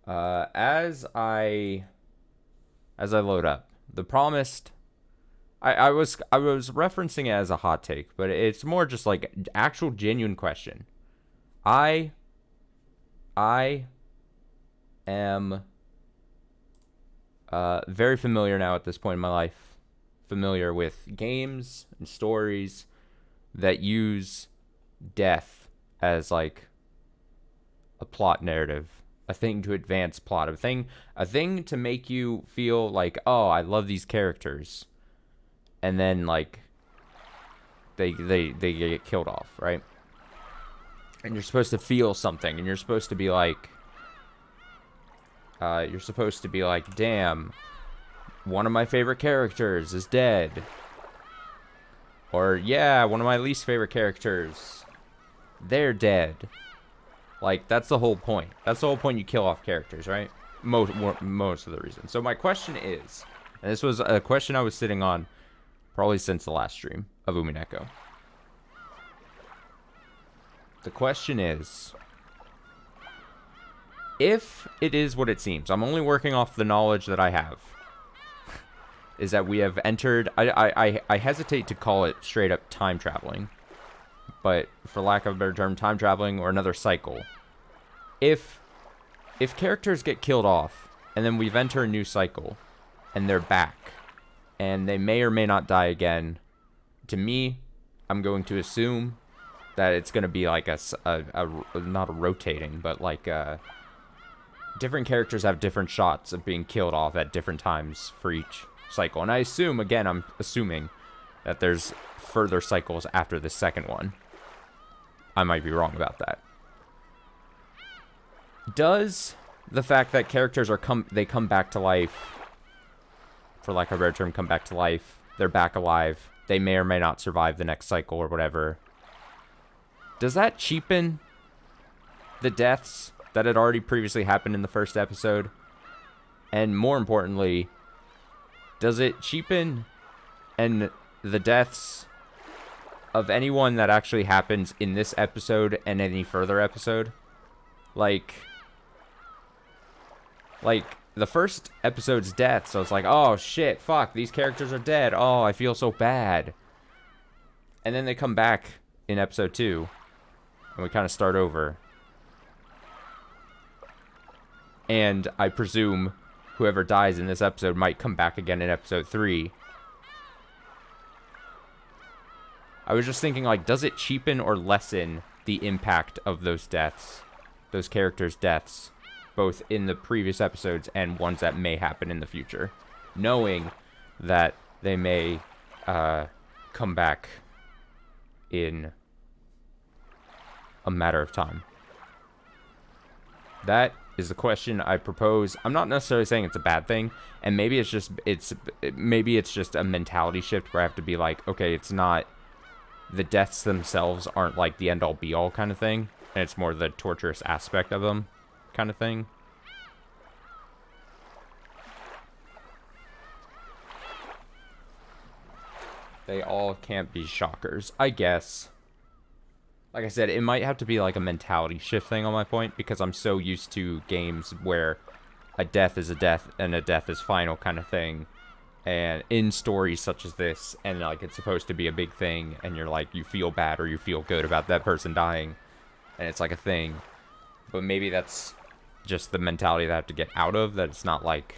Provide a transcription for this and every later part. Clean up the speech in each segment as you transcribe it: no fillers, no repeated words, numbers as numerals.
As I load up, the promised. I was referencing it as a hot take, but it's more just like actual genuine question. I I am very familiar now at this point in my life, familiar with games and stories that use death as like a plot narrative, a thing to advance plot, a thing to make you feel like, oh, I love these characters, and then like they get killed off, right? And you're supposed to feel something, and you're supposed to be like, damn, one of my favorite characters is dead. Or, yeah, one of my least favorite characters, they're dead. Like, that's the whole point. That's the whole point you kill off characters, right? Most of the reason. So my question is, and this was a question I was sitting on probably since the last stream of Umineko. The question is, if it is what it seems, I'm only working off the knowledge that I have, is that we have entered, I hesitate to call it straight up time traveling, but for lack of a better term, time traveling or another cycle. If characters get killed off, and then we've entered a new cycle, and they're back, and they may or may not die again, to me, I'm going to assume that it's going to be like not a rotating, but like different characters have different shots of being killed off at different times for each cycle. And I assume, again, I'm assuming that there's further cycles after the second one. I might be wrong about that. Does the fact that characters they come back to life, for lack of a better term, come back to life, they're back alive, they may or may not survive the next cycle or whatever, does that cheapen the deaths that had already previously happened in the first episode? And more importantly, does it cheapen and the deaths of anyone that actually happens in this episode and any further episode? Like the first episode's deaths, I was like, oh shit, fuck, these characters are dead. Oh, I feel so bad. And then they come back in episode 2, and we kind of start over. And I presume whoever dies in this episode might come back again in episode 3. I was just thinking, like, does it cheapen or lessen the impact of those deaths, those characters' deaths, both in the previous episodes and ones that may happen in the future, knowing that they may come back in a matter of time? That is the question I propose. I'm not necessarily saying it's a bad thing, and maybe it's just a mentality shift where I have to be like, okay, it's not, the deaths themselves aren't like the end all be all kind of thing, and it's more the torturous aspect of them kind of thing. They all can't be shockers, I guess. Like I said, it might have to be like a mentality shift thing on my point, because I'm so used to games where a death is a death and a death is final kind of thing. And in stories such as this, and like it's supposed to be a big thing, and you're like, you feel bad or you feel good about that person dying, and it's like a thing. But maybe that's just the mentality that I have to get out of, that it's not like...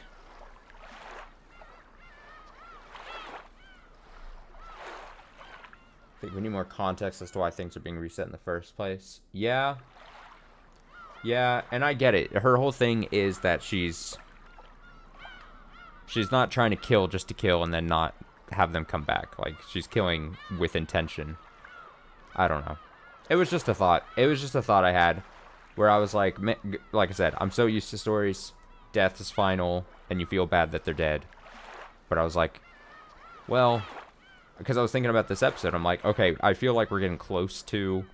I think we need more context as to why things are being reset in the first place. Yeah, and I get it. Her whole thing is that she's not trying to kill just to kill and then not have them come back. Like, she's killing with intention. I don't know. It was just a thought. It was just a thought I had, where I was like I said, I'm so used to stories, death is final, and you feel bad that they're dead. But I was like, well... because I was thinking about this episode, I'm like, okay, I feel like we're getting close to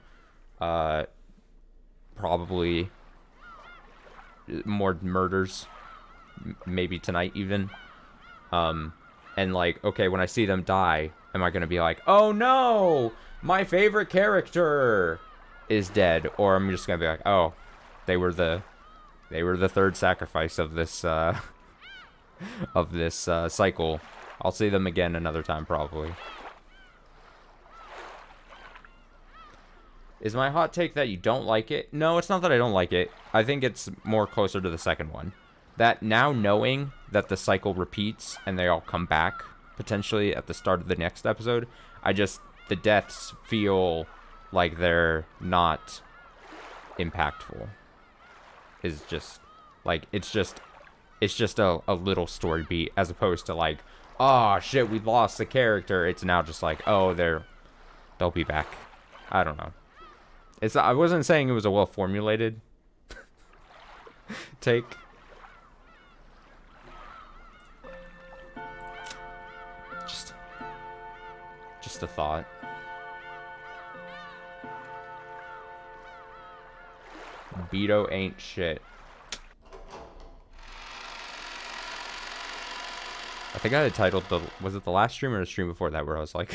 probably more murders, maybe tonight even. And like, okay, when I see them die, am I going to be like, oh no, my favorite character is dead? Or I'm just going to be like, oh, they were the They were the third sacrifice of this cycle. I'll see them again another time, probably. Is my hot take that you don't like it? No, it's not that I don't like it. I think it's more closer to the second one. That now knowing that the cycle repeats and they all come back, potentially at the start of the next episode, the deaths feel like they're not impactful. Is just, like, it's just a little story beat, as opposed to like, oh shit, we lost the character. It's now just like, oh, they'll be back. I don't know. I wasn't saying it was a well-formulated take. Just a thought. Beto ain't shit. I think I had titled was it the last stream or the stream before that where I was like,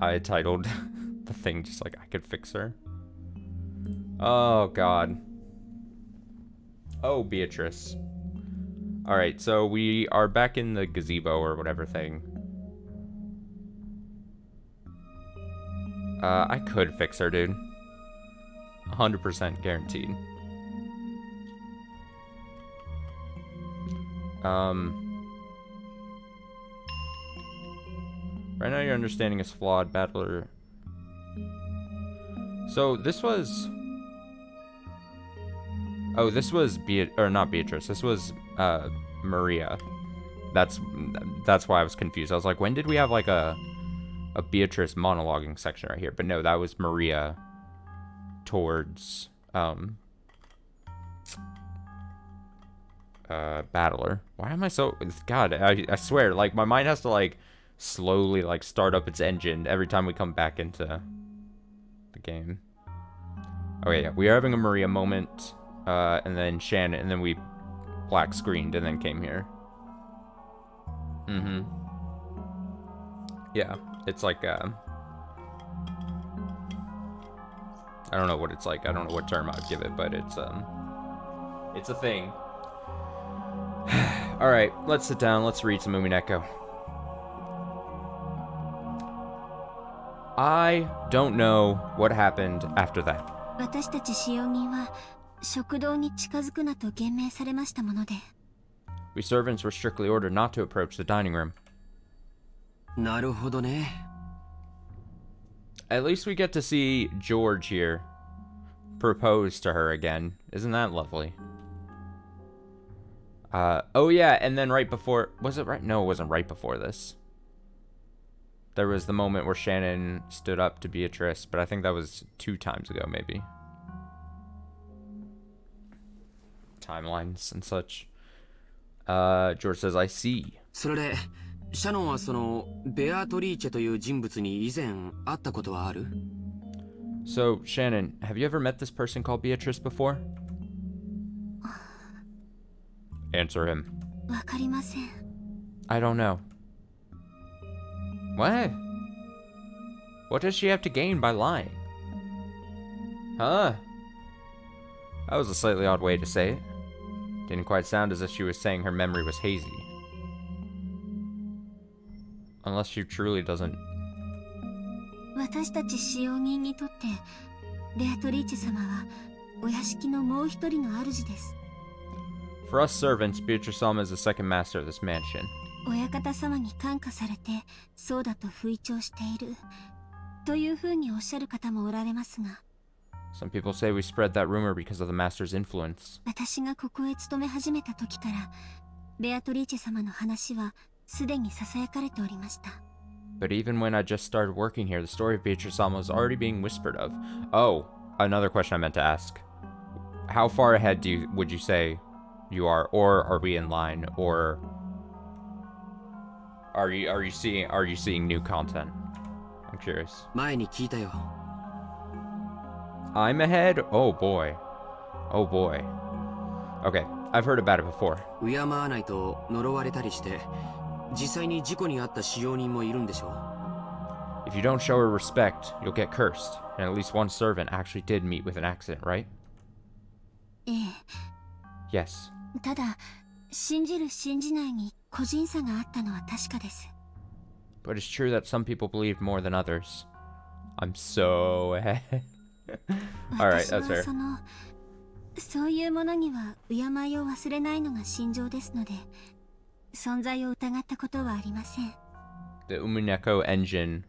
I had titled the thing just like, I could fix her. Oh god. Oh, Beatrice. Alright, so we are back in the gazebo or whatever thing. I could fix her, dude. 100% guaranteed. Right now your understanding is flawed, battler. So this was... Oh, this was not Beatrice. This was Maria. That's why I was confused. I was like, when did we have like a Beatrice monologuing section right here? But no, that was Maria towards battler. Why am I so... God, I swear, like my mind has to like slowly like start up its engine every time we come back into the game. Okay, yeah, we are having a Maria moment, and then Shannon, and then we black screened and then came here. Yeah, it's like I don't know what it's like. I don't know what term I'd give it, but it's a thing. All right, let's sit down. Let's read some Umineko. I don't know what happened after that. We servants were strictly ordered not to approach the dining room. At least we get to see George here propose to her again. Isn't that lovely? Oh yeah, and then right before... Was it right? No, it wasn't right before this. There was the moment where Shannon stood up to Beatrice, but I think that was 2 times ago, maybe. Timelines and such. George says, I see. So, Shannon, have you ever met this person called Beatrice before? Answer him. I don't know. What? What does she have to gain by lying? Huh? That was a slightly odd way to say it. Didn't quite sound as if she was saying her memory was hazy. Unless she truly doesn't. For us servants, Beatrice-sama is the second master of this mansion. Some people say we spread that rumor because of the master's influence. But even when I just started working here, the story of Beatrice-sama was already being whispered of. Oh, another question I meant to ask. How far ahead would you say you are, or are we in line, or are you seeing new content? I'm curious. I'm ahead? Oh boy. Oh boy. Okay, I've heard about it before. If you don't show her respect, you'll get cursed. And at least one servant actually did meet with an accident, right? ええ。 Yes. ただ、信じる信じないに個人差があったのは確かです。 But it's true that some people believe more than others. I'm so ahead. Alright, 私 that's は fair. そういうものには敬いを忘れないのが心情ですので、存在を疑ったことはありません。 The Umineko engine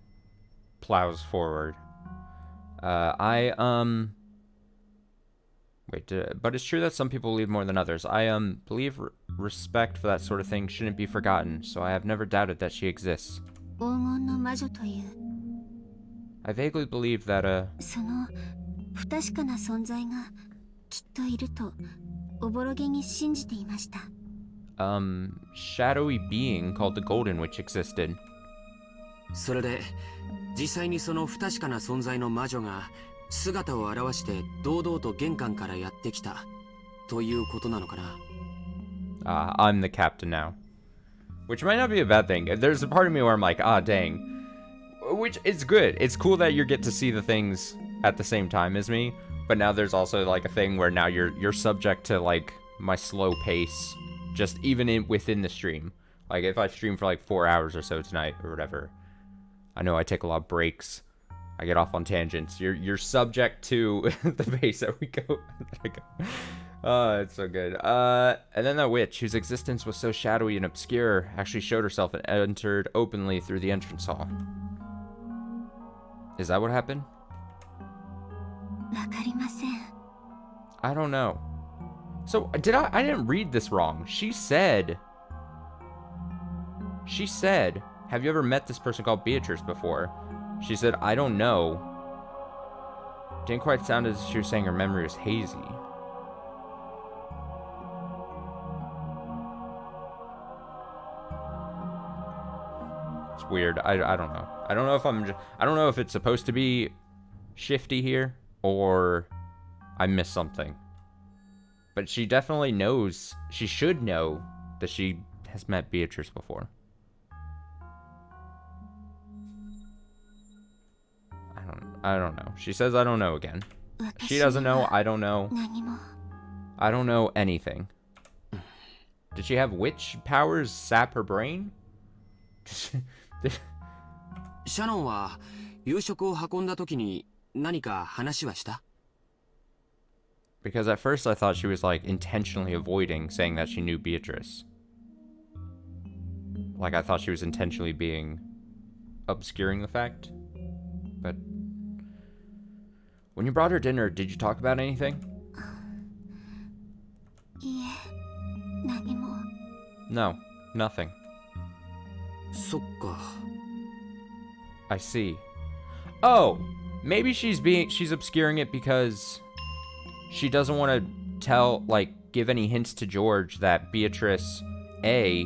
plows forward. But it's true that some people believe more than others. I believe respect for that sort of thing shouldn't be forgotten, so I have never doubted that she exists. 黄金の魔女という I vaguely believe that, その不確かな存在がきっといるとおぼろげに信じていました。 shadowy being called the Golden Witch existed. それで実際にその不確かな存在の魔女が姿を現して堂々と玄関からやってきたということなのかな。I'm the captain now. Which might not be a bad thing. There's a part of me where I'm like, dang. Which is good. It's cool that you get to see the things at the same time as me. But now there's also like a thing where now you're subject to like my slow pace. Just even within the stream. Like if I stream for like 4 hours or so tonight or whatever. I know I take a lot of breaks. I get off on tangents. You're subject to the pace that we go. Oh, it's so good. And then that witch, whose existence was so shadowy and obscure, actually showed herself and entered openly through the entrance hall. Is that what happened? わかりません。 I don't know. So, I didn't read this wrong. She said, have you ever met this person called Beatrice before? She said, I don't know. Didn't quite sound as if she was saying her memory was hazy. It's weird. I don't know. I don't know if I don't know if it's supposed to be shifty here or I missed something. But she definitely knows, she should know that she has met Beatrice before. I don't know. She says I don't know again. She doesn't know. I don't know. I don't know anything. Did she have witch powers sap her brain? シャノンは夕食を運んだ時に何か話はした？ Because at first I thought she was like intentionally avoiding saying that she knew Beatrice. Like I thought she was intentionally being obscuring the fact. But when you brought her dinner, did you talk about anything? いえ、何も。 No, nothing. そっか。 I see. Oh, maybe she's obscuring it because she doesn't want to give any hints to George that Beatrice A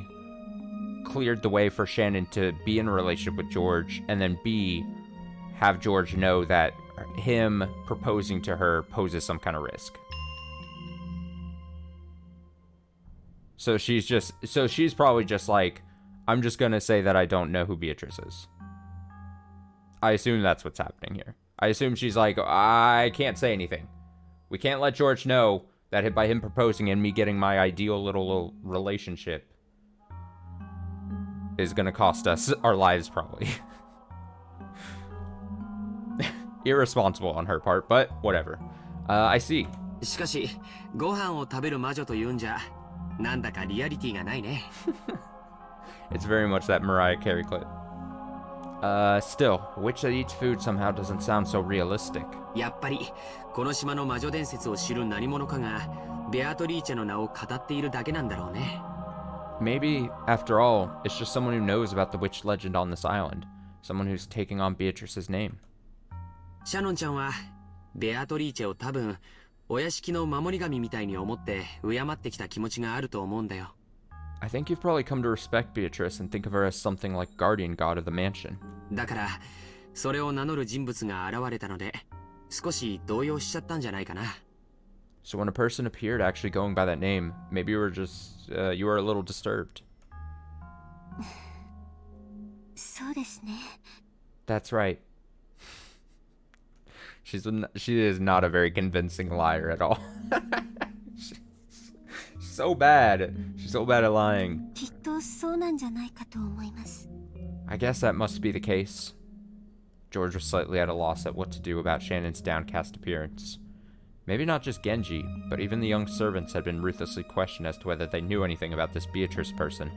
cleared the way for Shannon to be in a relationship with George, and then B have George know that him proposing to her poses some kind of risk. So she's probably just like, I'm just gonna say that I don't know who Beatrice is. I assume that's what's happening here. I assume she's like, I can't say anything. We can't let George know that by him proposing and me getting my ideal little relationship is gonna cost us our lives, probably. Irresponsible on her part, but whatever. I see. しかし、ご飯を食べる魔女というんじゃ、なんだかリアリティがないね。It's very much that Mariah Carey clip. Still, a witch that eats food somehow doesn't sound so realistic. やっぱり、この島の魔女伝説を知る何者かが、ベアトリーチェの名を語っているだけなんだろうね。Maybe, after all, it's just someone who knows about the witch legend on this island. Someone who's taking on Beatrice's name. シャノンちゃんは、ベアトリーチェを多分、お屋敷の守り神みたいに思って敬ってきた気持ちがあると思うんだよ。I think you've probably come to respect Beatrice and think of her as something like guardian god of the mansion. だから、それを名乗る人物が現れたので、少し動揺しちゃったんじゃないかな。So when a person appeared actually going by that name, maybe you were a little disturbed. そうですね。 That's right. She is not a very convincing liar at all. so bad. She's so bad at lying. きっとそうなんじゃないかと思います。 I guess that must be the case. George was slightly at a loss at what to do about Shannon's downcast appearance. Maybe not just Genji, but even the young servants had been ruthlessly questioned as to whether they knew anything about this Beatrice person.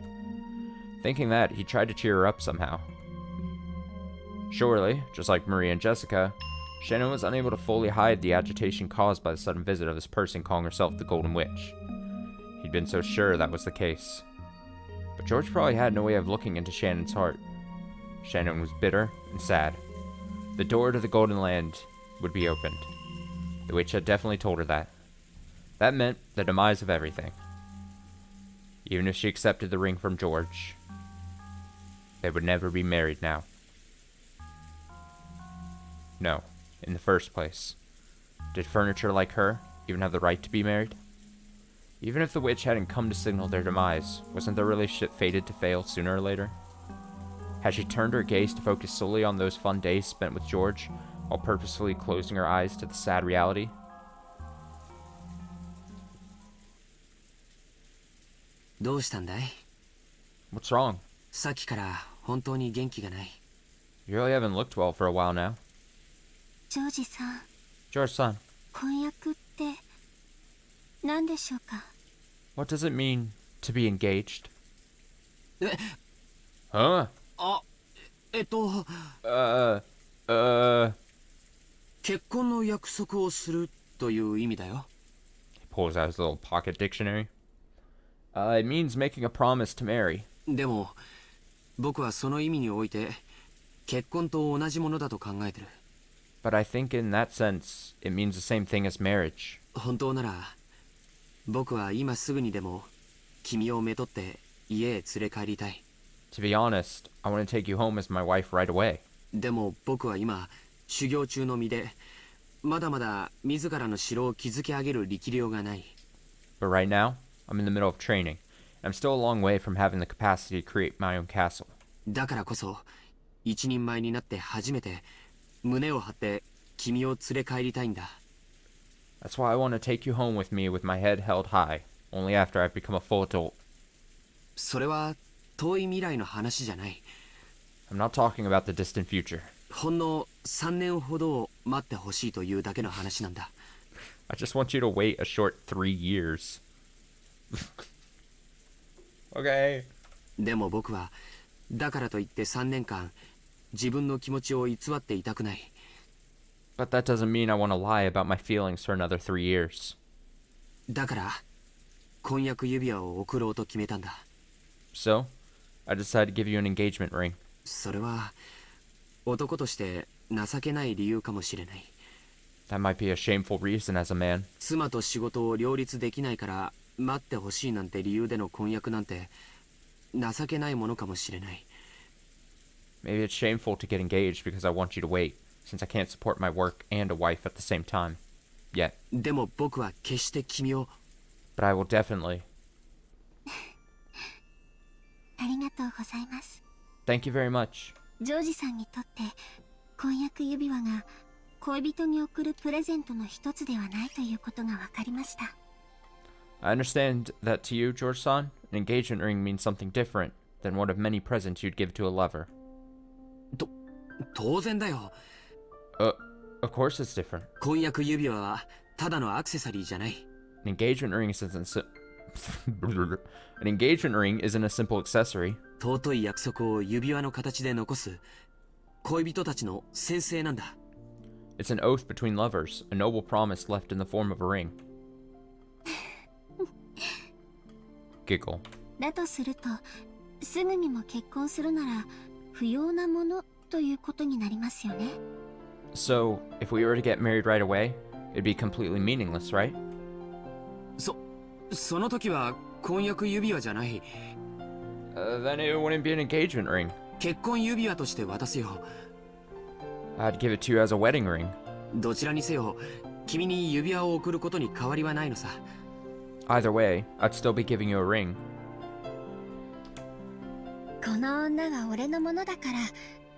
Thinking that, he tried to cheer her up somehow. Surely, just like Maria and Jessica, Shannon was unable to fully hide the agitation caused by the sudden visit of this person calling herself the Golden Witch. He'd been so sure that was the case. But George probably had no way of looking into Shannon's heart. Shannon was bitter and sad. The door to the Golden Land would be opened. The witch had definitely told her that. That meant the demise of everything. Even if she accepted the ring from George, they would never be married now. No, in the first place. Did furniture like her even have the right to be married? Even if the witch hadn't come to signal their demise, wasn't their relationship fated to fail sooner or later? Had she turned her gaze to focus solely on those fun days spent with George, while purposefully closing her eyes to the sad reality? どうしたんだい? What's wrong? さっきから本当に元気がない。 You really haven't looked well for a while now. ジョージさん、 George-san, 婚約って何でしょうか? what does it mean to be engaged? え、 Huh? あ、結婚の約束をするという意味だよ。 He pulls out his little pocket dictionary. It means making a promise to marry. でも、僕はその意味において、結婚と同じものだと考えてる。 But I think in that sense, it means the same thing as marriage. 本当なら、僕は今すぐにでも、君をめとって家へ連れ帰りたい。 To be honest, I want to take you home as my wife right away. でも僕は今、修行中の身で、まだまだ自らの城を築き上げる力量がない。 But right now, I'm in the middle of training. I'm still a long way from having the capacity to create my own castle. だからこそ、一人前になって初めて、胸を張って君を連れ帰りたいんだ。 That's why I want to take you home with me with my head held high, only after I've become a full adult. それは遠い未来の話じゃない。 I'm not talking about the distant future. ほんの3年ほどを待ってほしいというだけの話なんだ。 I just want you to wait a short 3 years. Okay. でも僕は、だからといって3年間、自分の気持ちを偽っていたくない。 But that doesn't mean I want to lie about my feelings for another 3 years. だから、婚約指輪を贈ろうと決めたんだ。 So, I decided to give you an engagement ring. それは、男として情けない理由かもしれない。 That might be a shameful reason as a man. 妻と仕事を両立できないから待ってほしいなんて理由での婚約なんて情けないものかもしれない。 Maybe it's shameful to get engaged because I want you to wait, since I can't support my work and a wife at the same time. Yet. でも僕は決して君を。 But I will definitely. ありがとうございます。 Thank you very much. ジョージさんにとって婚約指輪が恋人に贈るプレゼントの一つではないということが分かりました。 I understand that to you, George-san, an engagement ring means something different than one of many presents you'd give to a lover. 当然だよ。Of course it's different. 婚約指輪はただのアクセサリーじゃない。 An engagement ring isn't An engagement ring isn't a simple accessory. 尊い約束を指輪の形で残す恋人たちの宣誓なんだ。 It's an oath between lovers, a noble promise left in the form of a ring. Giggle. だとすると、すぐにも結婚するなら不要なものということになりますよね。 So, if we were to get married right away, it'd be completely meaningless, right? その時は婚約指輪じゃない。Then it wouldn't be an engagement ring. 結婚指輪として渡すよ。 I'd give it to you as a wedding ring. どちらにせよ、君に指輪を贈ることに変わりはないのさ。 Either way, I'd still be giving you a ring. この女は俺のものだから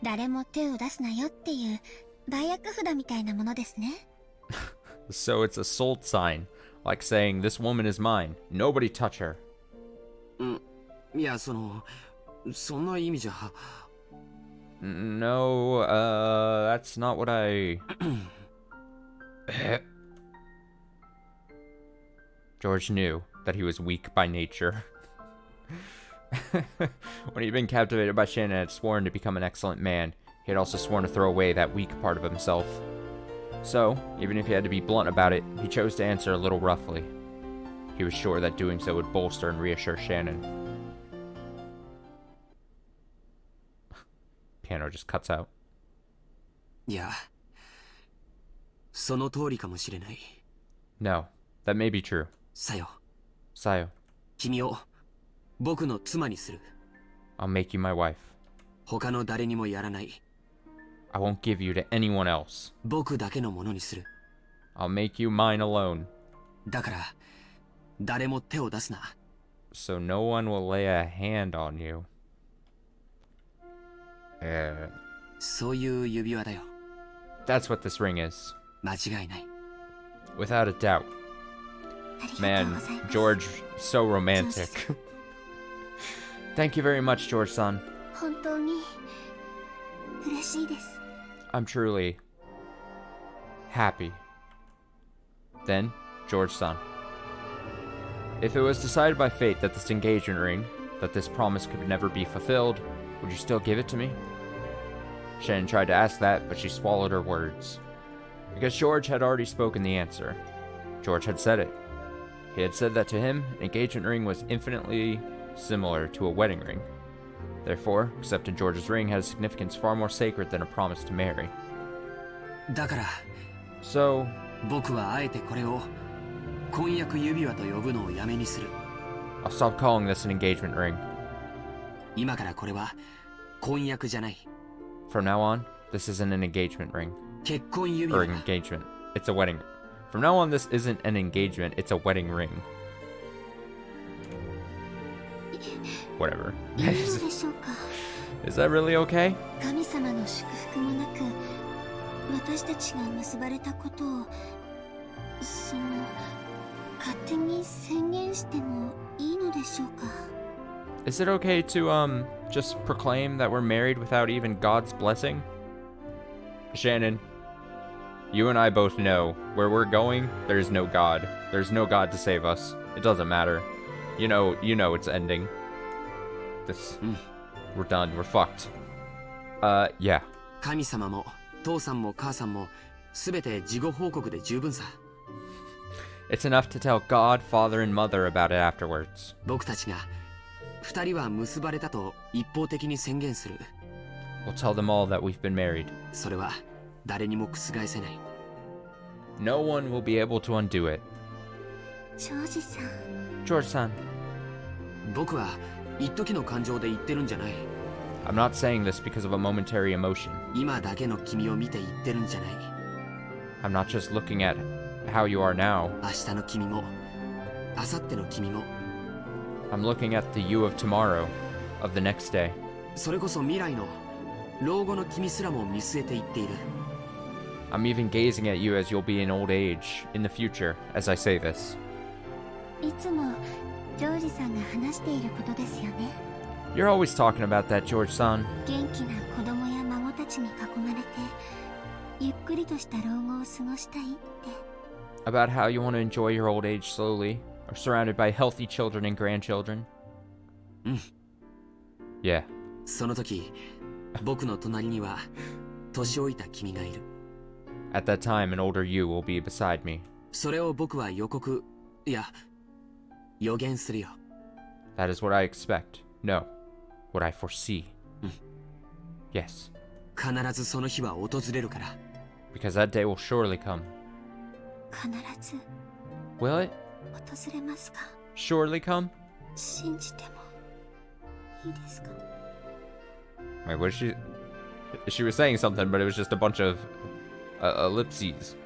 誰も手を出すなよっていう売約札みたいなものですね。 So it's a sold sign, Like saying, this woman is mine. Nobody touch her. いや、そんな意味じゃ。No, that's not what I... George knew that he was weak by nature. When he'd been captivated by Shannon and had sworn to become an excellent man, he had also sworn to throw away that weak part of himself. So, even if he had to be blunt about it, he chose to answer a little roughly. He was sure that doing so would bolster and reassure Shannon. Piano just cuts out. いや、その通りかもしれない。No, that may be true. さよ。Sayo, 君を僕の妻にする。 I'll make you my wife. 他の誰にもやらない。 I won't give you to anyone else. 僕だけのものにする。 I'll make you mine alone. だから、誰も手を出すな。 So no one will lay a hand on you. そういう指輪だよ。 That's what this ring is. 間違いない。 Without a doubt. ありがとう Man, ございます。 George, so romantic. Thank you very much, George-san. 本当に嬉しいです。 I'm truly happy. Then, George-san. If it was decided by fate that this engagement ring, that this promise could never be fulfilled, would you still give it to me? Shannon tried to ask that, but she swallowed her words. Because George had already spoken the answer. George had said it. He had said that to him, an engagement ring was infinitely similar to a wedding ring. Therefore, accepting George's ring had a significance far more sacred than a promise to marry. だから、 So, 僕はあえてこれを婚約指輪と呼ぶのをやめにする。 I'll stop calling this an engagement ring. 今からこれは婚約じゃない。 From now on, this isn't an engagement ring. 結婚指 Or 輪 an だ。 engagement. It's a wedding. From now on, this isn't an engagement, it's a wedding ring. Whatever. いいのでしょうか。 Is that really okay? 神様の祝福もなく私たちが結ばれたことを勝手に宣言してもいいのでしょうか。 Is it okay to, just proclaim that we're married without even God's blessing? Shannon, you and I both know where we're going, there's no God. There's no God to save us. It doesn't matter. You know it's ending. This, we're done. We're fucked. Yeah. 神様も父さんも母さんも全て事後報告で十分さ。 It's enough to tell God, Father, and Mother about it afterwards. 僕たちが二人は結ばれたと一方的に宣言する。 We'll tell them all that we've been married. それは誰にも覆せない。 No one will be able to undo it. ジョージさん。 George-san, 僕は一時の感情で言ってるんじゃない。 I'm not saying this because of a momentary emotion. 今だけの君を見て言ってるんじゃない。 I'm not just looking at how you are now. 明日の君も明後日の君も I'm looking at the you of tomorrow, of the next day. それこそ未来の老後の君すらも見据えて言っている。 I'm even gazing at you as you'll be in old age, in the future, as I say this. いつもジョージさんが話していることですよね。 You're always talking about that, George-san. 元気な子供や孫たちに囲まれてゆっくりとした老後を過ごしたいって。 About how you want to enjoy your old age slowly, or surrounded by healthy children and grandchildren. Yeah. その時僕の隣には年老いた君がいる。 At that time, an older you will be beside me. それを僕は予言するよ。 That is what I expect. No, what I foresee. Yes, 必ずその日は訪れるから。 because that day will surely come. 必ず Will it 訪れますか。 surely come? 信じてもいいですか。 Wait, what is she? She was saying something, but it was just a bunch of ellipses.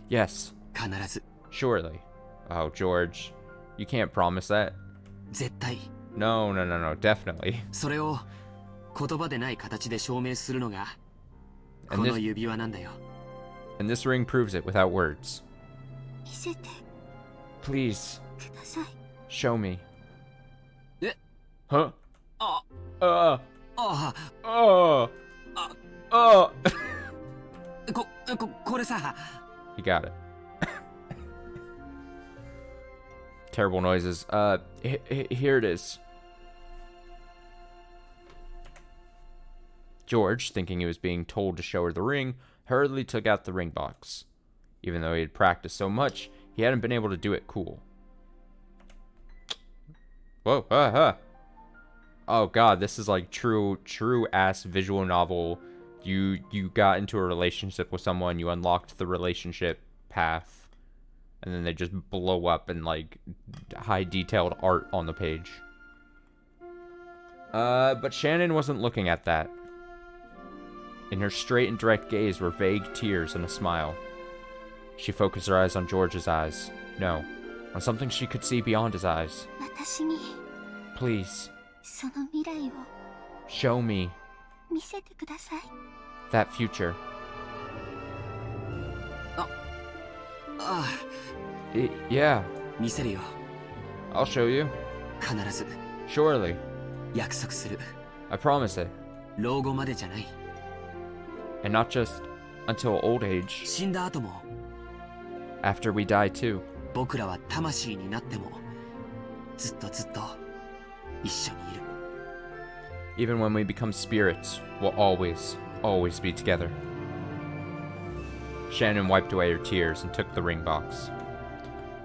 Yes, 必ず surely. Oh, George, you can't promise that. 絶対 No, definitely. それを言葉でない形で証明するのがこ And の this, 指輪なんだよ。And this ring proves it without words. 見せて Please, ください。 show me. え Huh? あ Uh, あ uh, あ uh. これさ You got it. Terrible noises. Here it is. George, thinking he was being told to show her the ring, hurriedly took out the ring box. Even though he had practiced so much, he hadn't been able to do it cool. Whoa, Oh god, this is like true ass visual novel. You got into a relationship with someone, you unlocked the relationship path, and then they just blow up in like high detailed art on the page. But Shannon wasn't looking at that. In her straight and direct gaze were vague tears and a smile. She focused her eyes on George's eyes. No, on something she could see beyond his eyes. 私に Please, その未来を show me 見せてください。 that future. あ Yeah, 見せるよ I'll show you. 必ず Surely, 約束する I promise it. 老後までじゃない And not just until old age, 死んだ後も after we die too. 僕らは魂になってもずっと一緒にいる Even when we become spirits, we'll always be together. Shannon wiped away her tears and took the ring box.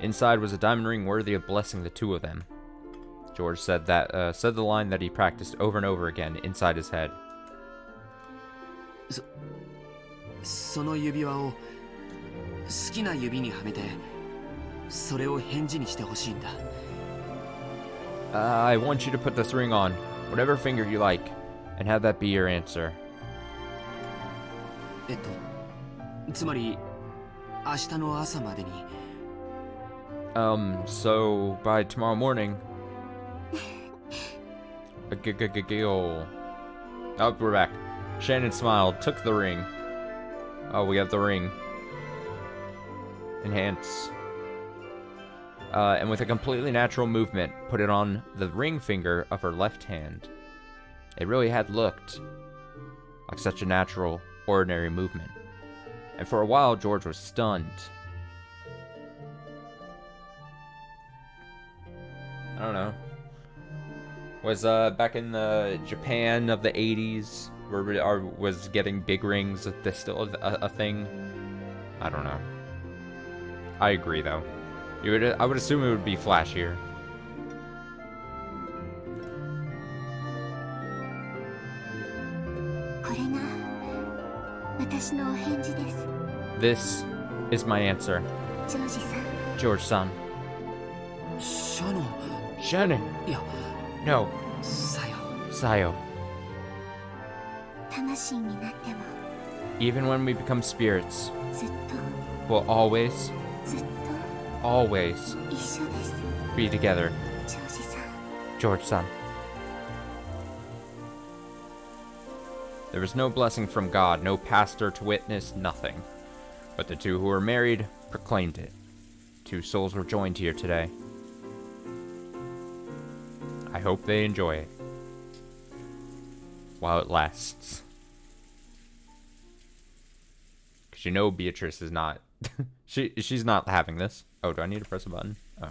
Inside was a diamond ring worthy of blessing the two of them. George said the line that he practiced over and over again inside his head. その指輪を好きな指にはめてそれを返事にしてほしいんだ I want you to put this ring on, whatever finger you like, and have that be your answer. つまり明日の朝までに So by tomorrow morning. Oh, we're back. Shannon smiled, took the ring. Oh, we have the ring. Enhance. And with a completely natural movement, put it on the ring finger of her left hand. It really had looked like such a natural, ordinary movement. And for a while, George was stunned. I don't know. Was back in the Japan of the 80s, was getting big rings this still a thing? I don't know. I agree though. I would assume it would be flashier. これが私のお返事です。 This is my answer, ジョージさん。 George-san. シャノン Shannon! いや No, さよ Sayo. 魂になっても Even when we become spirits, ずっ we'll always, とずっ always と一緒です。 be together, ジョージさん。 George-san. There was no blessing from God, no pastor to witness, nothing. But the two who were married proclaimed it. Two souls were joined here today. I hope they enjoy it while it lasts. Because you know Beatrice is not... she's not having this. Oh, do I need to press a button? Oh.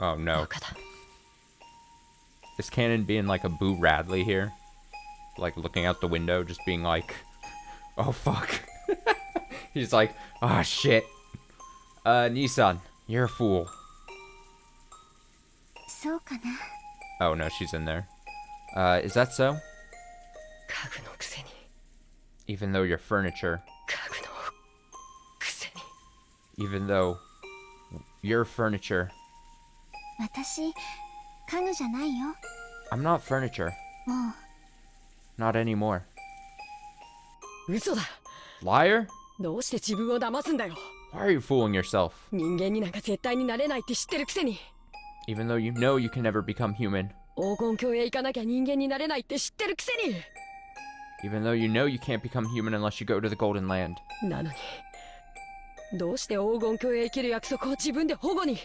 Oh no. Is Canon being like a Boo Radley here? Like looking out the window, just being like, oh fuck. He's like, ah, oh, shit. Nissan, you're a fool. そうかな。 Oh no, she's in there. Is that so? 家具のくせに Even though you're furniture. 家具のくせに Even though you're furniture. 私、家具じゃないよ。 I'm not furniture. もう Not anymore. 嘘だ Liar? どうして自分を騙すんだよ Why are you fooling yourself? 人間になんか絶対になれないって知ってるくせに Even though you know you can never become human. 黄金鏡へ行かなきゃ人間になれないって知ってるくせに Even though you know you can't become human unless you go to the Golden Land. なのにどうして黄金鏡へ生きる約束を自分で保護に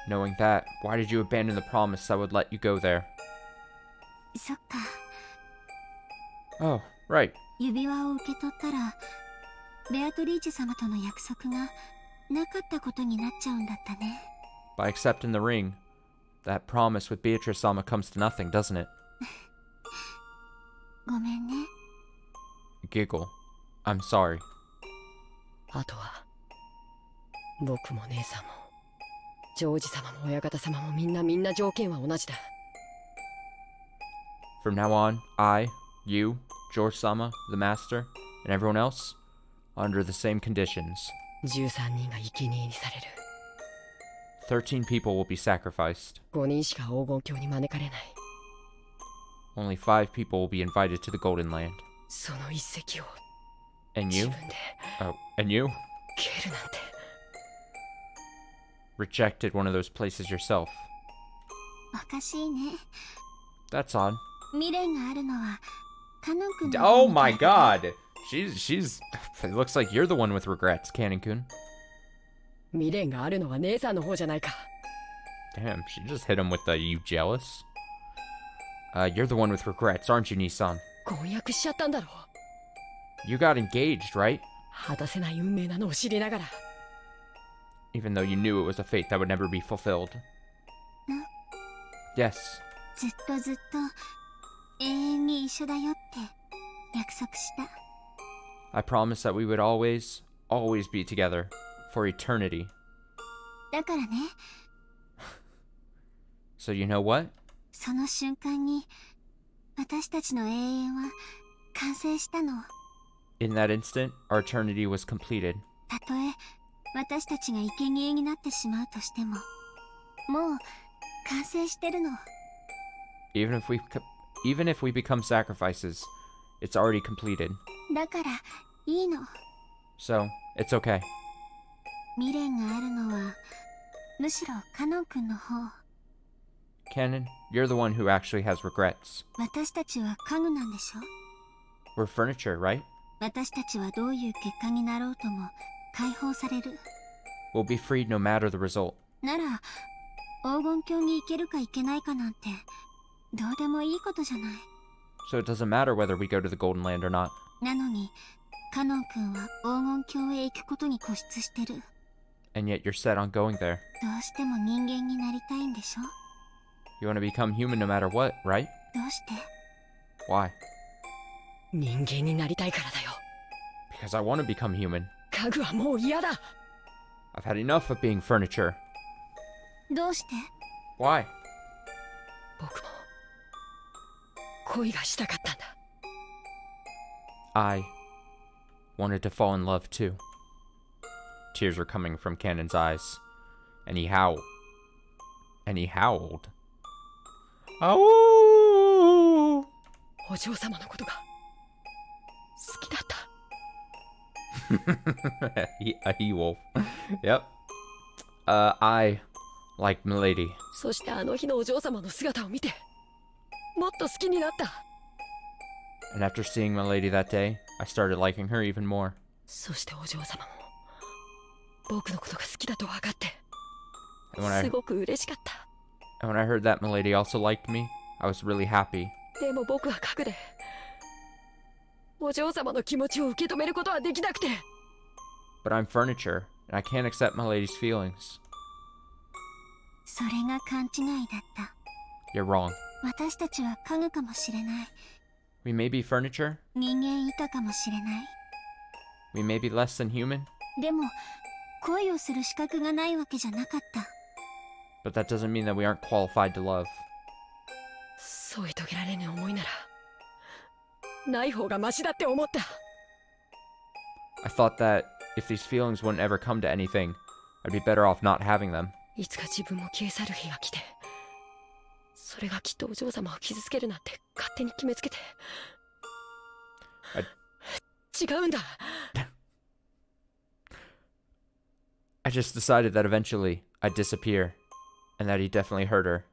Knowing that, why did you abandon the promise that would let you go there? そっか。 Oh, right. 指輪を受け取ったらベアトリーチェ様との約束がなかったことになっちゃうんだったね。 By accepting the ring, that promise with Beatrice-sama comes to nothing, doesn't it? ごめんね。 Giggle. I'm sorry. あとは僕も姉さんもジョージ様も親方様もみんな条件は同じだ From now on, I, you, George-sama, the master, and everyone else, are under the same conditions. 13人が生贄にされる 13 people will be sacrificed. 5人しか黄金鏡に招かれない Only 5 people will be invited to the Golden Land. その一石を And 自 you? 分で Oh, and you? 蹴るなんて Rejected one of those places yourself. おかしいね。 That's odd. 未練があるのはカノン君の Oh 方 my みたいだけ god! She's... It looks like you're the one with regrets, Cannon-kun. 未練があるのは姉さんの方じゃないか Damn, she just hit him with the "you jealous?" You're the one with regrets, aren't you, Nissan? 婚約しちゃったんだろ You got engaged, right? 果たせない運命なのを知りながら Even though you knew it was a fate that would never be fulfilled. Yes. ずっとずっと永遠に一緒だよって約束した。 I promised that we would always, always be together. For eternity. だからね、 So you know what? その瞬間に私たちの永遠は完成したの。 In that instant, our eternity was completed. たとえ私たちが生贄になってしまうとしても、もう完成してるの。 Even if we become sacrifices, it's already completed. だからいいの。 So, it's okay. 未練があるのはむしろカノン君の方。 Cannon, you're the one who actually has regrets. 私たちは家具なんでしょ。 We're furniture, right? 私たちはどういう結果になろうとも解放される。 We'll be freed no matter the result. なら黄金鏡に行けるか行けないかなんてどうでもいいことじゃない。 So it doesn't matter whether we go to the Golden Land or not. なのにカノン君は黄金鏡へ行くことに固執してる。 And yet you're set on going there. どうしても人間になりたいんでしょ。 You want to become human no matter what, right? どうして？ Why? 人間になりたいからだよ Because I want to become human. 家具はもう嫌だ I've had enough of being furniture. どうして？ Why? 僕も恋がしたかったんだ I wanted to fall in love too. Tears were coming from Cannon's eyes, and he howled. And he howled. Oh! お嬢様のことが好きだった A he-wolf. Yep. I like Milady. そしてあの日のお嬢様の姿を見てもっと好きになった And after seeing Milady that day, I started liking her even more. そしてお嬢様も僕のことが好きだと分かって And when すごく嬉しかった I heard that Milady also liked me, I was really happy. でも僕は核でお嬢様の気持ちを受け止めることはできなくて But I'm furniture, and I can't accept Milady's feelings. それが勘違いだった。 You're wrong. 私たちは家具かもしれない。 We may be furniture, 人間いたかもしれない。 we may be less than human, でも恋をする資格がないわけじゃなかった。 but that doesn't mean that we aren't qualified to love. 添い遂げられぬ思いならない方がマシだって思った I thought that if these feelings wouldn't ever come to anything, I'd be better off not having them. いつか自分も消え去る日が来てそれがきっとお嬢様を傷つけるなんて勝手に決めつけて違うんだ I just decided that eventually I'd disappear. And that he definitely hurt her.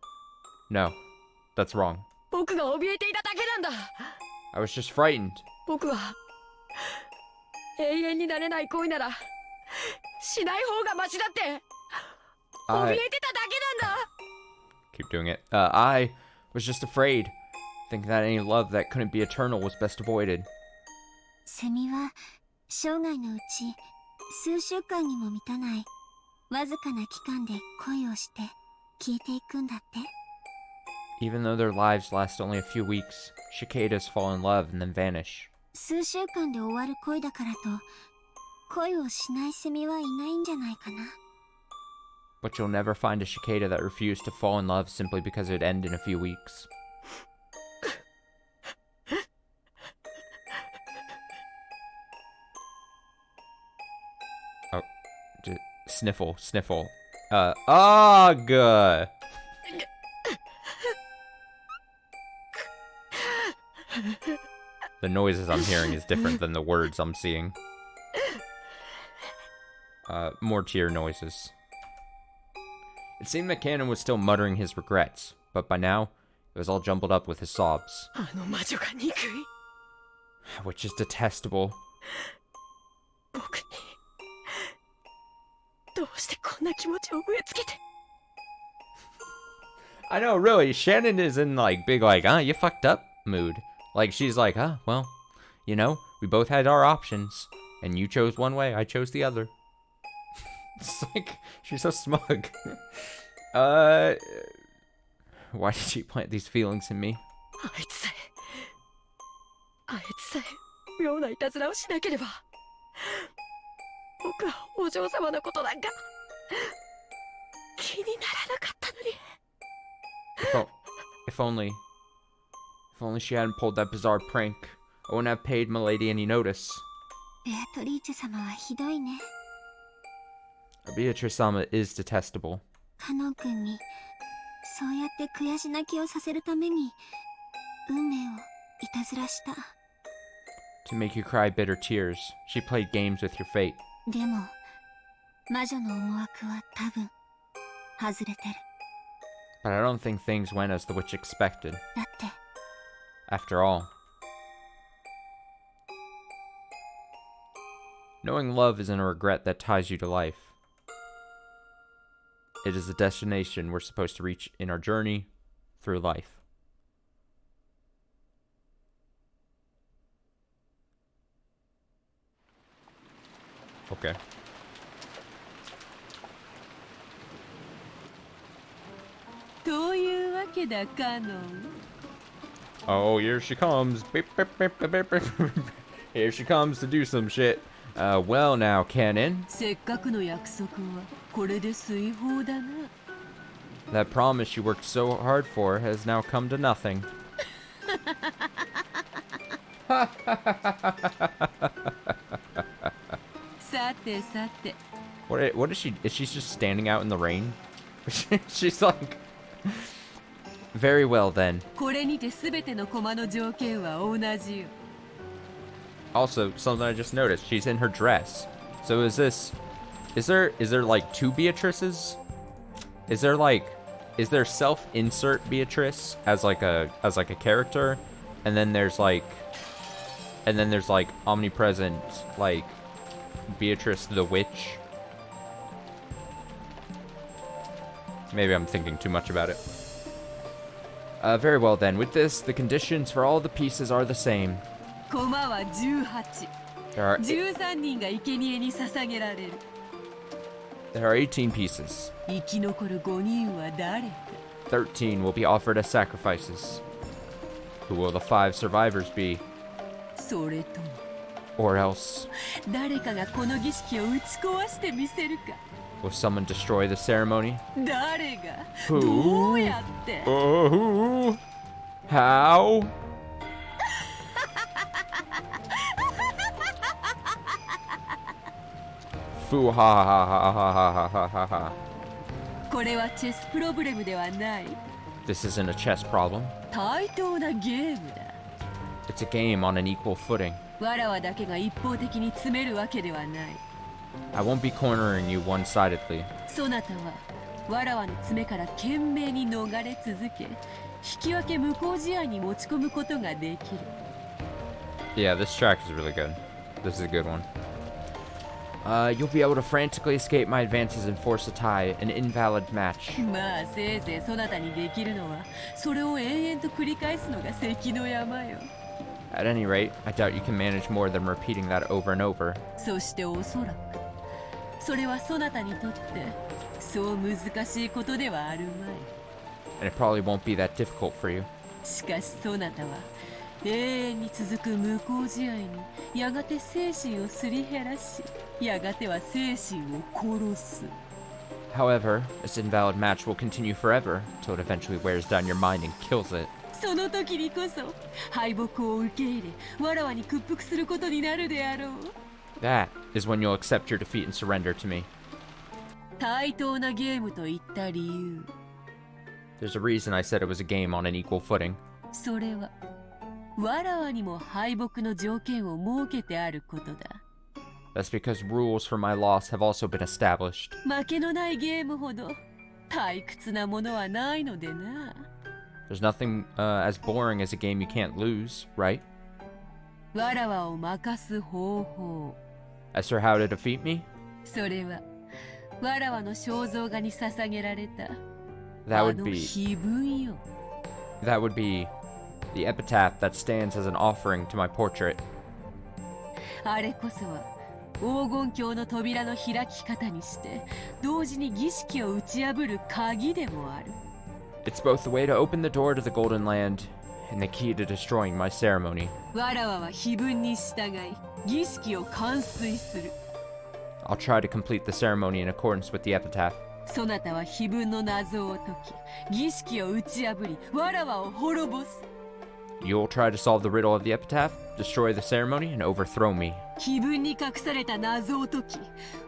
No, that's wrong. 僕が怯えていただけなんだ。 I was just frightened. 僕は永遠になれない恋ならしない方がマシだって怯えてただけなんだ。 Keep doing it. I was just afraid. Thinking that any love that couldn't be eternal was best avoided. セミは生涯のうち数週間にも満たないわずかな期間で恋をして消えていくんだって。 Even though their lives last only a few weeks, cicadas fall in love and then vanish. 数週間で終わる恋だからと恋をしないセミはいないんじゃないかな。 But you'll never find a cicada that refused to fall in love simply because it'd end in a few weeks. Oh, sniffle, sniffle. Ugh! The noises I'm hearing is different than the words I'm seeing. More tear noises. It seemed that Cannon was still muttering his regrets, but by now, it was all jumbled up with his sobs. あの魔女が憎い。 Which is detestable. 僕にどうしてこんな気持ちを植え付けて。 I know, really, Shannon is in, like, big, like, you fucked up mood. Like, she's like, well, you know, we both had our options, and you chose one way, I chose the other. It's like, she's so smug. Why did she plant these feelings in me? あいつさえ妙ないたずらをしなければ僕はお嬢様のことなんか気にならなかったのに。 If only she hadn't pulled that bizarre prank, I wouldn't have paid Milady any notice. ベアトリーチェ様はひどいね。 Beatrice-sama is detestable. カノン君にそうやって悔し泣きをさせるために運命をいたずらした。 To make you cry bitter tears, she played games with your fate. でも魔女の思惑は多分外れてる。 But I don't think things went as the witch expected. だって After all, knowing love isn't a regret that ties you to life. It is a destination we're supposed to reach in our journey through life. Okay. Oh, here she comes. Beep, beep, beep, beep, beep, beep. Here she comes to do some shit. Well now, Cannon. せっかくの約束はこれで水泡だな。 That promise you worked so hard for has now come to nothing. さてさて。 What is she? Is she just standing out in the rain? She's like... Very well then. これにてすべての駒の条件は同じよ。 Also, something I just noticed. She's in her dress. So is there like two Beatrices? Is there self-insert Beatrice as like a character? And then there's like omnipresent like Beatrice the witch. Maybe I'm thinking too much about it. Very well then. With this, the conditions for all the pieces are the same. 駒は18。There are 13人が生贄に捧げられる。 there are 18 pieces. 生き残る5人は誰か。 13 will be offered as sacrifices. Who will the 5 survivors be? それとも Or else, 誰かがこの儀式を打ち壊してみせるか。 will someone destroy the ceremony? 誰が Who? どうやって。 Who? How? Foo ha ha ha ha ha ha ha ha. これはチェスプロブレムではない。 This isn't a chess problem. 対等なゲームだ。 It's a game on an equal footing. わらわだけが一方的に詰めるわけではない。 I won't be cornering you one-sidedly. そなたはわらわの爪から懸命に逃れ続け、引き分け無効試合に持ち込むことができる。 Yeah, this track is really good. This is a good one. You'll be able to frantically escape my advances and force a tie, an invalid match. まあせいぜいそなたにできるのはそれを延々と繰り返すのが関の山よ。 At any rate, I doubt you can manage more than repeating that over and over. そしておそらくそれはそなたにとってそう難しいことではあるまい。 And it probably won't be that difficult for you. しかしそなたは永遠に続く無効試合にやがて精神をすり減らし、やがては精神を殺す。 However, this invalid match will continue forever, till it eventually wears down your mind and kills it. その時にこそ敗北を受け入れ、わらわに屈服することになるであろう。 That is when you'll accept your defeat and surrender to me. 対等なゲームといった理由、 There's a reason I said it was a game on an equal footing. それはわらわにも敗北の条件を設けてあることだ。 That's because rules for my loss have also been established. 負けのないゲームほど退屈なものはないのでな。 There's nothing as boring as a game you can't lose, right? わらわを任す方法、 As for how to defeat me, それはわらわの肖像画に捧げられた that あ would の be 碑文よ。 that would be the epitaph that stands as an offering to my portrait. あれこそは黄金鏡の扉の開き方にして同時に儀式を打ち破る鍵でもある。 It's both the way to open the door to the Golden Land and the key to destroying my ceremony. わらわは碑文に従い儀式を完遂する。 I'll try to complete the ceremony in accordance with the epitaph. そなたは碑文の謎を解き、儀式を打ち破り、わらわを滅ぼす。 You'll try to solve the riddle of the epitaph, destroy the ceremony, and overthrow me. 碑文に隠された謎を解き、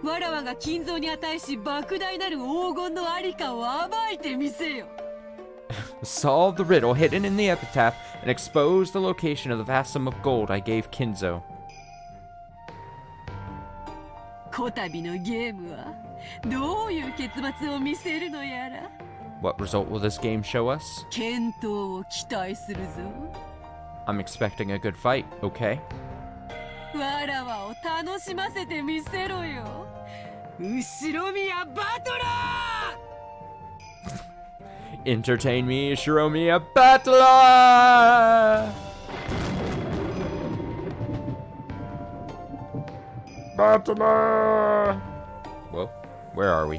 わらわが金蔵に値し莫大なる黄金のありかを暴いてみせよ。 Solve the riddle hidden in the epitaph and expose the location of the vast sum of gold I gave Kinzo. こたびのゲームはどういう結末を見せるのやら。 What result will this game show us? 健闘を期待するぞ。 I'm expecting a good fight, okay? わらわを楽しませてみせろよ。後ろ宮バトラー Entertain me, Shiromiya Battler! Battler! Whoa, where are we?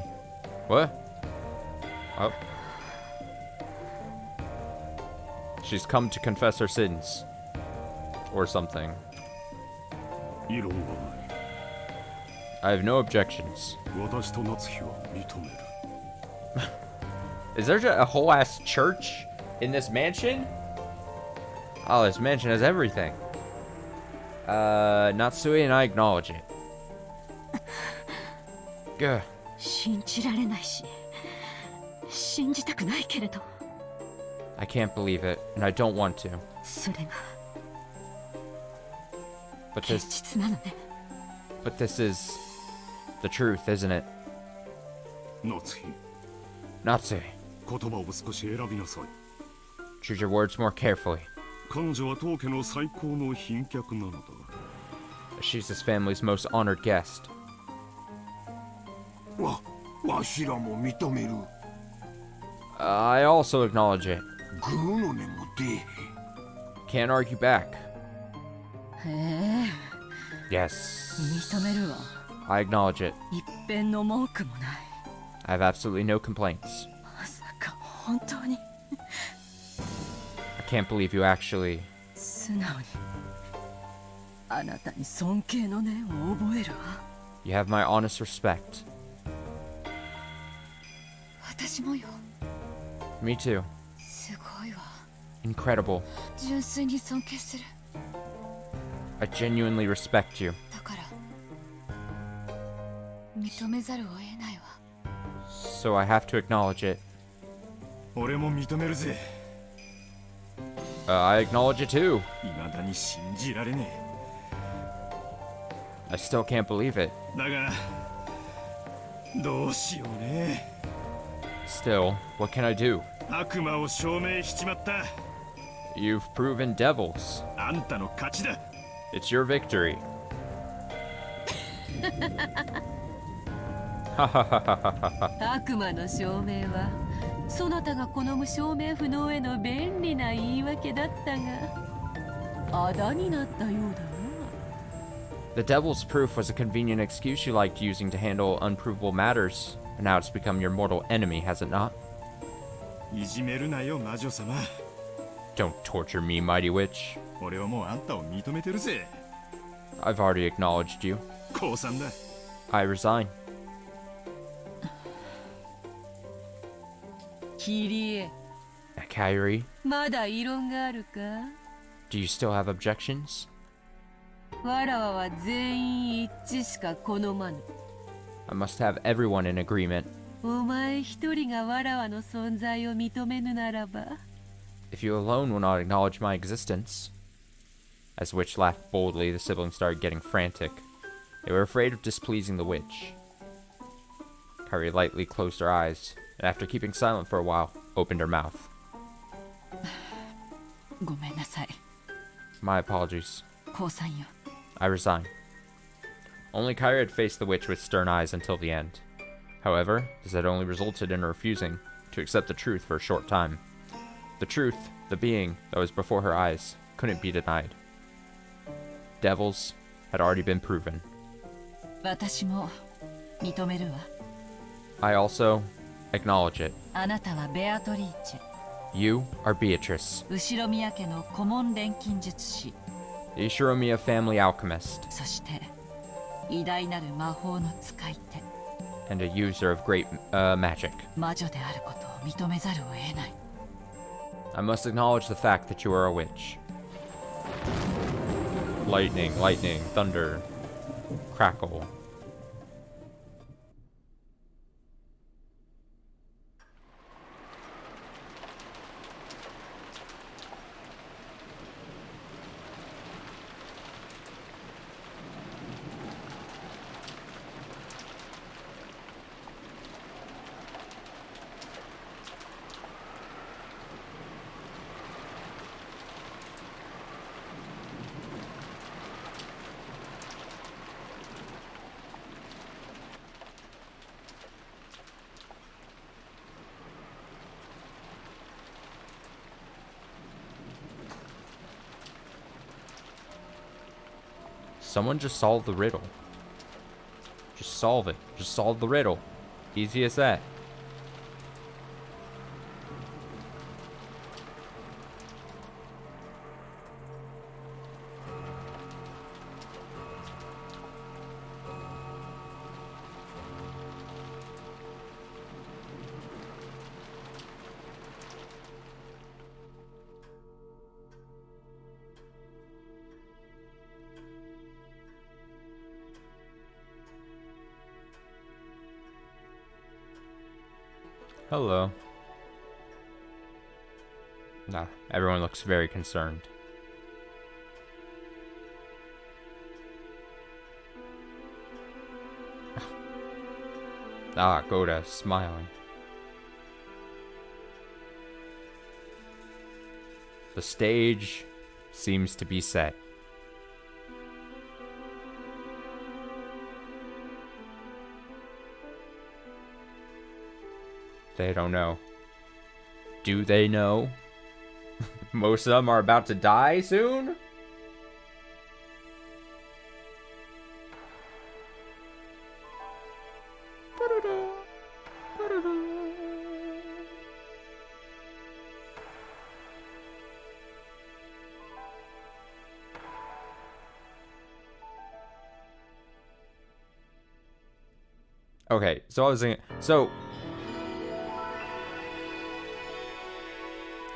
What? Oh. She's come to confess her sins. Or something. 異論はない。 I have no objections. 私と夏日は認める。 Is there a whole ass church in this mansion? Oh, this mansion has everything. Natsui and I acknowledge it. Gah. 信じられないし、信じたくないけれど、 I can't believe it, and I don't want to. それが But 現 this, 実なのね。 but this is the truth, isn't it? 夏日、 Natsui, 言葉を少し選びなさい。 choose your words more carefully. 彼女は当家の最高の賓客なのだ。 She's this family's most honored guest. わしらも認める。 I also acknowledge it. グーの音も出えへん。 Can't argue back. へえ、 Yes. 認めるわ。 I acknowledge it. 一遍の文句もない。 I have absolutely no complaints. まさか本当に I can't believe you actually... 素直にあなたに尊敬の念を覚えるわ。 You have my honest respect. 私もよ。 Me too. すごいわ。 Incredible. 純粋に尊敬する。 I genuinely respect you. だから認めざるを得ないわ。 So I have to acknowledge it. 俺も認めるぜ。I acknowledge it too. 未だに信じられね I still can't believe it. え。だが、どうしようね。Still, what can I do? 悪魔を証明しちまった。 You've proven devils. あんたの勝ちだ。 It's your victory. Ha ha ha ha ha ha. 悪魔の証明はそなたが好む証明不能への便利な言い訳だったが、あだになったようだな。 The devil's proof was a convenient excuse you liked using to handle unprovable matters, and now it's become your mortal enemy, has it not? いじめるなよ、魔女様。 Don't torture me, mighty witch. 俺はもうあんたを認めてるぜ。 I've already acknowledged you. 降参だ。 I resign. キリエ、 Kyrie, まだ異論があるか？ do you still have objections? わらわは全員一致しか好まぬ。 I must have everyone in agreement. お前一人がわらわの存在を認めぬならば、 If you alone will not acknowledge my existence. As the witch laughed boldly, the siblings started getting frantic. They were afraid of displeasing the witch. Kyrie lightly closed her eyes, and after keeping silent for a while, opened her mouth. ごめんなさい。 My apologies. 降参よ。 I resign. Only Kyrie had faced the witch with stern eyes until the end. However, this had only resulted in her refusing to accept the truth for a short time. The truth, the being that was before her eyes, couldn't be denied. Devils had already been proven. 私も認めるわ。 I also acknowledge it. あなたはベアトリーチェ、 You are Beatrice, 後ろ宮家の顧問錬金術師、 the Ishiromiya family alchemist, そして偉大なる魔法の使い手、 and a user of great magic. 魔女であることを認めざるを得ない。 I must acknowledge the fact that you are a witch. Lightning, lightning, thunder, crackle. Someone just solve the riddle. Just solve it. Just solve the riddle. Easy as that. Hello. Nah, everyone looks very concerned. Goda, smiling. The stage seems to be set. They don't know. Do they know? Most of them are about to die soon? Okay, so I was thinking, so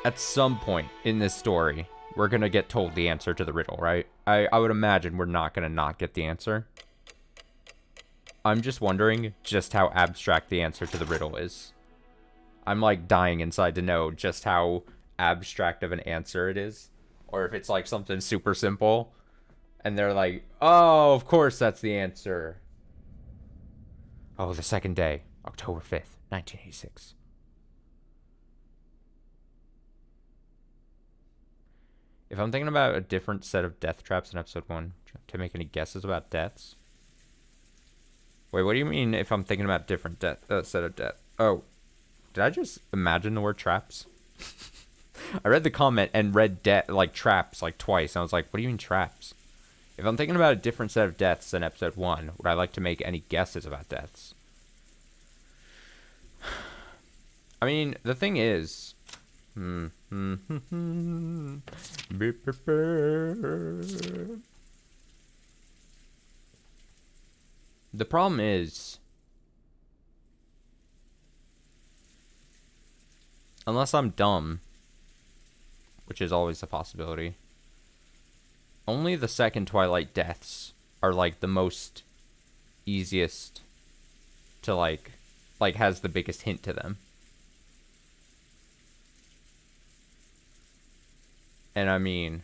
at some point in this story, we're gonna get told the answer to the riddle, right? I would imagine we're not gonna not get the answer. I'm just wondering just how abstract the answer to the riddle is. I'm like dying inside to know just how abstract of an answer it is. Or if it's like something super simple. And they're like, oh, of course that's the answer. Oh, the second day, October 5th, 1986. If I'm thinking about a different set of death traps in episode 1, to make any guesses about deaths? Wait, what do you mean if I'm thinking about different set of death? Oh, did I just imagine the word traps? I read the comment and read like traps like twice. And I was like, what do you mean traps? If I'm thinking about a different set of deaths than episode 1, would I like to make any guesses about deaths? I mean, the thing is... The problem is... Unless I'm dumb, which is always a possibility, only the second Twilight deaths are like the most easiest to like has the biggest hint to them. And I mean,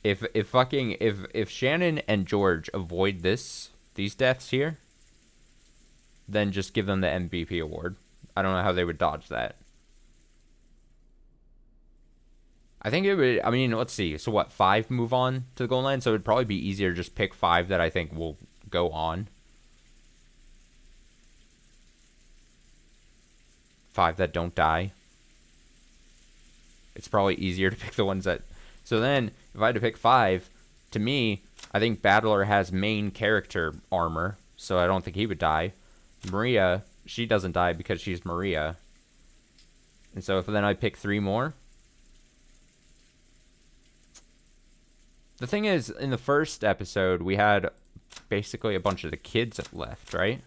if Shannon and George avoid these deaths here, then just give them the MVP award. I don't know how they would dodge that. I think it would, I mean, let's see. So what, 5 move on to the goal line? So it would probably be easier to just pick 5 that I think will go on. 5 that don't die. It's probably easier to pick the ones that... So then, if I had to pick 5, to me, I think Battler has main character armor, so I don't think he would die. Maria, she doesn't die because she's Maria. And so if then I pick 3 more... The thing is, in the first episode, we had basically a bunch of the kids that left, right?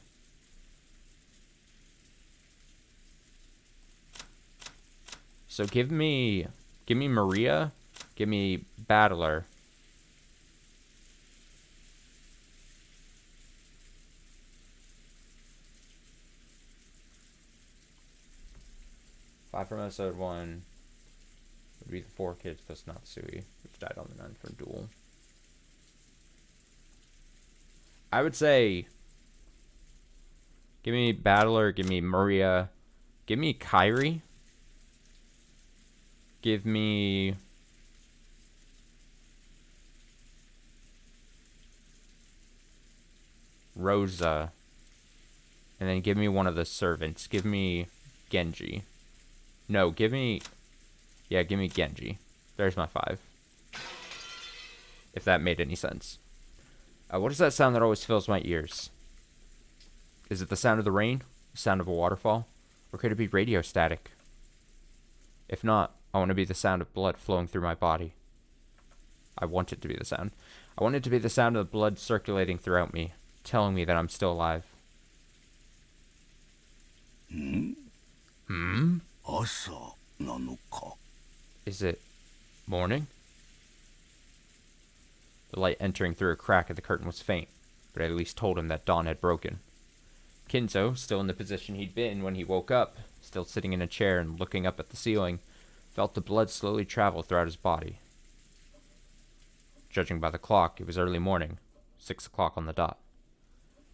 So give me Maria, give me Battler. Five from episode 1 would be the 4 kids plus Natsui, which died on the 9th from Duel. I would say give me Battler, give me Maria, give me Kairi. Give me... Rosa. And then give me one of the servants. Give me Genji. No, give me... Yeah, give me Genji. There's my 5. If that made any sense. What is that sound that always fills my ears? Is it the sound of the rain? The sound of a waterfall? Or could it be radio static? If not, I want to be the sound of blood flowing through my body. I want it to be the sound. I want it to be the sound of the blood circulating throughout me, telling me that I'm still alive. Asa nanoka. Is it morning? The light entering through a crack of the curtain was faint, but it at least told him that dawn had broken. Kinzo, still in the position he'd been when he woke up, still sitting in a chair and looking up at the ceiling, felt the blood slowly travel throughout his body. Judging by the clock, it was early morning, 6 o'clock on the dot.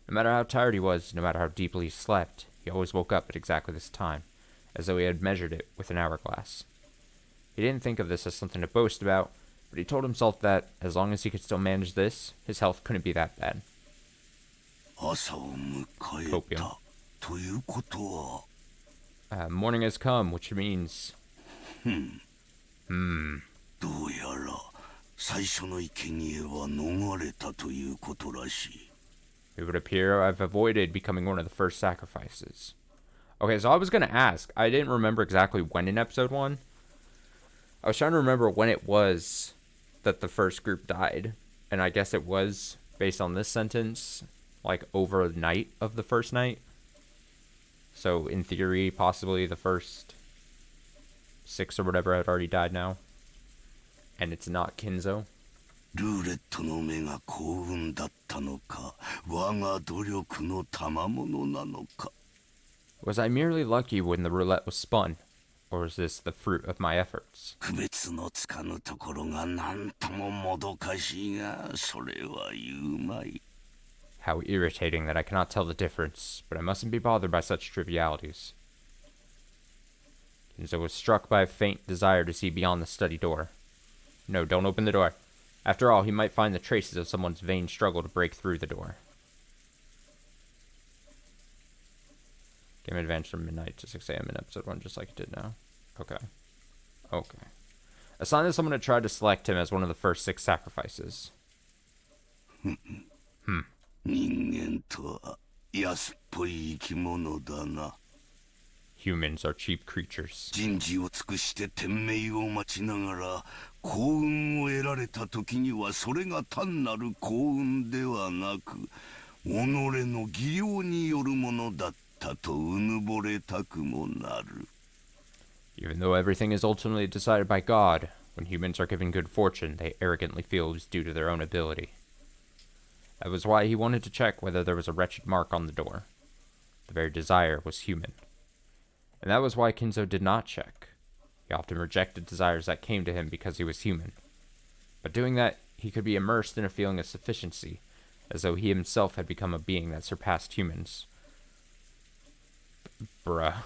No matter how tired he was, no matter how deeply he slept, he always woke up at exactly this time, as though he had measured it with an hourglass. He didn't think of this as something to boast about, but he told himself that, as long as he could still manage this, his health couldn't be that bad. Copium. Morning has come, which means... It would appear I've avoided becoming one of the first sacrifices. Okay, so I was going to ask. I didn't remember exactly when in episode 1. I was trying to remember when it was that the first group died. And I guess it was, based on this sentence, like over the night of the first night. So in theory, possibly the first 6 or whatever had already died now. And it's not Kinzo. Was I merely lucky when the roulette was spun? Or is this the fruit of my efforts? How irritating that I cannot tell the difference, but I mustn't be bothered by such trivialities. Kinzo was struck by a faint desire to see beyond the study door. No, don't open the door. After all, he might find the traces of someone's vain struggle to break through the door. Game advanced from midnight to 6 a.m. in episode 1, just like it did now. Okay. Okay. Assign to someone to try to select him as one of the first 6 sacrifices. 人間とは安っぽい生き物だな。 Humans are cheap creatures. 人事を尽くして天命を待ちながら幸運を得られた時にはそれが単なる幸運ではなく己の技量によるものだったとうぬぼれたくもなる。 Even though everything is ultimately decided by God, when humans are given good fortune, they arrogantly feel it was due to their own ability. That was why he wanted to check whether there was a wretched mark on the door. The very desire was human. And that was why Kinzo did not check. He often rejected desires that came to him because he was human. By doing that, he could be immersed in a feeling of sufficiency, as though he himself had become a being that surpassed humans. Bruh.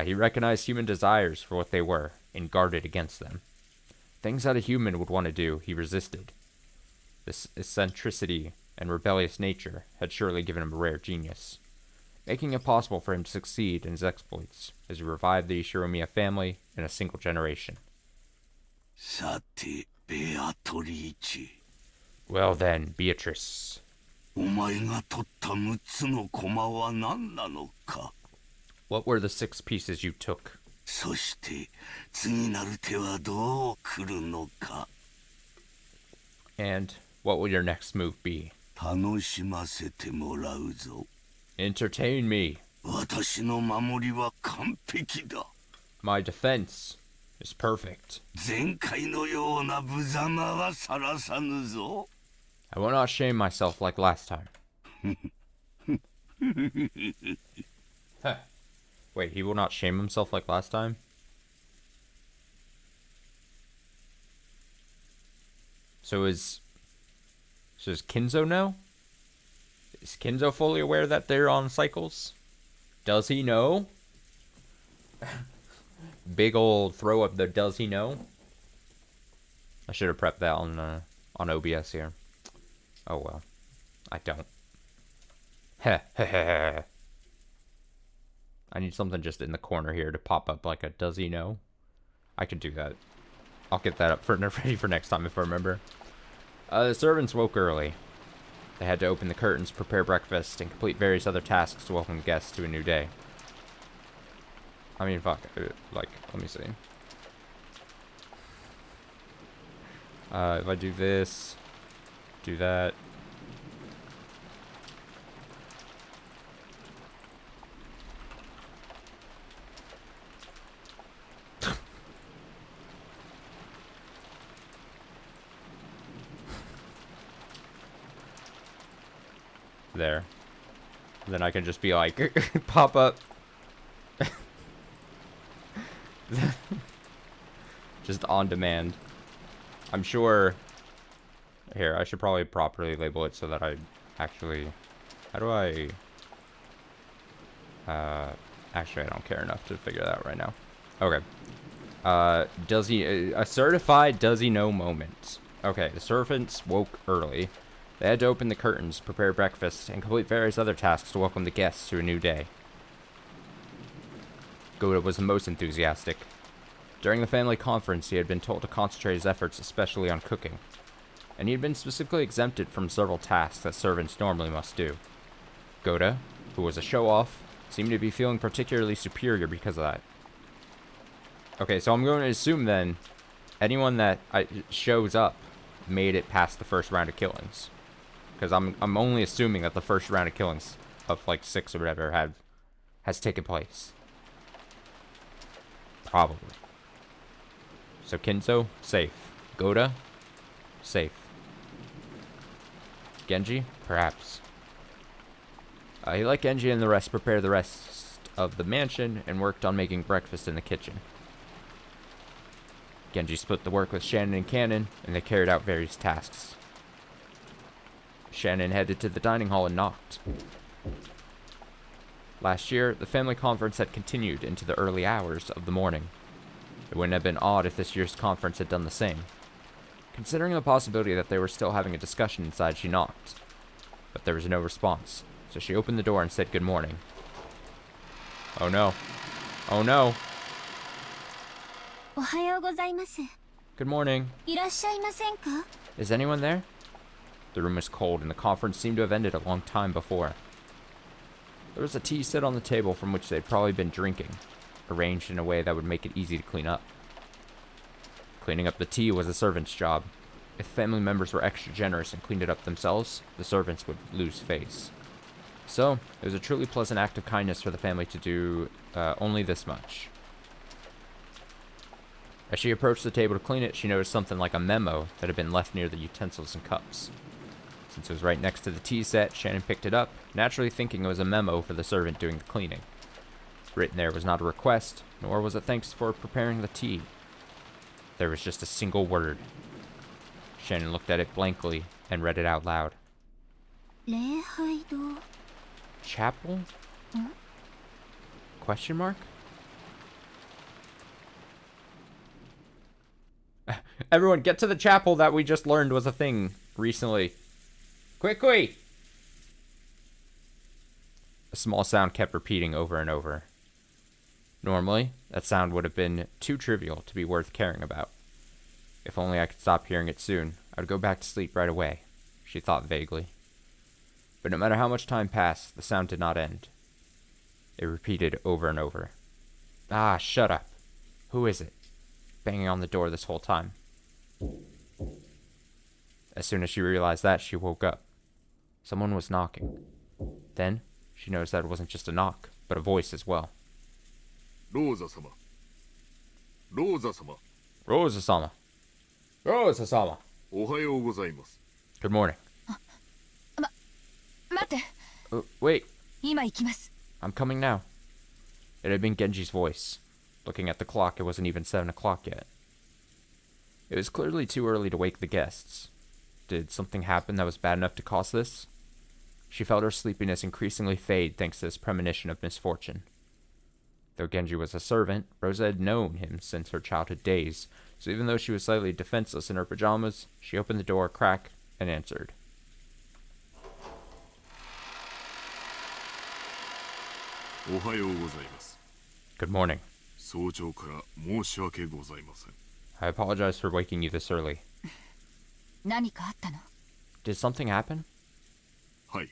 He recognized human desires for what they were, and guarded against them. Things that a human would want to do, he resisted. This eccentricity and rebellious nature had surely given him a rare genius, making it possible for him to succeed in his exploits as he revived the Ishiromiya family in a single generation. さて、ベアトリーチ。 Well then, Beatrice. お前が取った6つの駒は何なのか。 What were the 6 pieces you took? そして次なる手はどう来るのか。 And what will your next move be? 楽しませてもらうぞ。 Entertain me. 私の守りは完璧だ。 My defense is perfect. 前回のような無様はさらさぬぞ。 I will not shame myself like last time. Huh. Wait, he will not shame himself like last time? So is Kinzo know? Is Kinzo fully aware that they're on cycles? Does he know? Big old throw up the does he know? I should have prepped that on OBS here. Oh well. I don't. Heh heh heh. I need something just in the corner here to pop up like a does he know? I could do that. I'll get that up ready for next time if I remember. The servants woke early. They had to open the curtains, prepare breakfast, and complete various other tasks to welcome guests to a new day. I mean, fuck. Like, let me see. If I do this, do that. There. Then I can just be like, pop up. Just on demand. I'm sure. Here, I should probably properly label it so that I actually. How do I. Actually, I don't care enough to figure that out right now. Okay. Does he. A certified does he know moment. Okay, the servants woke early. They had to open the curtains, prepare breakfast, and complete various other tasks to welcome the guests to a new day. Goda was the most enthusiastic. During the family conference, he had been told to concentrate his efforts especially on cooking, and he had been specifically exempted from several tasks that servants normally must do. Goda, who was a show-off, seemed to be feeling particularly superior because of that. Okay, so I'm going to assume then, anyone that shows up made it past the first round of killings. Because I'm only assuming that the first round of killings of like 6 or whatever has taken place. Probably. So Kinzo, safe. Goda, safe. Genji, perhaps. He let Genji and the rest prepare the rest of the mansion and worked on making breakfast in the kitchen. Genji split the work with Shannon and Cannon, and they carried out various tasks. Shannon headed to the dining hall and knocked. Last year, the family conference had continued into the early hours of the morning. It wouldn't have been odd if this year's conference had done the same. Considering the possibility that they were still having a discussion inside, she knocked. But there was no response, so she opened the door and said good morning. Oh no. Oh no. おはようございます。 Good morning. いらっしゃいませんか？ Is anyone there? The room was cold and the conference seemed to have ended a long time before. There was a tea set on the table from which they'd probably been drinking, arranged in a way that would make it easy to clean up. Cleaning up the tea was a servant's job. If family members were extra generous and cleaned it up themselves, the servants would lose face. So, it was a truly pleasant act of kindness for the family to do only this much. As she approached the table to clean it, she noticed something like a memo that had been left near the utensils and cups. Since it was right next to the tea set, Shannon picked it up, naturally thinking it was a memo for the servant doing the cleaning. Written there was not a request, nor was it thanks for preparing the tea. There was just a single word. Shannon looked at it blankly and read it out loud. 礼拝堂。 Chapel? Question mark? Everyone, get to the chapel that we just learned was a thing recently. Quickly! A small sound kept repeating over and over. Normally, that sound would have been too trivial to be worth caring about. If only I could stop hearing it soon, I would go back to sleep right away, she thought vaguely. But no matter how much time passed, the sound did not end. It repeated over and over. Ah, shut up. Who is it? Banging on the door this whole time. As soon as she realized that, she woke up. Someone was knocking. Then, she noticed that it wasn't just a knock, but a voice as well. Rosa-sama. Rosa-sama. Rosa-sama. Rosa-sama. おはようございます。 Good morning. 待って、 Wait, 今行きます。 I'm coming now. It had been Genji's voice. Looking at the clock, it wasn't even 7 o'clock yet. It was clearly too early to wake the guests. Did something happen that was bad enough to cause this? She felt her sleepiness increasingly fade thanks to this premonition of misfortune. Though Genji was a servant, Rosa had known him since her childhood days, so even though she was slightly defenseless in her pajamas, she opened the door a crack and answered. Good morning. 早朝から申し訳ございません。 I apologize for waking you this early. 何かあったの？ Did something happen? はい、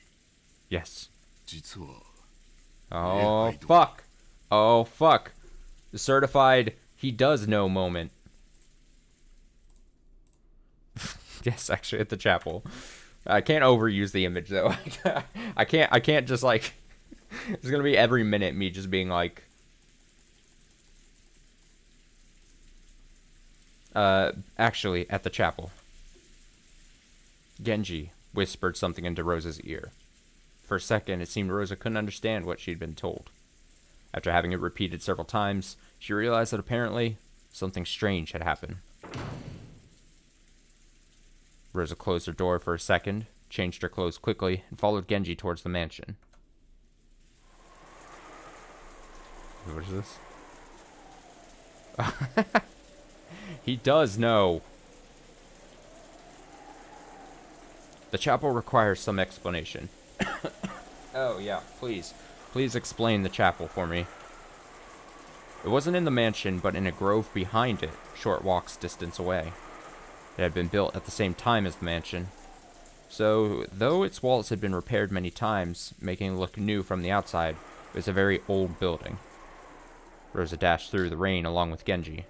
Yes. 実は Oh, fuck. Oh, fuck. The certified he does know moment. Yes, actually at the chapel. I can't overuse the image though. I can't just like it's gonna be every minute me just being like actually at the chapel. Genji whispered something into Rosa's ear. For a second, it seemed Rosa couldn't understand what she'd been told. After having it repeated several times, she realized that apparently something strange had happened. Rosa closed her door for a second, changed her clothes quickly, and followed Genji towards the mansion. What is this? He does know. The chapel requires some explanation. Oh, yeah, please. Please explain the chapel for me. It wasn't in the mansion, but in a grove behind it, short walks distance away. It had been built at the same time as the mansion. So, though its walls had been repaired many times, making it look new from the outside, it was a very old building. Rosa dashed through the rain along with Genji.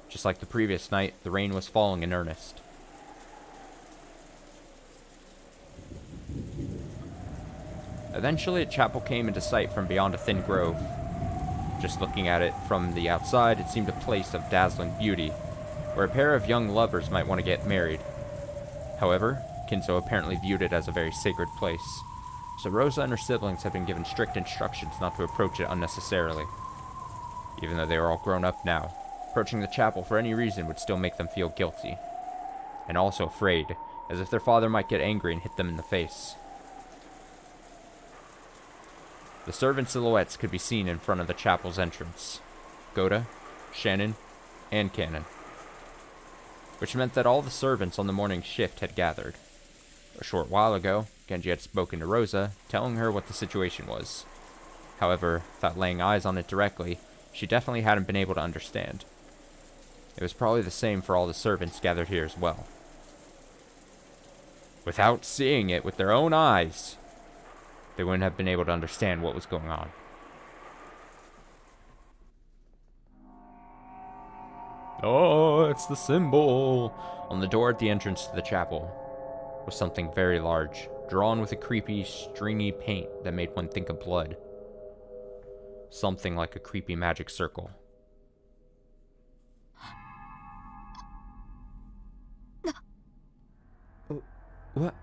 Just like the previous night, the rain was falling in earnest. Eventually, a chapel came into sight from beyond a thin grove. Just looking at it from the outside, it seemed a place of dazzling beauty, where a pair of young lovers might want to get married. However, Kinzo apparently viewed it as a very sacred place, so Rosa and her siblings had been given strict instructions not to approach it unnecessarily. Even though they were all grown up now, approaching the chapel for any reason would still make them feel guilty, and also afraid, as if their father might get angry and hit them in the face. The servant silhouettes could be seen in front of the chapel's entrance. Goda, Shannon, and cannon. Which meant that all the servants on the morning shift had gathered. A short while ago, Genji had spoken to Rosa, telling her what the situation was. However, without laying eyes on it directly, she definitely hadn't been able to understand. It was probably the same for all the servants gathered here as well. Without seeing it with their own eyes, they wouldn't have been able to understand what was going on. Oh, it's the symbol! On the door at the entrance to the chapel was something very large, drawn with a creepy, stringy paint that made one think of blood. Something like a creepy magic circle. What?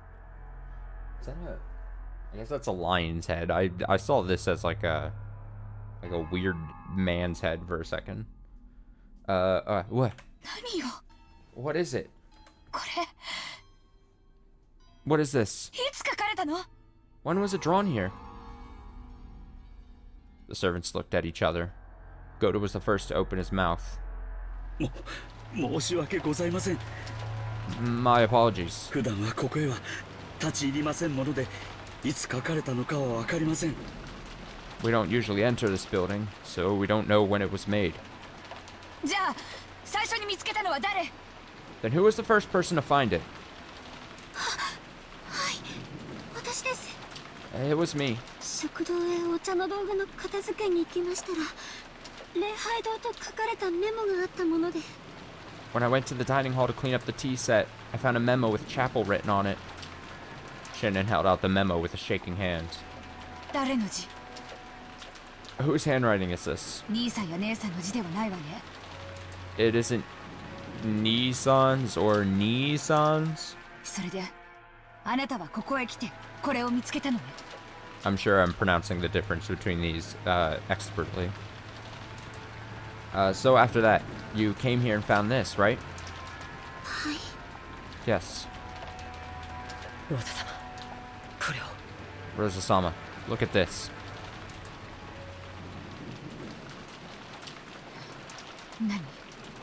Is that a... I guess that's a lion's head. I saw this as like a weird man's head for a second. What? What is it? What is this? When was it drawn here? The servants looked at each other. Goto was the first to open his mouth. My apologies. We don't usually enter this building, so we don't know when it was made. Then who was the first person to find it? It was me. When I went to the dining hall to clean up the tea set, I found a memo with chapel written on it. Shannon held out the memo with a shaking hand. Whose handwriting is this? It isn't Nissan's or Nissan's? I'm sure I'm pronouncing the difference between these expertly. So after that, you came here and found this, right? Yes. Rosa-sama, look at this.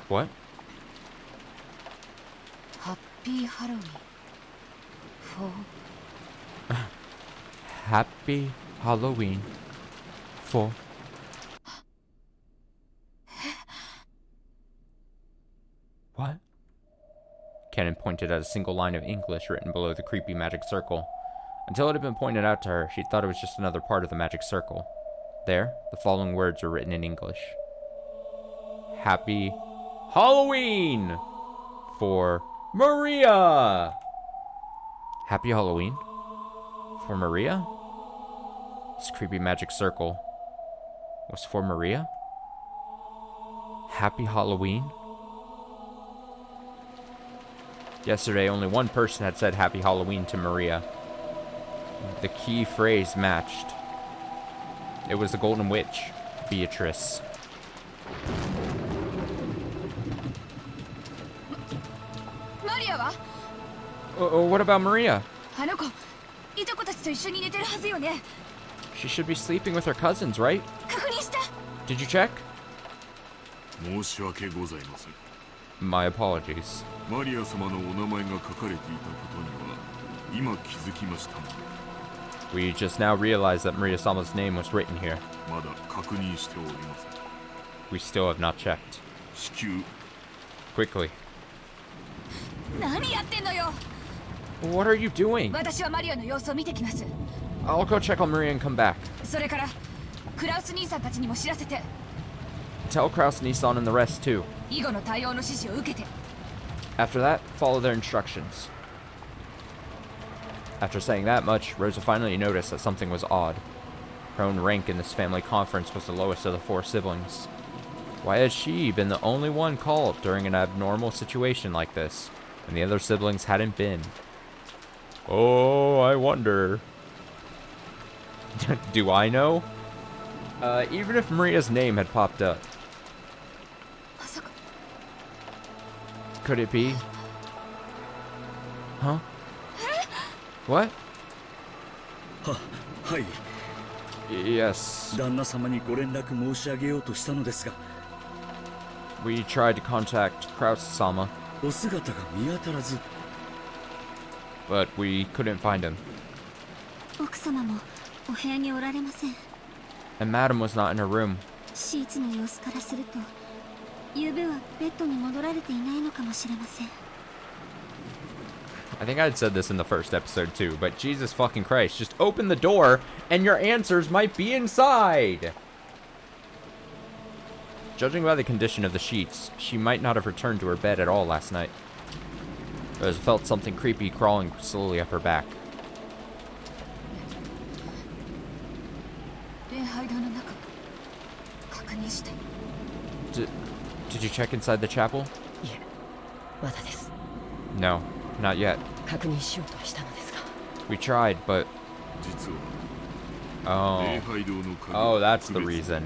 What? Happy Halloween. Happy Halloween. For... What? Cannon pointed at a single line of English written below the creepy magic circle. Until it had been pointed out to her, she thought it was just another part of the magic circle. There, the following words were written in English. Happy Halloween! For Maria! Happy Halloween? For Maria? This creepy magic circle was for Maria? Happy Halloween? Yesterday, only one person had said Happy Halloween to Maria. The key phrase matched. It was the Golden Witch, Beatrice. What about Maria? She should be sleeping with her cousins, right? Did you check? My apologies. We just now realized that Maria-sama's name was written here. We still have not checked. Quickly. What are you doing? I'll go check on Maria and come back. Tell Kraus, Nissan, and the rest too. After that, follow their instructions. After saying that much, Rosa finally noticed that something was odd. Her own rank in this family conference was the lowest of the 4 siblings. Why had she been the only one called during an abnormal situation like this, and the other siblings hadn't been? Oh, I wonder. Do I know? Even if Maria's name had popped up. Could it be? Huh? What? Yes. We tried to contact Kraus-sama, お姿が見当たらず。 but we couldn't find him. 奥様もお部屋におられません。 And Madam was not in her room. シーツの様子からすると、昨夜はベッドに戻られていないのかもしれません。 I think I'd said this in the first episode too, but Jesus fucking Christ, just open the door and your answers might be inside! Judging by the condition of the sheets, she might not have returned to her bed at all last night. Rose felt something creepy crawling slowly up her back. 礼拝堂の中確認して。 Did you check inside the chapel? いえ、まだです。 No, not yet. 確認しようとはしたのですが。 We tried, but... 実は Oh. 礼拝堂の鍵 Oh, は that's the 特別 reason.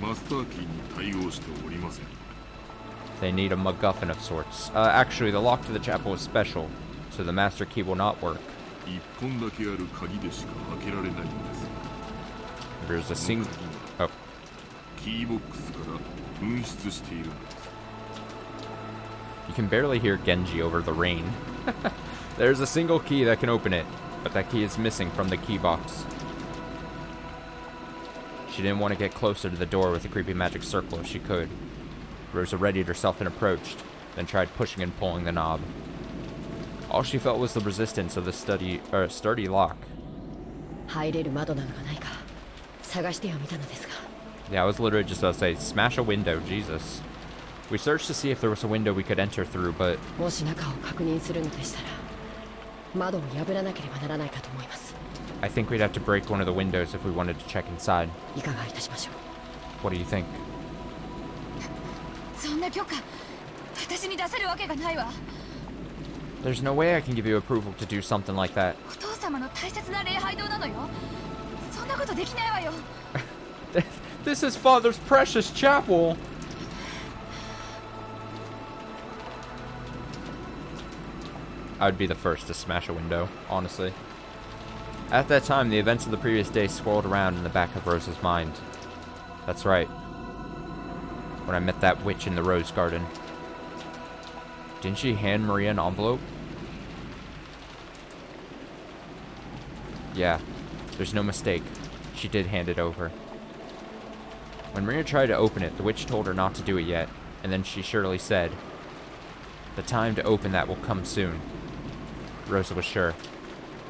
マスターキーに対応しておりません。 They need a MacGuffin of sorts. Actually, the lock to the chapel is special, so the master key will not work. 一本だけある鍵でしか開けられないのです。 There's a その single... 鍵 Oh. はキーボックスから紛失しているのです。 You can barely hear Genji over the rain. There's a single key that can open it, but that key is missing from the key box. She didn't want to get closer to the door with the creepy magic circle if she could. Rosa readied herself and approached, then tried pushing and pulling the knob. All she felt was the resistance of the sturdy lock. 入れる窓などがないか探してはみたのですが。 Yeah, I was literally just about to say, smash a window, Jesus. We searched to see if there was a window we could enter through, but もし中を確認するのでしたら、窓を破らなければならないかと思います。 I think we'd have to break one of the windows if we wanted to check inside. いかがいたしましょう。 What do you think? そんな許可、私に出せるわけがないわ。 There's no way I can give you approval to do something like that. お父様の大切な礼拝堂なのよ。そんなことできないわよ。 This is Father's precious chapel! I'd be the first to smash a window, honestly. At that time, the events of the previous day swirled around in the back of Rosa's mind. That's right. When I met that witch in the rose garden. Didn't she hand Maria an envelope? Yeah, there's no mistake. She did hand it over. When Maria tried to open it, the witch told her not to do it yet, and then she surely said, "The time to open that will come soon." Rosa was sure.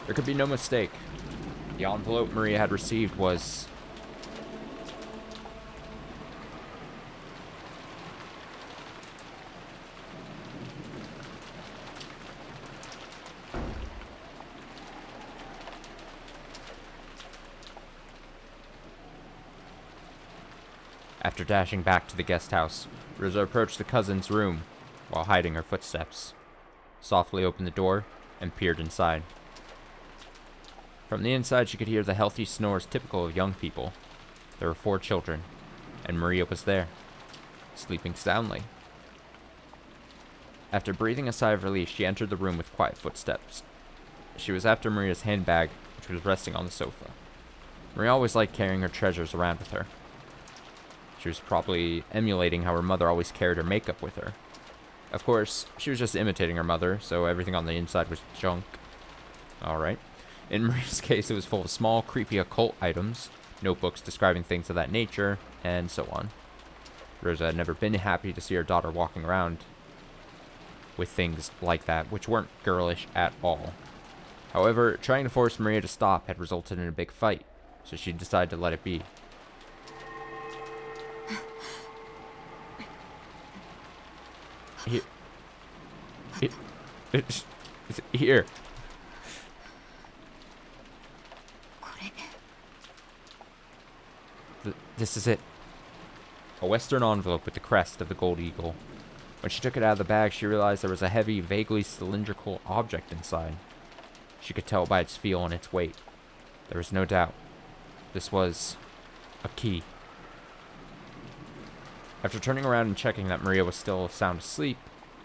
There could be no mistake. The envelope Maria had received was... After dashing back to the guest house, Rosa approached the cousin's room while hiding her footsteps, softly opened the door, and peered inside. From the inside, she could hear the healthy snores typical of young people. There were 4 children, and Maria was there, sleeping soundly. After breathing a sigh of relief, she entered the room with quiet footsteps. She was after Maria's handbag, which was resting on the sofa. Maria always liked carrying her treasures around with her. She was probably emulating how her mother always carried her makeup with her. Of course, she was just imitating her mother, so everything on the inside was junk. Alright. In Maria's case, it was full of small, creepy occult items, notebooks describing things of that nature, and so on. Rosa had never been happy to see her daughter walking around with things like that, which weren't girlish at all. However, trying to force Maria to stop had resulted in a big fight, so she decided to let it be. Here. This is it. A Western envelope with the crest of the gold eagle. When she took it out of the bag, she realized there was a heavy, vaguely cylindrical object inside. She could tell by its feel and its weight. There was no doubt. This was a key. After turning around and checking that Maria was still sound asleep,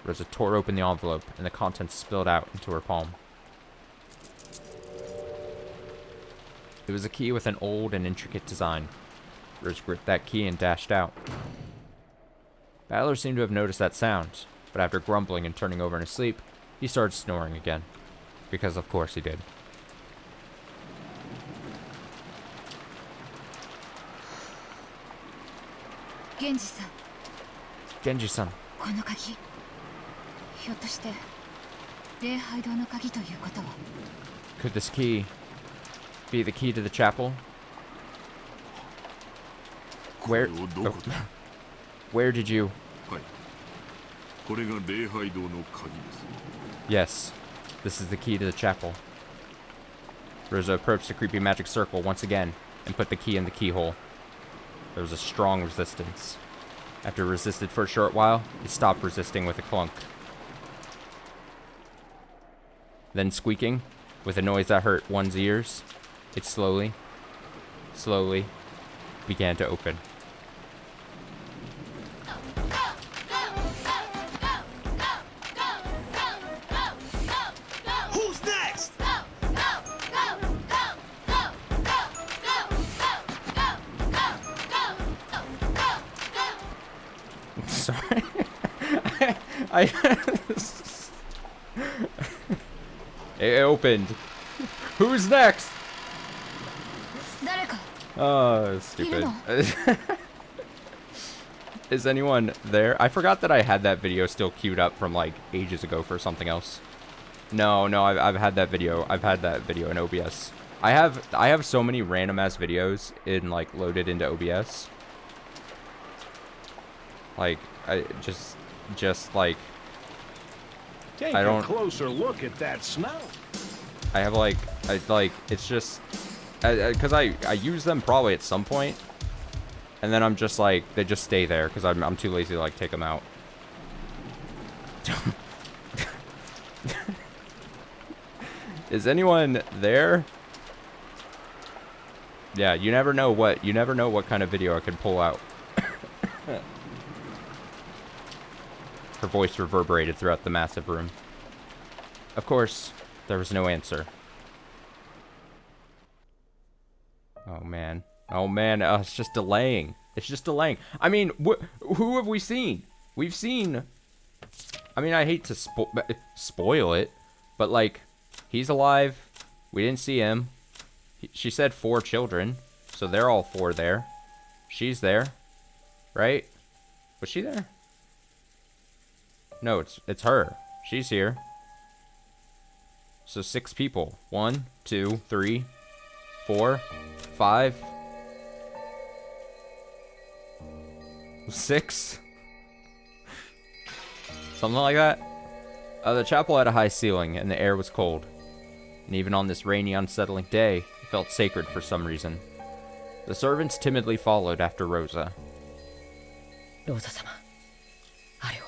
Rosa tore open the envelope, and the contents spilled out into her palm. It was a key with an old and intricate design. Rosa gripped that key and dashed out. Battler seemed to have noticed that sound, but after grumbling and turning over in his sleep, he started snoring again. Because of course he did. Genji-san, Genji-san. この鍵、ひょっとして礼拝堂の鍵ということは。 Could this key be the key to the chapel? これ Where をどこで where did you はいこれが礼拝堂の鍵です Yes, this is the key to the chapel. Rosa approached the creepy magic circle once again and put the key in the keyhole. There was a strong resistance. After it resisted for a short while, it stopped resisting with a clunk. Then squeaking, with a noise that hurt one's ears, it slowly began to open. Who's next? Sorry. I it opened. Who's next? 誰か Oh, stupid. Is anyone there? I forgot that I had that video still queued up from like ages ago for something else. No, I've had that video. I've had that video in OBS. I have so many random ass videos in like loaded into OBS. Like I just like Take I don't- a closer look at that snow. I have like it's just because I use them probably at some point, and then I'm just like they just stay there because I'm too lazy to like take them out. Is anyone there? Yeah, you never know what kind of video I could pull out. Her voice reverberated throughout the massive room. Of course, there was no answer. Oh man. Oh man, it's just delaying. It's just delaying. I mean, who have we seen? We've seen... I mean, I hate to spoil it, but like, he's alive. We didn't see him. She said 4 children, so they're all 4 there. She's there, right? Was she there? No, it's her. She's here. So 6 people. 1, 2, 3, 4, 5, 6. Something like that. The chapel had a high ceiling, and the air was cold. And even on this rainy, unsettling day, it felt sacred for some reason. The servants timidly followed after Rosa. ローザ様あれを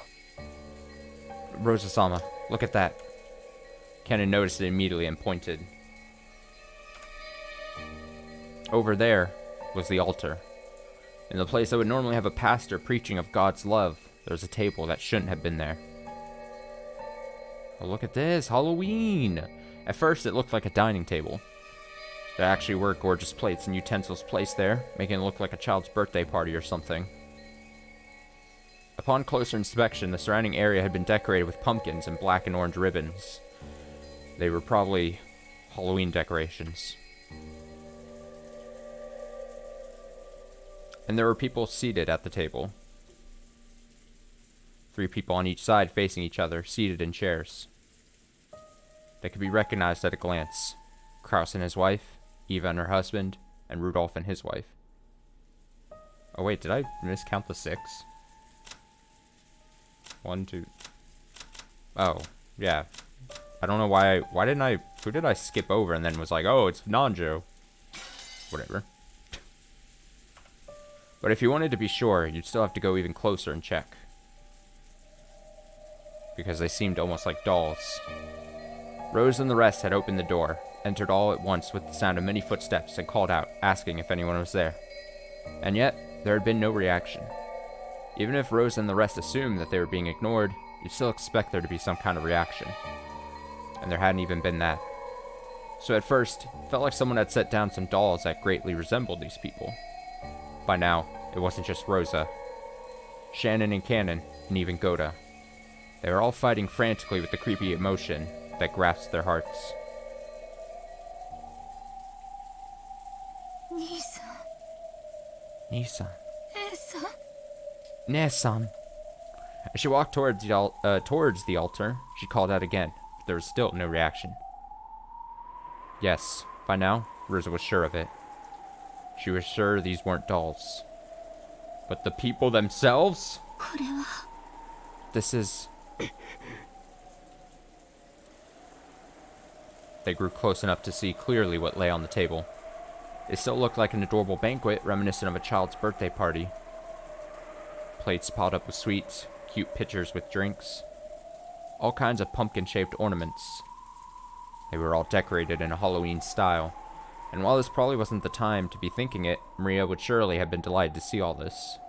Rosa-sama, look at that. Kennen noticed it immediately and pointed. Over there was the altar. In the place that would normally have a pastor preaching of God's love, there was a table that shouldn't have been there. Oh, look at this, Halloween! At first, it looked like a dining table. There actually were gorgeous plates and utensils placed there, making it look like a child's birthday party or something. Upon closer inspection, the surrounding area had been decorated with pumpkins and black and orange ribbons. They were probably Halloween decorations. And there were people seated at the table. 3 people on each side facing each other, seated in chairs. They could be recognized at a glance. Kraus and his wife, Eva and her husband, and Rudolph and his wife. Oh wait, did I miscount the 6? 1, 2. Oh, yeah. I don't know why who did I skip over and then was like, oh, it's Nanjo. Whatever. But if you wanted to be sure, you'd still have to go even closer and check. Because they seemed almost like dolls. Rose and the rest had opened the door, entered all at once with the sound of many footsteps, and called out, asking if anyone was there. And yet, there had been no reaction. Even if Rose and the rest assumed that they were being ignored, you'd still expect there to be some kind of reaction. And there hadn't even been that. So at first, it felt like someone had set down some dolls that greatly resembled these people. By now, it wasn't just Rosa. Shannon and Cannon, and even Goda. They were all fighting frantically with the creepy emotion that grasped their hearts. 兄さん Nisan. 姉さん Nesan. As she walked towards the altar, she called out again, but there was still no reaction. Yes, by now, Riza was sure of it. She was sure these weren't dolls. But the people themselves? これは This is... They grew close enough to see clearly what lay on the table. It still looked like an adorable banquet reminiscent of a child's birthday party. Plates piled up with sweets, cute pitchers with drinks, all kinds of pumpkin-shaped ornaments. They were all decorated in a Halloween style, and while this probably wasn't the time to be thinking it, Maria would surely have been delighted to see all this.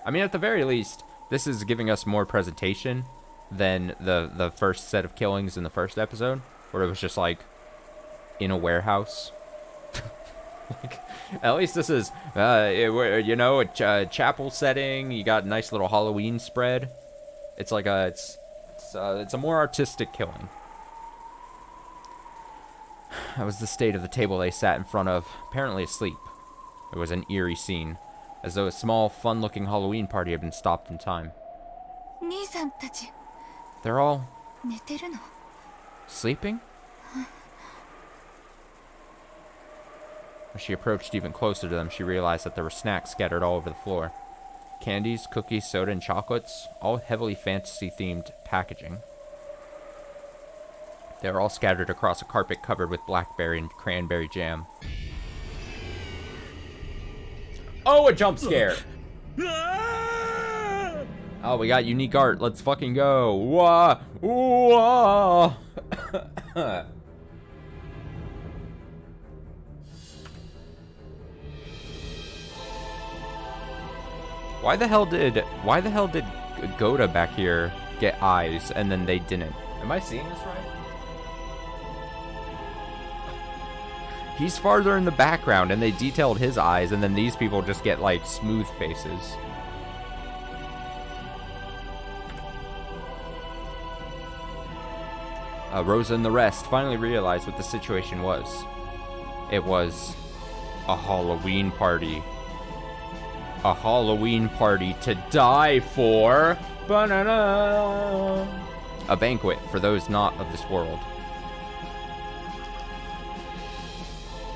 I mean, at the very least, this is giving us more presentation than the first set of killings in the first episode, where it was just like in a warehouse. Like, at least this is, you know, a chapel setting. You got a nice little Halloween spread. It's like it's a more artistic killing. That was the state of the table they sat in front of, apparently asleep. It was an eerie scene, as though a small, fun-looking Halloween party had been stopped in time. 兄さんたち They're all 寝てるの sleeping? As she approached even closer to them, she realized that there were snacks scattered all over the floor. Candies, cookies, soda, and chocolates, all heavily fantasy-themed packaging. They were all scattered across a carpet covered with blackberry and cranberry jam. Oh, a jump scare! Oh, we got unique art. Let's fucking go. Wah! Wah! Why the hell did Goda back here get eyes and then they didn't? Am I seeing this right? He's farther in the background and they detailed his eyes, and then these people just get like smooth faces. Rosa and the rest finally realized what the situation was. It was a Halloween party. A Halloween party to die for. Ba-na-na. A banquet for those not of this world.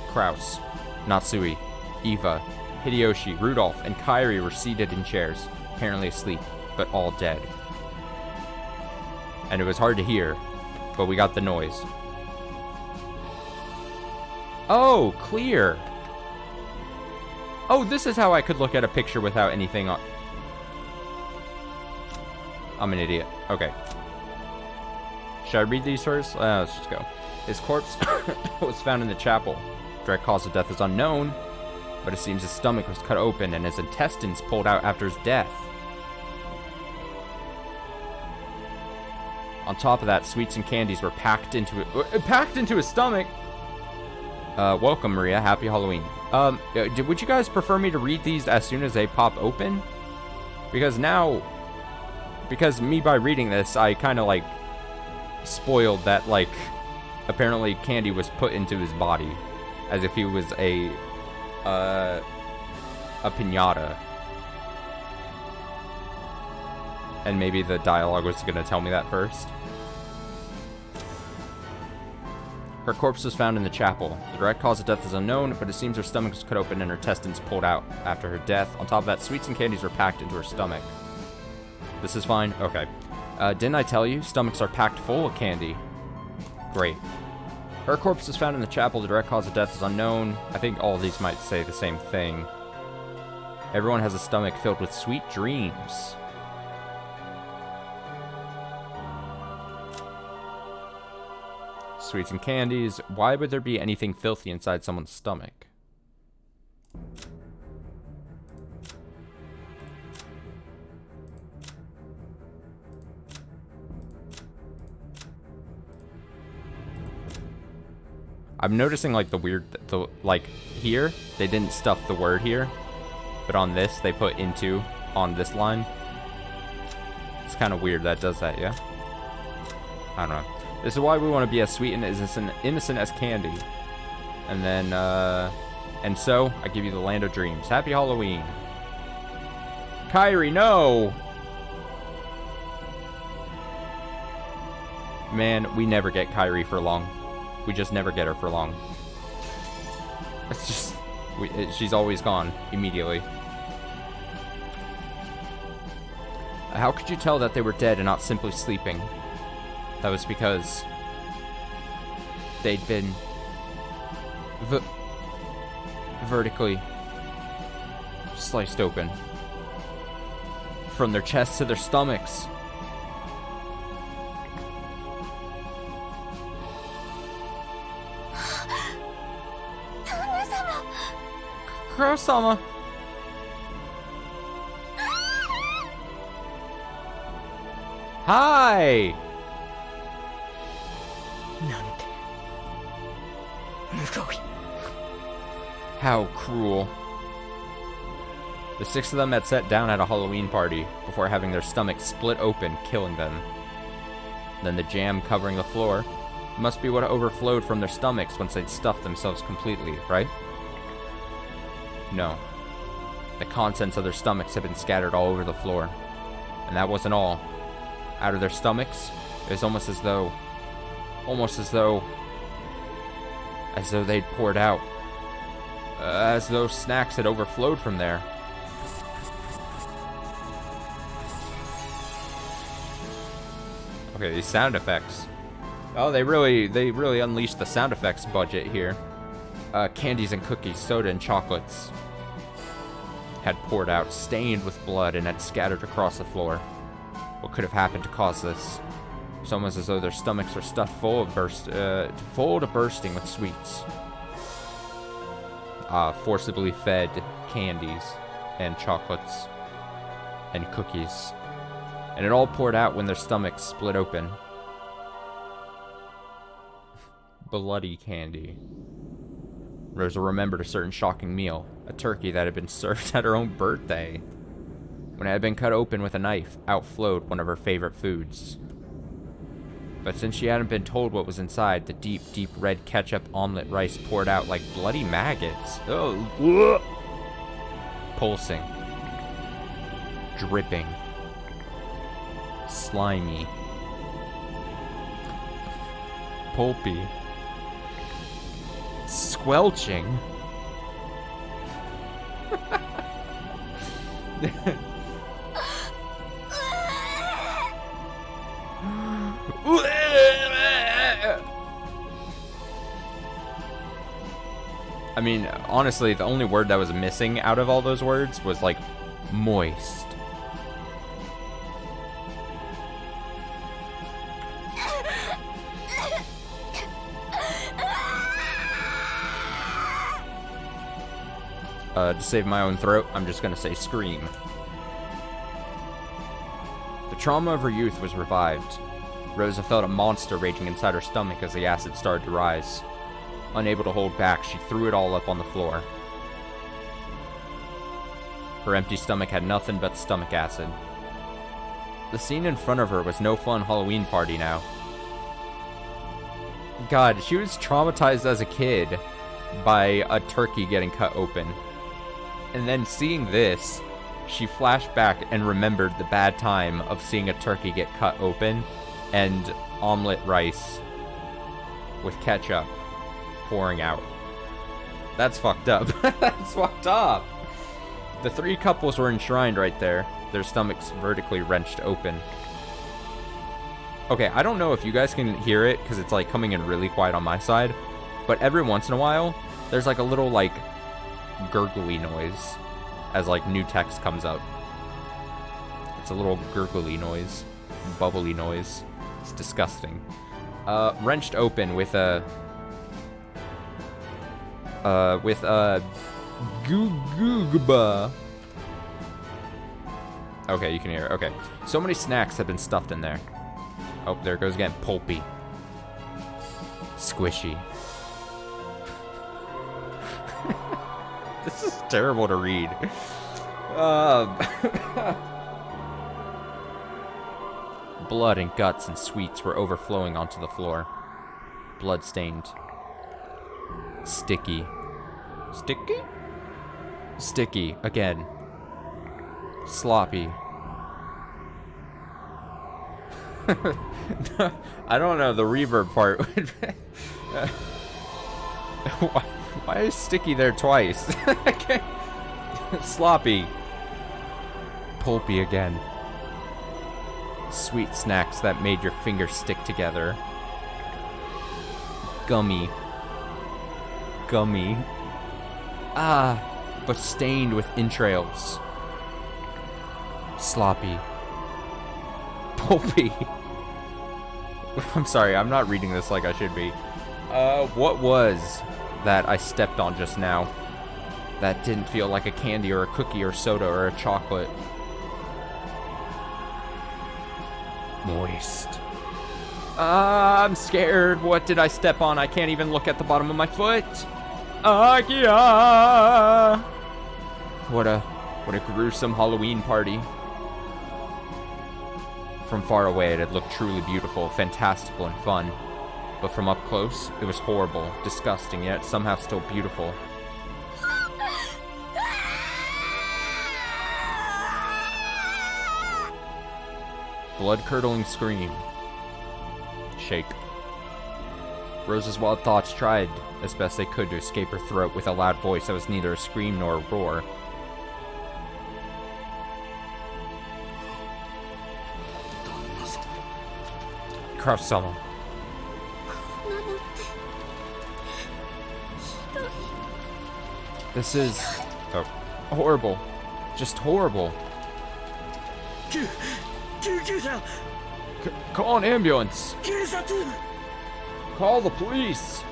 Kraus, Natsui, Eva, Hideyoshi, Rudolph, and Kairi were seated in chairs, apparently asleep, but all dead. And it was hard to hear, but we got the noise. Oh, clear. Oh, this is how I could look at a picture without anything on. I'm an idiot. Okay. Should I read these first? Let's just go. His corpse was found in the chapel. Direct cause of death is unknown, but it seems his stomach was cut open and his intestines pulled out after his death. On top of that, sweets and candies were packed into his stomach. Welcome, Maria. Happy Halloween. Would you guys prefer me to read these as soon as they pop open? Because me by reading this, I kind of like spoiled that, like, apparently candy was put into his body as if he was a piñata. And maybe the dialogue was going to tell me that first. Her corpse was found in the chapel. The direct cause of death is unknown, but it seems her stomach was cut open and her intestines pulled out after her death. On top of that, sweets and candies were packed into her stomach. This is fine? Okay. Didn't I tell you? Stomachs are packed full of candy. Great. Her corpse was found in the chapel. The direct cause of death is unknown. I think all of these might say the same thing. Everyone has a stomach filled with sweet dreams. Sweets and candies. Why would there be anything filthy inside someone's stomach? I'm noticing like like here, they didn't stuff the word here. but on this, they put into on this line. It's kind of weird that it does that, yeah? I don't know. This is why we want to be as sweet and as innocent as candy. And then, and so, I give you the land of dreams. Happy Halloween. Kairi, no! Man, we never get Kairi for long. We just never get her for long. It's just, she's always gone immediately. How could you tell that they were dead and not simply sleeping? That was because they'd been vertically sliced open. From their chests to their stomachs. Kuro-sama. Hi. How cruel. The 6 of them had sat down at a Halloween party before having their stomachs split open, killing them. Then the jam covering the floor must be what overflowed from their stomachs once they'd stuffed themselves completely, right? No. The contents of their stomachs had been scattered all over the floor. And that wasn't all. Out of their stomachs, it was almost as though they'd poured out. As though snacks had overflowed from there. Okay, these sound effects. Oh, they really unleashed the sound effects budget here. Candies and cookies, soda and chocolates had poured out, stained with blood, and had scattered across the floor. What could have happened to cause this? It's almost as though their stomachs were stuffed full to bursting with sweets. Forcibly fed candies and chocolates and cookies. And it all poured out when their stomachs split open. Bloody candy. Rosa remembered a certain shocking meal, a turkey that had been served at her own birthday. When it had been cut open with a knife, out flowed one of her favorite foods. But since she hadn't been told what was inside, the deep, deep red ketchup omelet rice poured out like bloody maggots. Oh, pulsing. Dripping. Slimy. Pulpy. Squelching. I mean, honestly, the only word that was missing out of all those words was, like, moist. To save my own throat, I'm just gonna say scream. The trauma of her youth was revived. Rosa felt a monster raging inside her stomach as the acid started to rise. Unable to hold back, she threw it all up on the floor. Her empty stomach had nothing but stomach acid. The scene in front of her was no fun Halloween party now. God, she was traumatized as a kid by a turkey getting cut open. And then seeing this, she flashed back and remembered the bad time of seeing a turkey get cut open and omelet rice with ketchup pouring out. That's fucked up. That's fucked up. The 3 couples were enshrined right there, their stomachs vertically wrenched open. Okay, I don't know if you guys can hear it because it's like coming in really quiet on my side, but every once in a while, there's like a little like gurgly noise as like new text comes up. It's a little gurgly noise, bubbly noise. It's disgusting. Wrenched open with a googba. Okay, you can hear it. Okay. So many snacks have been stuffed in there. Oh, there it goes again. Pulpy. Squishy. This is terrible to read. Blood and guts and sweets were overflowing onto the floor. Blood-stained. Sticky. Sticky? Sticky, again. Sloppy. I don't know, the reverb part would why is sticky there twice? Sloppy. Pulpy again. Sweet snacks that made your fingers stick together. Gummy. Gummy. But stained with entrails. Sloppy. Pulpy. I'm sorry, I'm not reading this like I should be. What was that I stepped on just now? That didn't feel like a candy or a cookie or soda or a chocolate. Moist. I'm scared. What did I step on? I can't even look at the bottom of my foot. Yeah. What a gruesome Halloween party. From far away, it had looked truly beautiful, fantastical, and fun. But from up close, it was horrible, disgusting, yet somehow still beautiful. Blood-curdling scream. Shake. Rose's wild thoughts tried as best they could to escape her throat with a loud voice that was neither a scream nor a roar. Crush-sama. This is horrible. Just horrible. Call an ambulance. Call the police.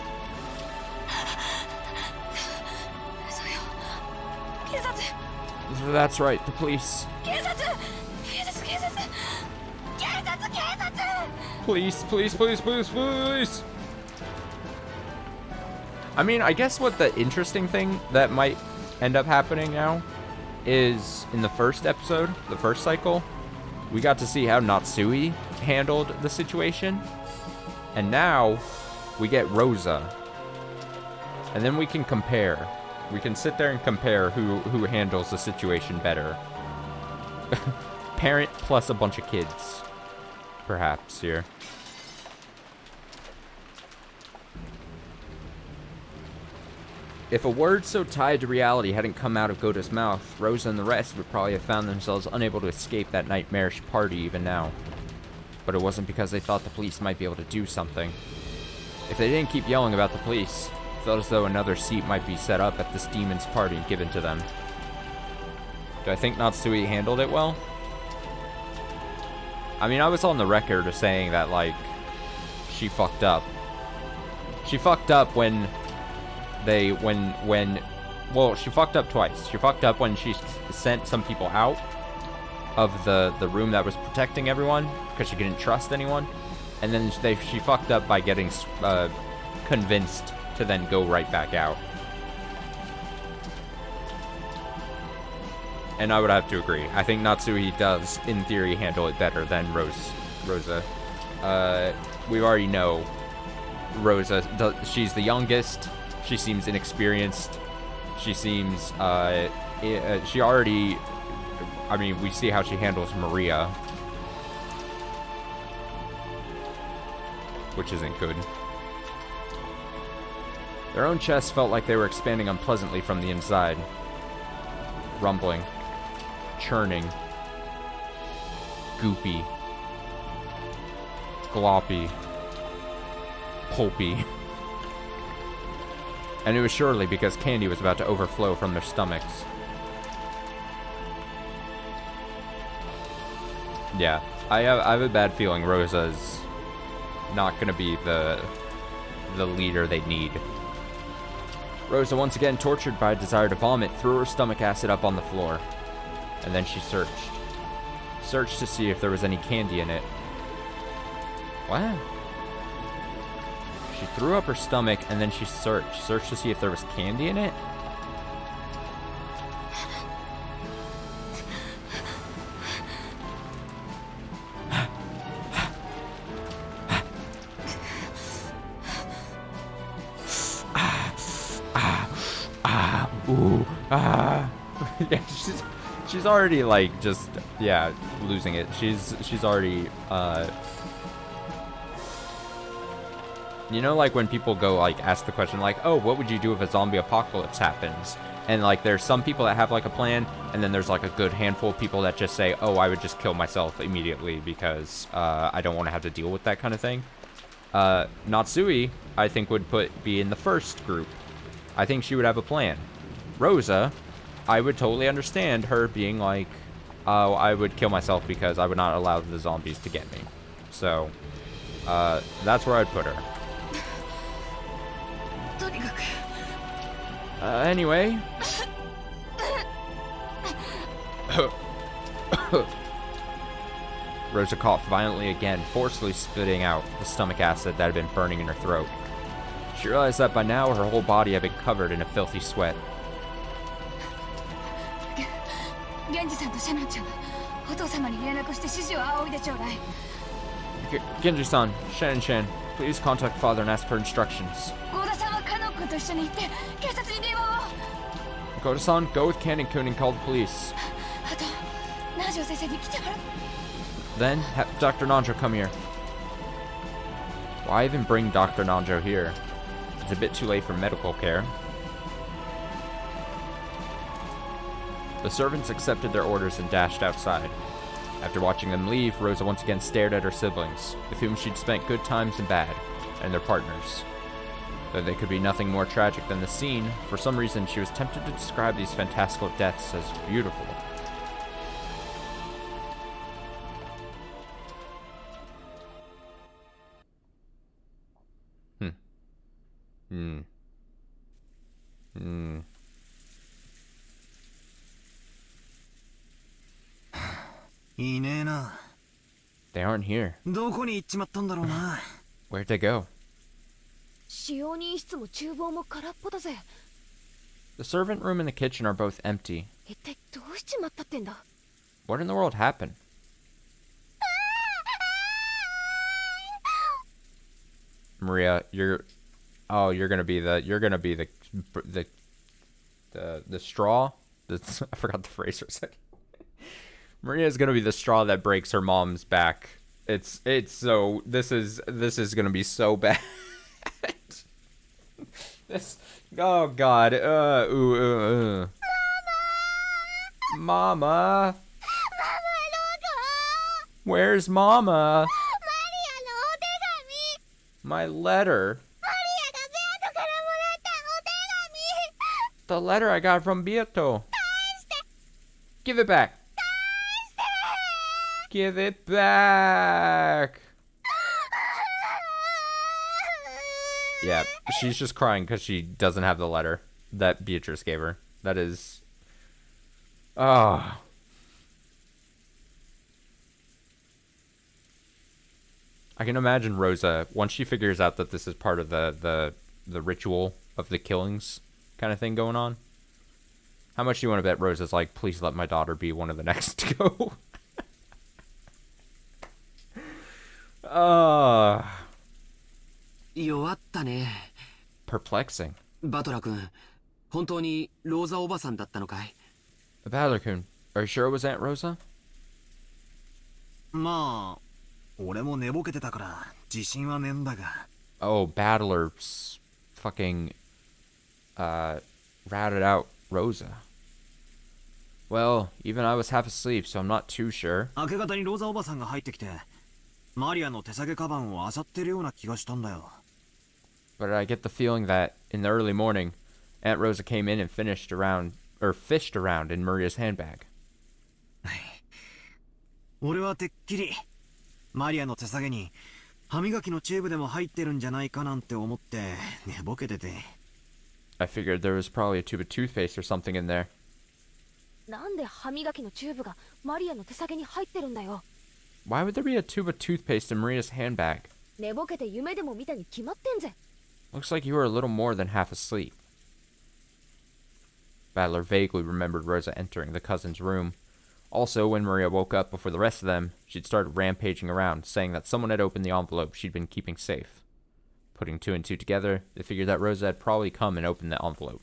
That's right, the police. Police, police, police, police, police. I mean, I guess what the interesting thing that might end up happening now is in the first episode, the first cycle, we got to see how Natsui handled the situation. And now we get Rosa. And then we can compare. We can sit there and compare who handles the situation better. Parent plus a bunch of kids. Perhaps here. If a word so tied to reality hadn't come out of Gota's mouth, Rosa and the rest would probably have found themselves unable to escape that nightmarish party even now. But it wasn't because they thought the police might be able to do something. If they didn't keep yelling about the police, it felt as though another seat might be set up at this demon's party and given to them. Do I think Natsui handled it well? I mean, I was on the record of saying that, like, she fucked up. She fucked up when well, she fucked up twice. She fucked up when she sent some people out of the room that was protecting everyone because she didn't trust anyone. And then she fucked up by getting convinced to then go right back out. And I would have to agree. I think Natsui does, in theory, handle it better than Rosa. We already know Rosa. She's the youngest. She seems inexperienced. She seems, she already, I mean, we see how she handles Maria. Which isn't good. Their own chests felt like they were expanding unpleasantly from the inside. Rumbling. Churning. Goopy. Gloppy. Pulpy. And it was surely because candy was about to overflow from their stomachs. Yeah, I have a bad feeling Rosa's not gonna be the leader they need. Rosa, once again tortured by a desire to vomit, threw her stomach acid up on the floor. And then she searched. Searched to see if there was any candy in it. What? She threw up her stomach and then she searched. Searched to see if there was candy in it? Ooh. Ah. Yeah, she's already like just losing it. She's already you know, like when people go like ask the question like, oh, what would you do if a zombie apocalypse happens? And like there's some people that have like a plan, and then there's like a good handful of people that just say, oh, I would just kill myself immediately because I don't want to have to deal with that kind of thing. Natsui, I think, would be in the first group. I think she would have a plan. Rosa, I would totally understand her being like, oh, I would kill myself because I would not allow the zombies to get me. So, that's where I'd put her. Anyway. Rosa coughed violently again, forcefully spitting out the stomach acid that had been burning in her throat. She realized that by now her whole body had been covered in a filthy sweat. Genji-san, Shan, please contact father and ask for instructions. Goda-san, go with Cannon-kun and call the police. Then, have Dr. Nanjo come here. Why even bring Dr. Nanjo here? It's a bit too late for medical care. The servants accepted their orders and dashed outside. After watching them leave, Rosa once again stared at her siblings, with whom she'd spent good times and bad, and their partners. Though they could be nothing more tragic than the scene, for some reason she was tempted to describe these fantastical deaths as beautiful. They aren't here. Where'd they go? The servant room and the kitchen are both empty. What in the world happened? Maria, you're gonna be the straw. I forgot the phrase for a second. Maria's gonna be the straw that breaks her mom's back. This is gonna be so bad. Oh god. Mama. Where's Mama? My letter. The letter I got from Bieto. Give it back. Give it back. Yeah, she's just crying because she doesn't have the letter that Beatrice gave her. That is... Oh. I can imagine Rosa, once she figures out that this is part of the ritual of the killings kind of thing going on. How much do you want to bet Rosa's like, please let my daughter be one of the next to go? Perplexing. Butler-kun, 本当にローザおばさんだったのかい? Butler-kun, are you sure it was Aunt Rosa? まあ、俺も寝ぼけてたから自信はねえんだが。Oh, Battler fucking ratted out Rosa. Well, even I was half asleep, so I'm not too sure. 明け方にローザおばさんが入ってきて、マリアの手提げカバンを漁ってるような気がしたんだよ。But I get the feeling that in the early morning, Aunt Rosa came in and fished around in Maria's handbag. 俺はてっきりマリアの手提げに歯磨きのチューブでも入ってるんじゃないかなんて思って寝ぼけてて。I figured there was probably a tube of toothpaste or something in there. なんで歯磨きのチューブがマリアの手提げに入ってるんだよ。Why would there be a tube of toothpaste in Maria's handbag? 寝ぼけて夢でも見たに決まってんぜ。Looks like you were a little more than half asleep. Battler vaguely remembered Rosa entering the cousin's room. Also, when Maria woke up before the rest of them, she'd started rampaging around, saying that someone had opened the envelope she'd been keeping safe. Putting two and two together, they figured that Rosa had probably come and opened the envelope.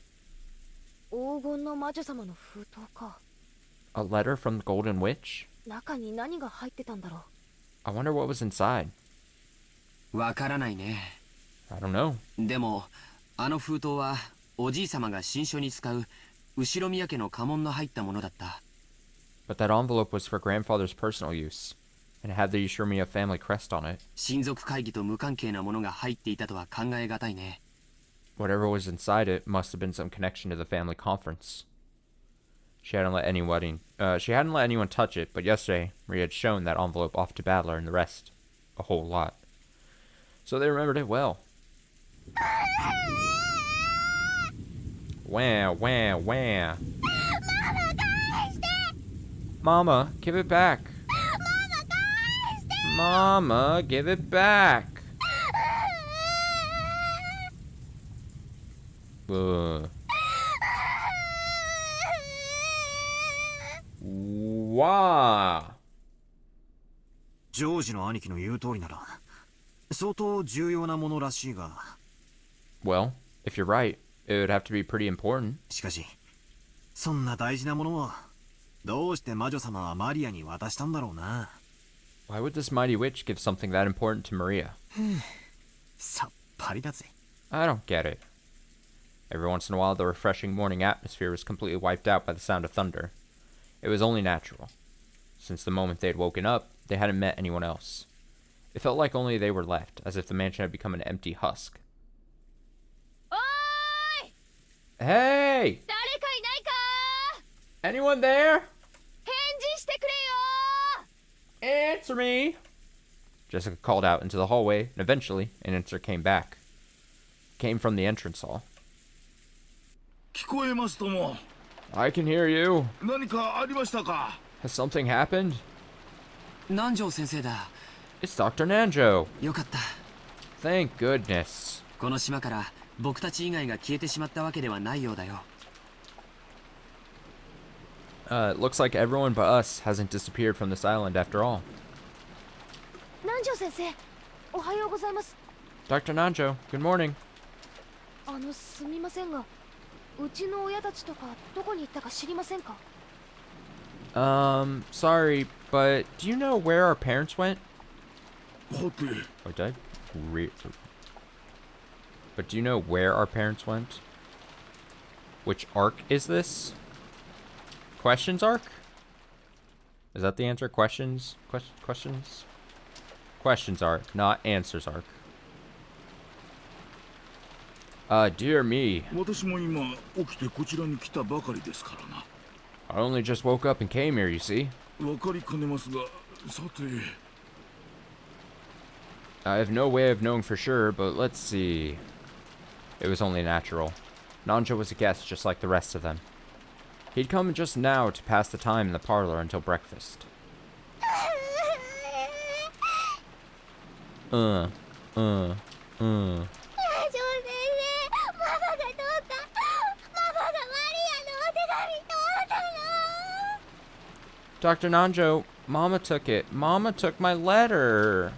黄金の魔女様の封筒か。 A letter from the Golden Witch? 中に何が入ってたんだろう。 I wonder what was inside. わからないね。 I don't know. でもあの封筒はおじい様が新書に使う後ろ宮家の家紋の入ったものだった。 But that envelope was for grandfather's personal use, and it had the Yushumiya family crest on it. 親族会議と無関係なものが入っていたとは考えがたいね。 Whatever was inside it must have been some connection to the family conference. She hadn't let anyone touch it, but yesterday Maria had shown that envelope off to Battler and the rest a whole lot. So they remembered it well. Wah, wah, wah. Mama, give it back. Mama, give it back. Wow. ジョージの兄貴の言う通りなら相当重要なものらしいが。 Well, if you're right, it would have to be pretty important. しかしそんな大事なものをどうして魔女様はマリアに渡したんだろうな。 Why would this mighty witch give something that important to Maria? さっぱりだぜ。 I don't get it. Every once in a while, the refreshing morning atmosphere was completely wiped out by the sound of thunder. It was only natural. Since the moment they had woken up, they hadn't met anyone else. It felt like only they were left, as if the mansion had become an empty husk. Oi! Hey! 誰かいないか? Anyone there? 返事してくれよ! Answer me! Jessica called out into the hallway, and eventually, an answer came back. It came from the entrance hall. 聞こえますとも。 I can hear you. 何かありましたか？ Has something happened? 南條先生だ。 It's Dr. Nanjo. よかった。 Thank goodness. この島から僕たち以外が消えてしまったわけではないようだよ。 It looks like everyone but us hasn't disappeared from this island after all. 南條先生、おはようございます。 Dr. Nanjo, good morning. すみませんが、うちの親たちとかどこに行ったか知りませんか? Sorry, but do you know where our parents went? はて。 Or did I But do you know where our parents went? Which arc is this? Questions arc? Is that the answer? Questions? Questions? Questions arc, not answers arc. Dear me. 私も今起きてこちらに来たばかりですからな。 I only just woke up and came here, you see. わかりかねますが、さて。 I have no way of knowing for sure, but let's see. It was only natural. Nanjo was a guest just like the rest of them. He'd come just now to pass the time in the parlor until breakfast. Dr. Nanjo, Mama took it. Mama took my letter.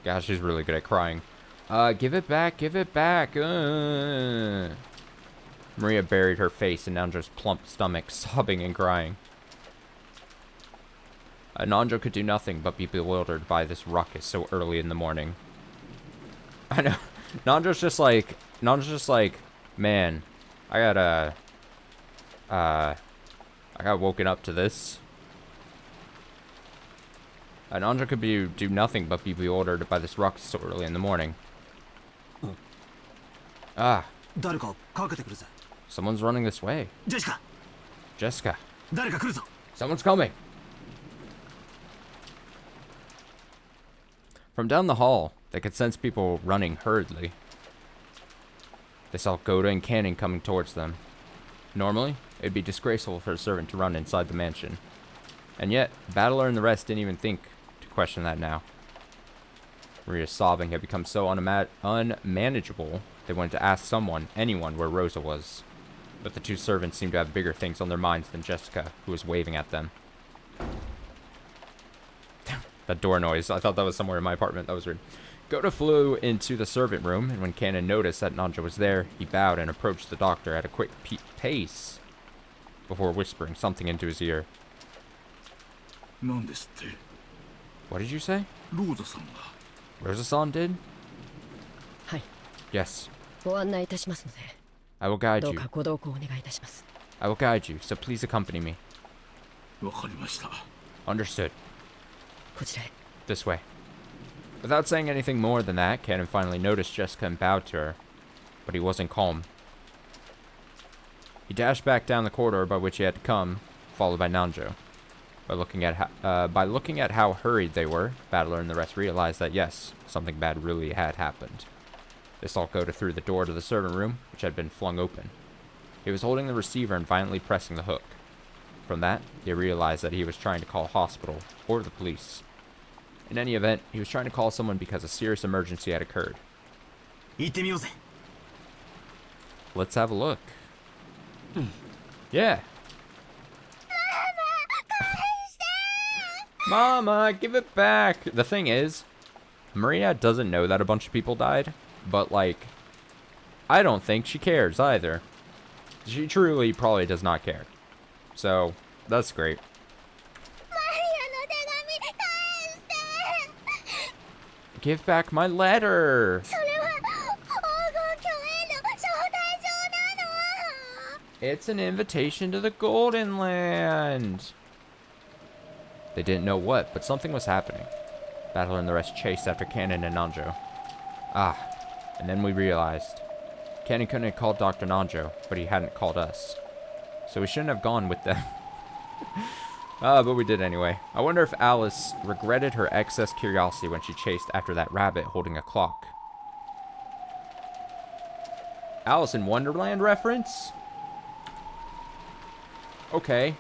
Gosh, she's really good at crying. Give it back, give it back. Maria buried her face in Nanjo's plump stomach, sobbing and crying. Nanjo could do nothing but be bewildered by this ruckus so early in the morning. I know. Nanjo's just like, man, I got woken up to this. Nanjo could do nothing but be bewildered by this ruckus so early in the morning. Ah. 誰かかけてくるぜ。 Someone's running this way. ジェシカ。 Jessica. 誰か来るぞ。 Someone's coming. From down the hall, they could sense people running hurriedly. They saw Goda and Cannon coming towards them. Normally, it'd be disgraceful for a servant to run inside the mansion. And yet, Battler and the rest didn't even think to question that now. Maria's sobbing had become so unmanageable, they wanted to ask anyone where Rosa was. But the two servants seemed to have bigger things on their minds than Jessica, who was waving at them. That door noise. I thought that was somewhere in my apartment. That was weird. Goto flew into the servant room, and when Cannon noticed that Nanja was there, he bowed and approached the doctor at a quick pace before whispering something into his ear. What did you say? Rosa-san did? Hi. Yes. ご案内いたしますので、 I will guide どう you. かご同行お願いいたします。 I will guide you, so please accompany me. わかりました。 Understood. こちらへ。 This way. Without saying anything more than that, Cannon finally noticed Jessica and bowed to her, but he wasn't calm. He dashed back down the corridor by which he had to come, followed by Nanjo. By looking at how hurried they were, Battler and the rest realized that yes, something bad really had happened. They saw Goto through the door to the servant room, which had been flung open. He was holding the receiver and violently pressing the hook. From that, they realized that he was trying to call a hospital or the police. In any event, he was trying to call someone because a serious emergency had occurred. Let's have a look. Yeah. Mama, give it back! The thing is, Maria doesn't know that a bunch of people died, but, like, I don't think she cares either. She truly probably does not care. So, that's great. Give back my letter! It's an invitation to the Golden Land! They didn't know what, but something was happening. Battler and the rest chased after Cannon and Nanjo. Ah, and then we realized. Cannon couldn't have called Dr. Nanjo, but he hadn't called us. So we shouldn't have gone with them. But we did anyway. I wonder if Alice regretted her excess curiosity when she chased after that rabbit holding a clock. Alice in Wonderland reference? Okay.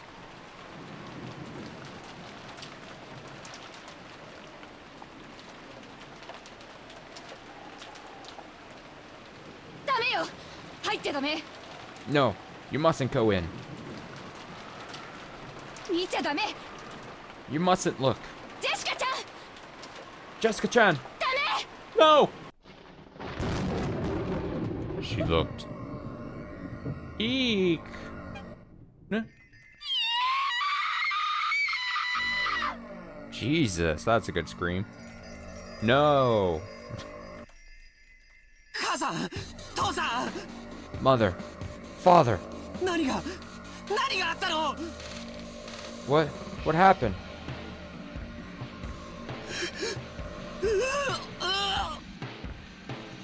No, you mustn't go in. You mustn't look. Jessica-chan! No! She looked. Eek! Huh? Jesus, that's a good scream. No! Mother. Father. What? What happened?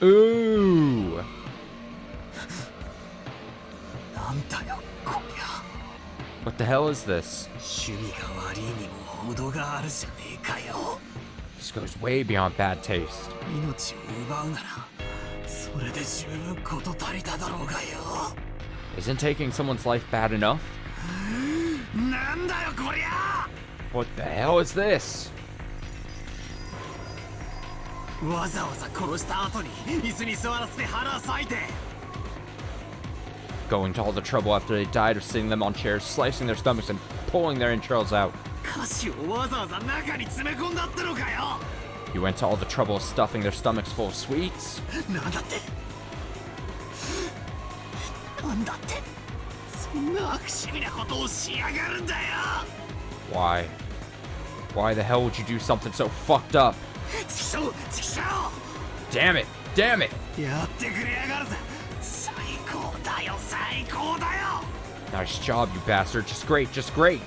Ooh. What the hell is this? This goes way beyond bad taste. Isn't taking someone's life bad enough? What the hell is this? Going to all the trouble after they died of sitting them on chairs, slicing their stomachs and pulling their entrails out. You went to all the trouble of stuffing their stomachs full of sweets? Why? Why the hell would you do something so fucked up? Damn it! Damn it! Nice job, you bastard. Just great, just great.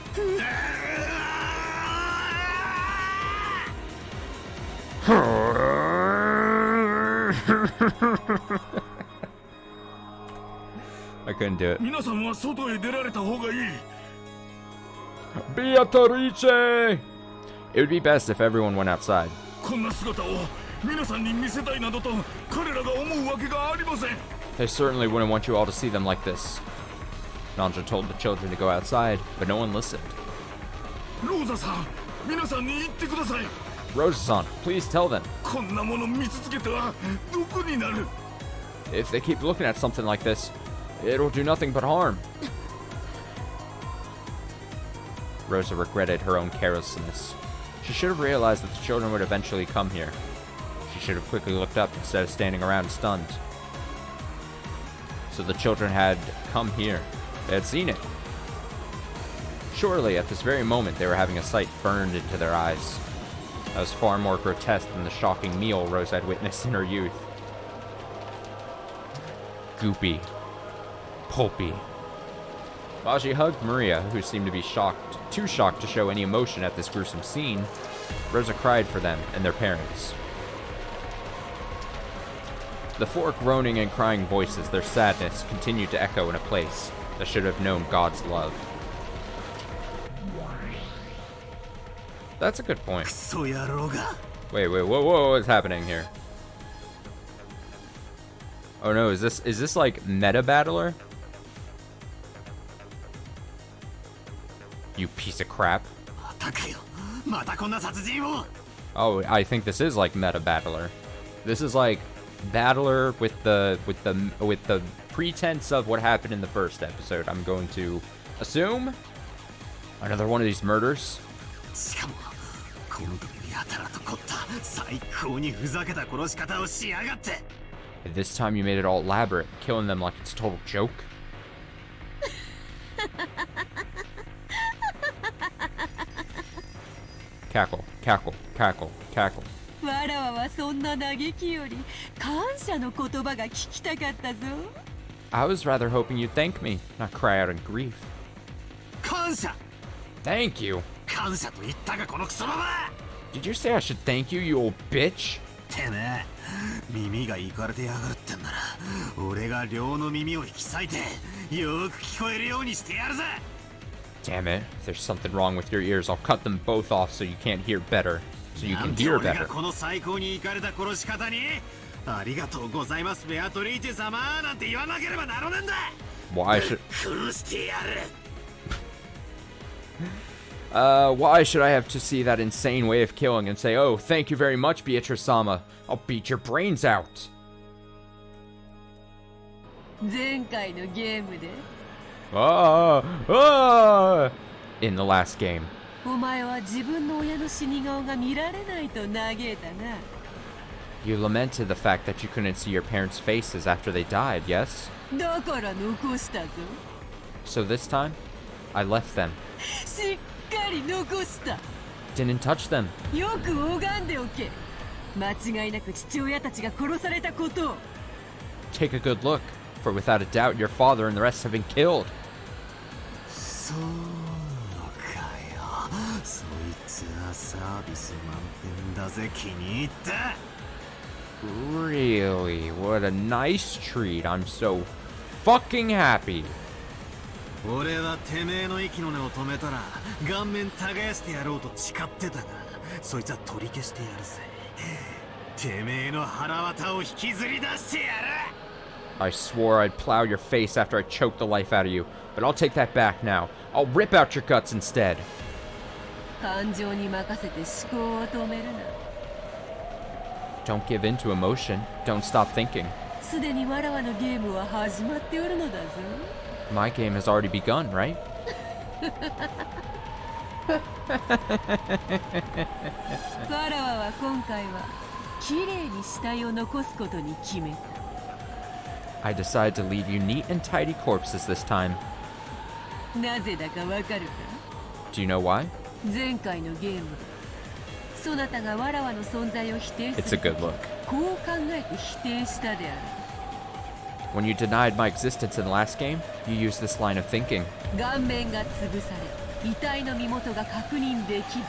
I couldn't do it. Beatrice! It would be best if everyone went outside. They certainly wouldn't want you all to see them like this. Nanja told the children to go outside, but no one listened. Rosa-san, please tell them. If they keep looking at something like this, it'll do nothing but harm. Rosa regretted her own carelessness. She should have realized that the children would eventually come here. She should have quickly looked up instead of standing around stunned. So the children had come here. They had seen it. Surely, at this very moment, they were having a sight burned into their eyes. That was far more grotesque than the shocking meal Rose had witnessed in her youth. Goopy. Pulpy. While she hugged Maria, who seemed to be too shocked to show any emotion at this gruesome scene, Rosa cried for them and their parents. The four groaning and crying voices, their sadness, continued to echo in a place that should have known God's love. That's a good point. Wait, whoa, what's happening here? Oh no, is this like meta battler? You piece of crap. Oh, I think this is like meta battler. This is like battler with the pretense of what happened in the first episode. I'm going to assume another one of these murders. This time you made it all elaborate, killing them like it's a total joke. Cackle, cackle, cackle, cackle. わらわはそんな嘆きより感謝の言葉が聞きたかったぞ。 I was rather hoping you'd thank me, not cry out in grief. 感謝 Thank you. 感謝と言ったがこのクソババ Did you say I should thank you, you old bitch? ってね耳がいかれてやがるってんなら俺が両の耳を引き裂いてよく聞こえるようにしてやるぜ Damn it, if there's something wrong with your ears, I'll cut them both off so you can't hear better. So you can hear better. この最高にいかれた殺し方にありがとうございますベアトリーチェ様なんて言わなければならねえんだ Why should... 殺してやる why should I have to see that insane way of killing and say, oh, thank you very much, Beatrice-sama. I'll beat your brains out. 前回のゲームで In the last game. お前は自分の親の死に顔が見られないと嘆いたな。 You lamented the fact that you couldn't see your parents' faces after they died, yes? だから残したぞ。 So this time, I left them. しっかり残した。 Didn't touch them. よく拝んでおけ。間違いなく父親たちが殺されたことを。 Take a good look, for without a doubt, your father and the rest have been killed. そうかよそいつはサービス満点だぜ気に入った Really? What a nice treat. I'm so fucking happy. 俺はてめえの息の根を止めたら顔面耕してやろうと誓ってたがそいつは取り消してやるぜてめえの腹渡を引きずり出してやる I swore I'd plow your face after I choked the life out of you, but I'll take that back now. I'll rip out your guts instead. 感情に任せて思考を止めるな。 Don't give in to emotion. Don't stop thinking. すでにわらわのゲームは始まっておるのだぞ。 My game has already begun, right? わらわは今回は綺麗に死体を残すことに決めた。 I decided to leave you neat and tidy corpses this time. なぜだかわかるか Do you know why? 前回のゲームでそなたがわらわの存在を否定す It's a る good look. こう考えて否定したである When you denied my existence in the last game, you used this line of thinking. 顔面が潰され遺体の身元が確認できる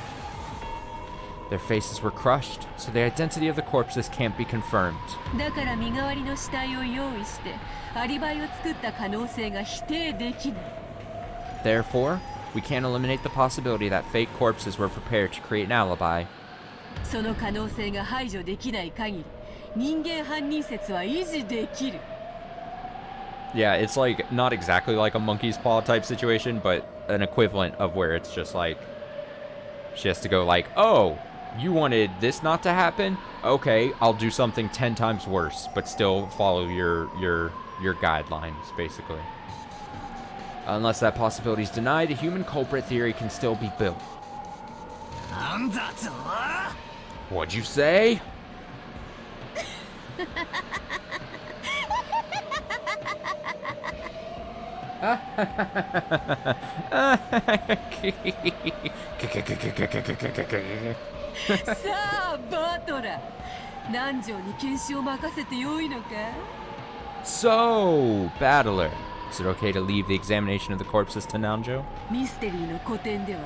Their faces were crushed, so the identity of the corpses can't be confirmed. だから身代わりの死体を用意してアリバイを作った可能性が否定できない Therefore, we can't eliminate the possibility that fake corpses were prepared to create an alibi. その可能性が排除できない限り人間犯人説は維持できる Yeah, it's like not exactly like a monkey's paw type situation, but an equivalent of where it's just like she has to go like, oh, you wanted this not to happen? Okay, I'll do something 10 times worse, but still follow your guidelines, basically. Unless that possibility is denied, a human culprit theory can still be built. なんだと What'd you say? Ah, さあバトラー、南條に検視を任せてよいのか？ So, Battler, is it okay to leave the examination of the corpses to Nanjo? ミステリーの古典では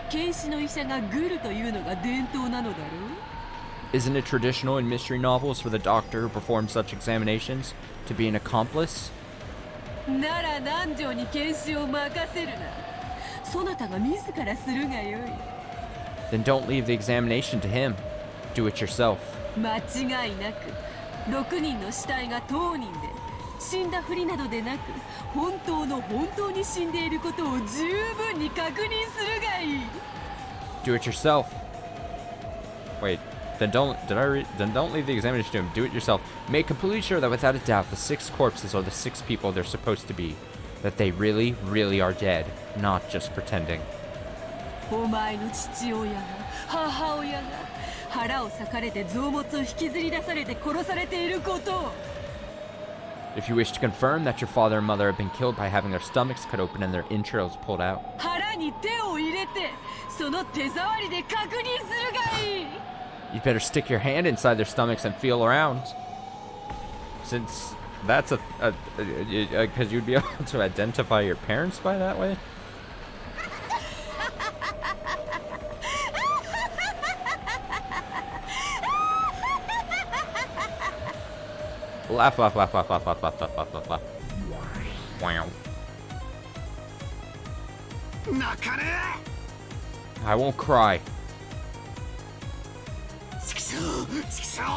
検視の医者がグルというのが伝統なのだろう。 Isn't it traditional in mystery novels for the doctor who performs such examinations to be an accomplice? なら南條に検視を任せるな。そなたが自らするがよい。 Then don't leave the examination to him. Do it yourself. 間違いなく6人の死体が当人で、死んだふりなどでなく本当に死んでいることを十分に確認するがいい。 Do it yourself. Wait, then don't leave the examination to him. Do it yourself. Make completely sure that without a doubt the 6 corpses are the 6 people they're supposed to be. That they really, really are dead, not just pretending. お前の父親が母親が腹を裂かれて臓物を引きずり出されて殺されていることを。 If you wish to confirm that your father and mother have been killed by having their stomachs cut open and their entrails pulled out. 腹に手を入れてその手触りで確認するがいい。 You'd better stick your hand inside their stomachs and feel around. Since that's because you'd be able to identify your parents by that way. Laugh, laugh, laugh, laugh, laugh, laugh, laugh, laugh, laugh, laugh, laugh. Wow. 泣かね I won't cry. えちくしょうちくしょう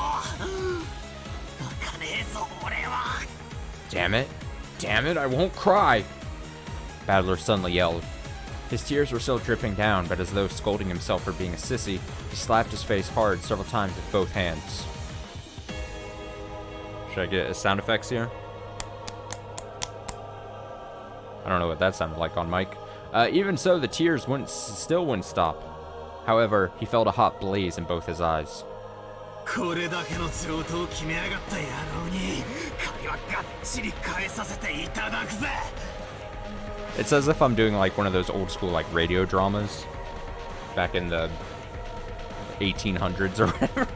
泣かねえぞ俺は Damn it. Damn it, I won't cry. Battler suddenly yelled. His tears were still dripping down, but as though scolding himself for being a sissy, he slapped his face hard several times with both hands. Should I get sound effects here? I don't know what that sounded like on mic. Even so, the tears still wouldn't stop. However, he felt a hot blaze in both his eyes. これだけの上等を決めやがった野郎に借りはがっちり返させていただくぜ It's as if I'm doing like one of those old school like radio dramas back in the 1800s or whatever.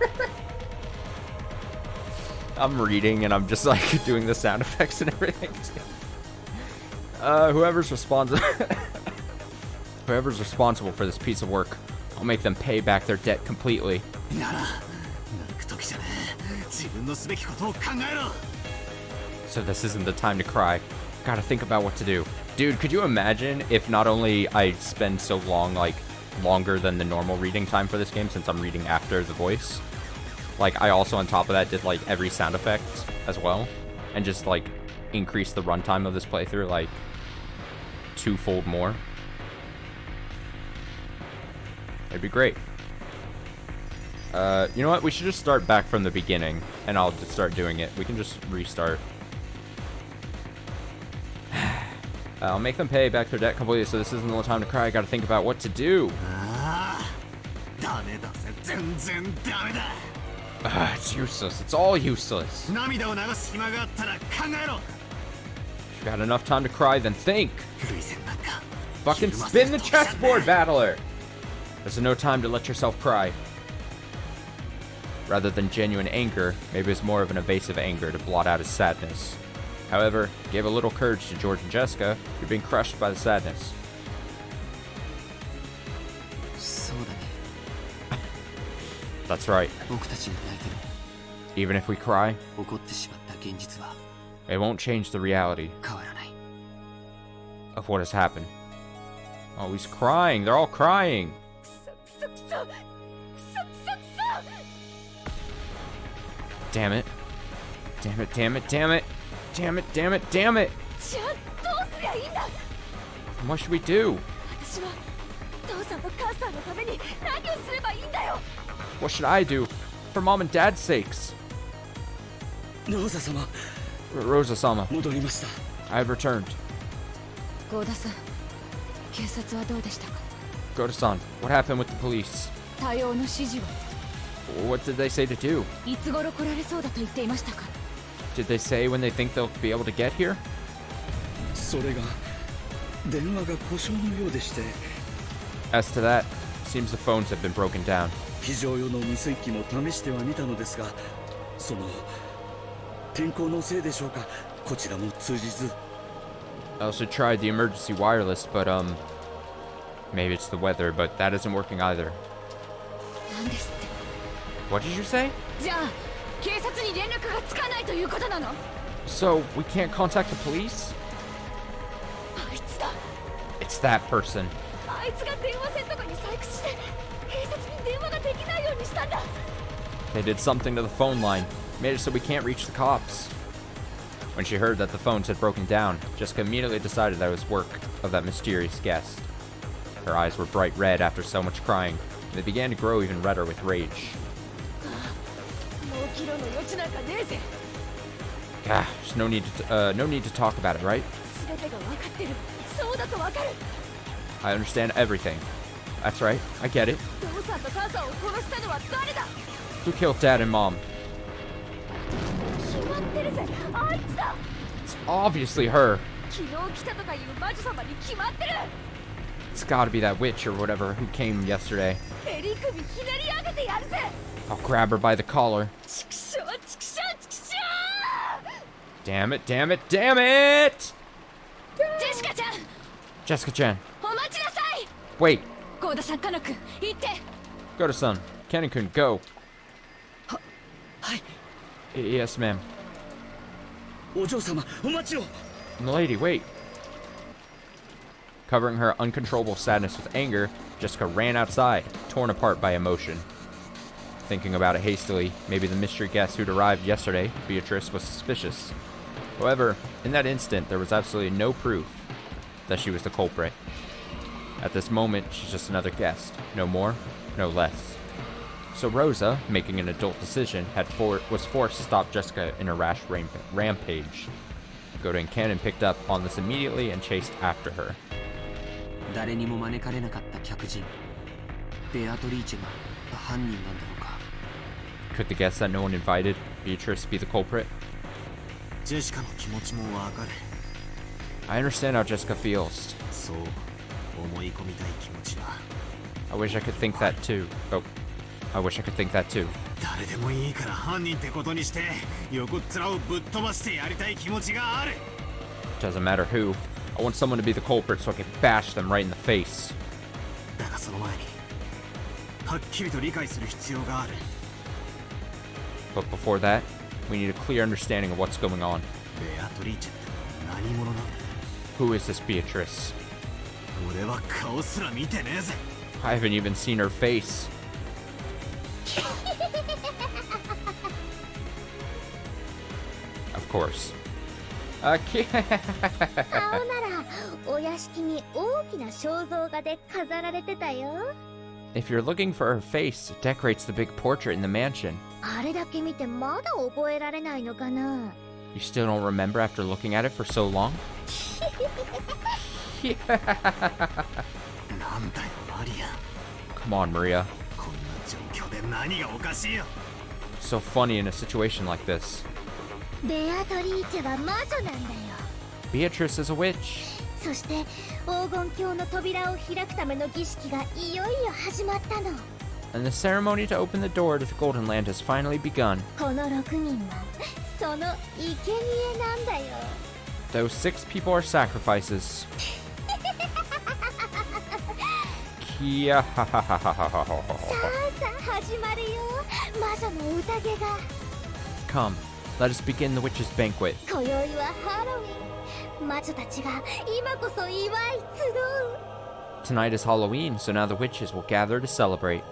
I'm reading and I'm just like doing the sound effects and everything. Whoever's responsible for this piece of work, I'll make them pay back their debt completely. なら泣く時じゃねえ自分のすべきことを考えろ So this isn't the time to cry. Gotta think about what to do. Dude, could you imagine if not only I spend so long, like, longer than the normal reading time for this game since I'm reading after the voice, like, I also on top of that did, like, every sound effect as well, and just, like, increase the runtime of this playthrough, like, 2-fold more. It'd be great. You know what? We should just start back from the beginning, and I'll just start doing it. We can just restart. I'll make them pay back their debt completely, so this isn't the time to cry. I gotta think about what to do. ダメだぜ全然ダメだ It's useless. It's all useless. 涙を流す暇があったら考えろ If you got enough time to cry, then think. 涙腺なんか Fucking spin the chessboard, Battler! There's no time to let yourself cry. Rather than genuine anger, maybe it's more of an evasive anger to blot out his sadness. However, give a little courage to George and Jessica. You're being crushed by the sadness. そうだね That's right. 僕たちが泣いても Even if we cry, 起こってしまった現実は it won't change the reality 変わらない of what has happened. Oh, he's crying. They're all crying. Damn it. Damn it, damn it, damn it. Damn it, damn it, damn it. じゃあどうすりゃいいんだ。 What should we do? 私は父さんと母さんのために何をすればいいんだよ。 What should I do? For mom and dad's sakes. ローザ様 Rosa-sama, 戻りました I have returned. ゴーダさん、警察はどうでしたか。 Goda-san, what happened with the police? 対応の指示は What did they say to do? いつ頃来られそうだと言っていましたか Did they say when they think they'll be able to get here? それが電話が故障のようでして As to that, seems the phones have been broken down. 非常用の無線機も試してはみたのですが、その天候のせいでしょうか、こちらも通じず。 I also tried the emergency wireless, but maybe it's the weather, but that isn't working either. なんですって What did you say? じゃあ警察に連絡がつかないということなの So we can't contact the police? あいつだ It's that person. あいつが電話線とかに採掘して警察に電話ができないようにしたんだ They did something to the phone line, made it so we can't reach the cops. When she heard that the phones had broken down, Jessica immediately decided that it was work of that mysterious guest. Her eyes were bright red after so much crying, and they began to grow even redder with rage. もうキロの余地なんかねえぜ Gosh, no need to talk about it, right? 全てが分かってるそうだと分かる I understand everything. That's right, I get it. 父さんと母さんを殺したのは誰だ Who killed Dad and Mom? 決まってるぜあいつだ It's obviously her. 昨日来たとかいう魔女様に決まってる It's gotta be that witch or whatever who came yesterday. 襟首ひねり上げてやるぜ I'll grab her by the collar. チクショーチクショーチクショ Damn it, damn it, damn it! ージェシカちゃん Jessica-chan, お待ちなさい wait. ゴーダさんカノ君行って Goda-san, Ken-kun, go. はい Yes, ma'am. お嬢様、お待ちを。 Milady, wait. Covering her uncontrollable sadness with anger, Jessica ran outside, torn apart by emotion. Thinking about it hastily, maybe the mystery guest who'd arrived yesterday, Beatrice, was suspicious. However, in that instant, there was absolutely no proof that she was the culprit. At this moment, she's just another guest, no more, no less. So Rosa, making an adult decision, was forced to stop Jessica in her rash rampage. Goda and Cannon picked up on this immediately and chased after her. 誰にも招かれなかった客人ベアトリーチェが犯人なんだろうか Could the guest that no one invited, Beatrice, be the culprit? ジェシカの気持ちもわかる。 I understand how Jessica feels. そう思い込みたい気持ちは I wish I could think that too. Oh, I wish I could think that too. 誰でもいいから犯人ってことにして横っ面をぶっ飛ばしてやりたい気持ちがある。 Doesn't matter who. I want someone to be the culprit so I can bash them right in the face. だがその前にはっきりと理解する必要がある。 But before that, we need a clear understanding of what's going on. ベアトリーチェって何者なんだ。 Who is this Beatrice? 俺は顔すら見てねえぜ。 I haven't even seen her face. Of course. 顔ならお屋敷に大きな肖像画で飾られてたよ。 If you're looking for her face, it decorates the big portrait in the mansion. あれだけ見てまだ覚えられないのかな。 You still don't remember after looking at it for so long? なんだよマリア。 Come on, Maria. こんな状況で何がおかしいよ。 So funny in a situation like this. ベアトリーチェは魔女なんだよ。 Beatrice is a witch. そして黄金鏡の扉を開くための儀式がいよいよ始まったの。 And the ceremony to open the door to the Golden Land has finally begun. この6人はその生贄なんだよ。 Those 6 people are sacrifices. Kia ha ha ha ha ha ha さあさあ始まるよ。魔女の宴が。 Come, let us begin the witch's banquet. 今宵はハロウィン。魔女たちが今こそ祝い集う。 Tonight is Halloween, so now the witches will gather to celebrate.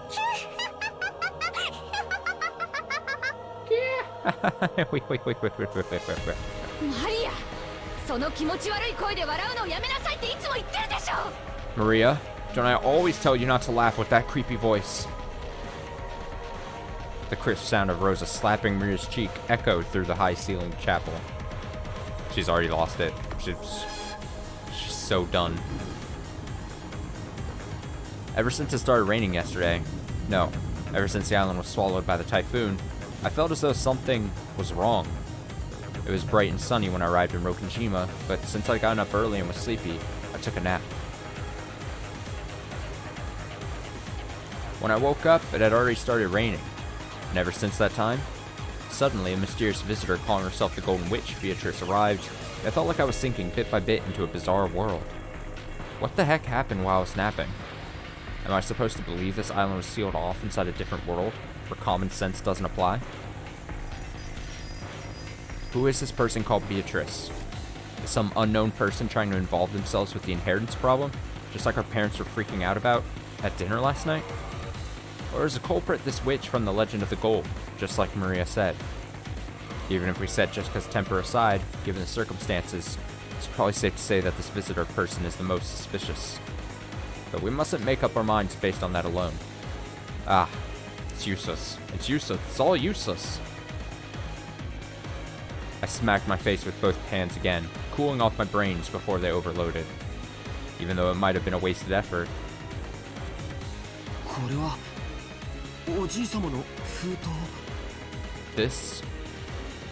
Wait. マリアその気持ち悪い声で笑うのをやめなさいっていつも言ってるでしょ Maria, don't I always tell you not to laugh with that creepy voice? The crisp sound of Rosa slapping Maria's cheek echoed through the high-ceilinged chapel. She's already lost it. She's so done. Ever since it started raining yesterday, No, ever since the island was swallowed by the typhoon, I felt as though something was wrong. It was bright and sunny when I arrived in Rokujima, but since I'd gotten up early and was sleepy, I took a nap. When I woke up, it had already started raining, and ever since that time, suddenly a mysterious visitor calling herself the Golden Witch, Beatrice, arrived, and I felt like I was sinking bit by bit into a bizarre world. What the heck happened while I was napping? Am I supposed to believe this island was sealed off inside a different world, where common sense doesn't apply? Who is this person called Beatrice? Is some unknown person trying to involve themselves with the inheritance problem, just like our parents were freaking out about at dinner last night? Or is the culprit this witch from the Legend of the Gold, just like Maria said? Even if we set Jessica's temper aside, given the circumstances, it's probably safe to say that this visitor person is the most suspicious. But we mustn't make up our minds based on that alone. Ah, it's useless. It's useless. It's all useless. I smacked my face with both hands again, cooling off my brains before they overloaded. Even though it might have been a wasted effort. This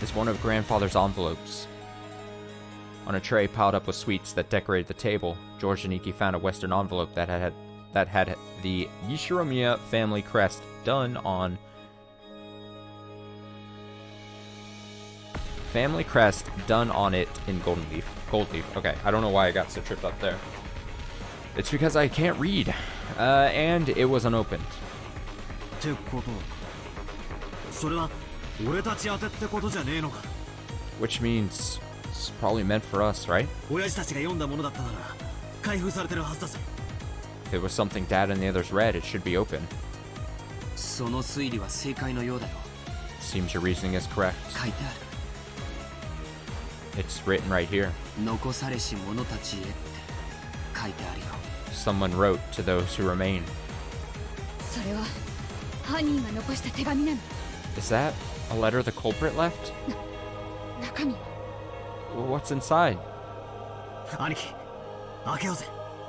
is one of Grandfather's envelopes. On a tray piled up with sweets that decorated the table, George and Iki found a Western envelope that had the Yishiromiya family crest done on it in gold leaf. Okay, I don't know why I got so tripped up there. It's because I can't read, and it was unopened. Which means it's probably meant for us, right? If it was something Dad and the others read, it should be open. Seems your reasoning is correct. It's written right here. Someone wrote to those who remain. Is that a letter the culprit left? What's inside?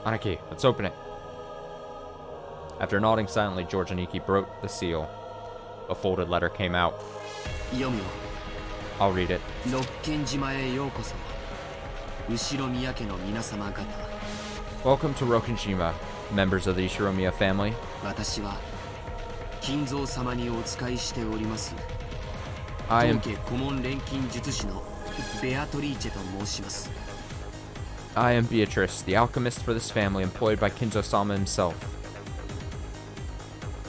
Aniki, let's open it. After nodding silently, George and Iki broke the seal. A folded letter came out. I'll read it. Welcome to Rokujima, members of the Yishiromiya family. I am Beatrice, the alchemist for this family employed by Kinzo-sama himself.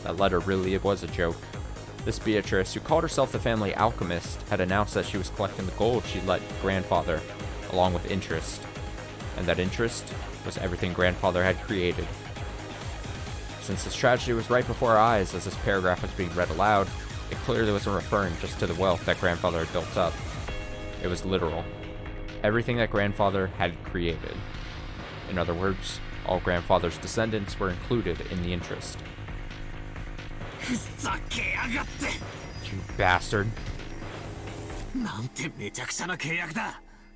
That letter really was a joke. This Beatrice, who called herself the family alchemist, had announced that she was collecting the gold she'd let Grandfather, along with interest. And that interest was everything Grandfather had created. Since this tragedy was right before our eyes as this paragraph was being read aloud, it clearly wasn't referring just to the wealth that Grandfather had built up. It was literal. Everything that Grandfather had created. In other words, all Grandfather's descendants were included in the interest. You bastard.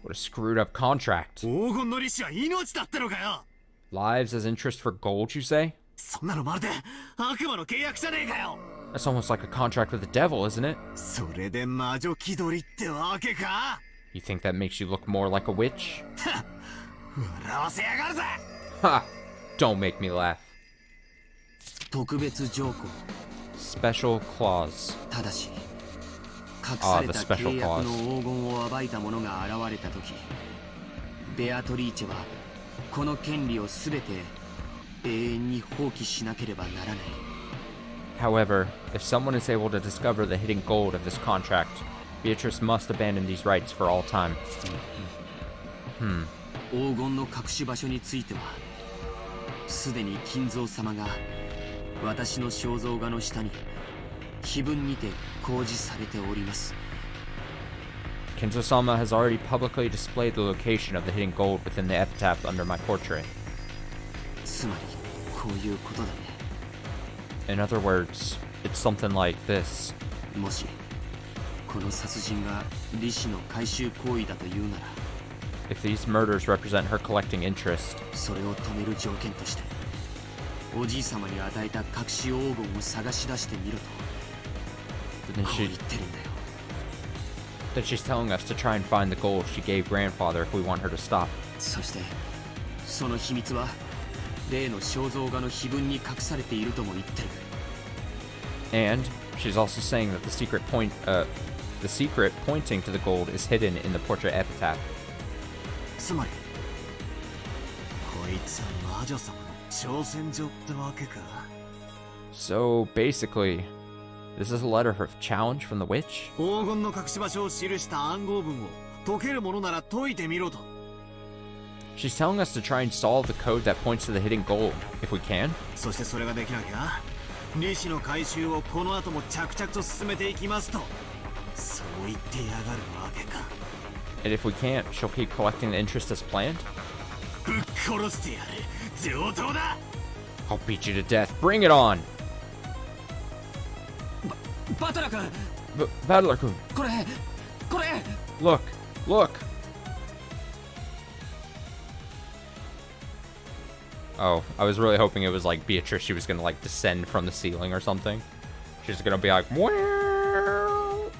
What a screwed up contract. Lives as interest for gold, you say? That's almost like a contract with the devil, isn't it? You think that makes you look more like a witch? Ha! Don't make me laugh. Special clause. Ah, the special clause. However, if someone is able to discover the hidden gold of this contract, Beatrice must abandon these rights for all time. Kinzo-sama has already publicly displayed the location of the hidden gold within the epitaph under my portrait. In other words, it's something like this. If these murders represent her collecting interest, おじい様に与えた隠し黄金を探し出してみろと Then こう言ってるんだよ。 Then she's telling us to try and find the gold she gave grandfather if we want her to stop. そしてその秘密は例の肖像画の碑文に隠されているとも言ってる。 And she's also saying that the secret pointing to the gold is hidden in the portrait epitaph. つまりこいつは魔女様の挑戦状ってわけか。 So basically, this is a letter of challenge from the witch? 黄金の隠し場所を記した暗号文を解けるものなら解いてみろと。 She's telling us to try and solve the code that points to the hidden gold, if we can. そしてそれができなきゃ利子の回収をこの後も着々と進めていきますとそう言ってやがるわけか。 And if we can't, she'll keep collecting the interest as planned? ぶっ殺してやる上等だ。 I'll beat you to death. Bring it on! バトラ君 Battler-kun, これ look, look! Oh, I was really hoping it was like Beatrice. She was gonna like descend from the ceiling or something. She's gonna be like, "Wow."